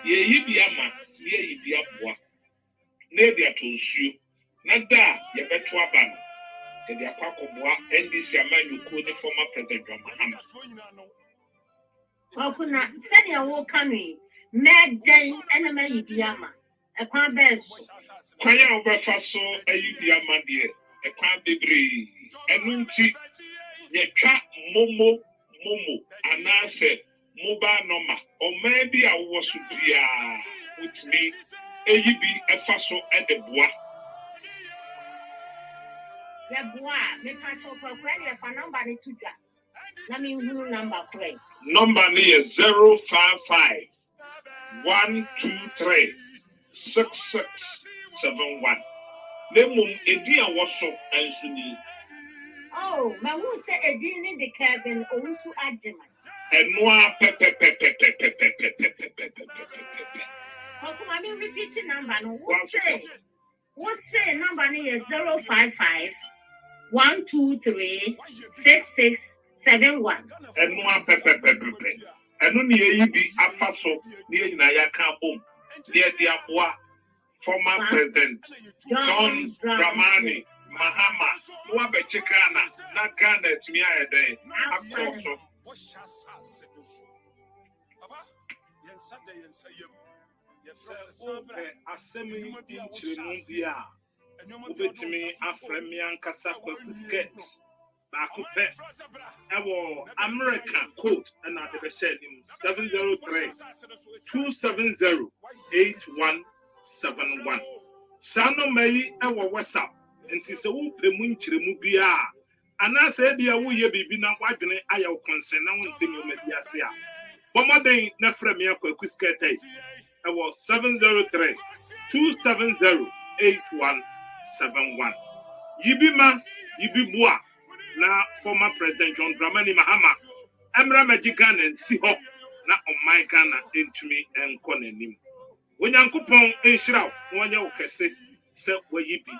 ye yibi ama ye yibi aboa na dia to nsuo na da ye beto aba no ye akwakoboa NDC amanyuko ne former president John Mahama Okuna sani awo kanu medden ena ma yibi ama ekwan be kwanya obefa so ayibi ama de ekwan bebre enunti ye twa momo anase mobile number or maybe I was with me ayibi efa so edeboa ya boa me pa to kwa ya fa number ni tuja na mi hu number correct number ni is 055 123 6671 Lemum edi awoso ansuni oh ma hu se edi ni de Kevin owusu adema enwa pepe Okuma mi repeat number no what say number ni is 055 123 6671 enwa pepe enu ni eyibi afaso ni nyina ya kan bom ni di aboa former president John Dramani Mahama wa bechikana na Ghana timi ayede akoso asemi nchirimudia ubetimi afremian kasa Kwaku skate Baku pet America code and at the shed 703-270-8171. Sano May our WhatsApp and tis a whoop the munchrimu bia. And I said, dear, we be not watching it. I will consent. I won't think you may be a seer. But my day, Nefremia Kwaku skate. I was 703-270-8171. Yibima, Yibibua, na former President John Dramani Mahama, Emra Majikan and Siho, na on my Ghana into me and Konenim. When Yankupon and Shroud, one your cassette, set where ye be.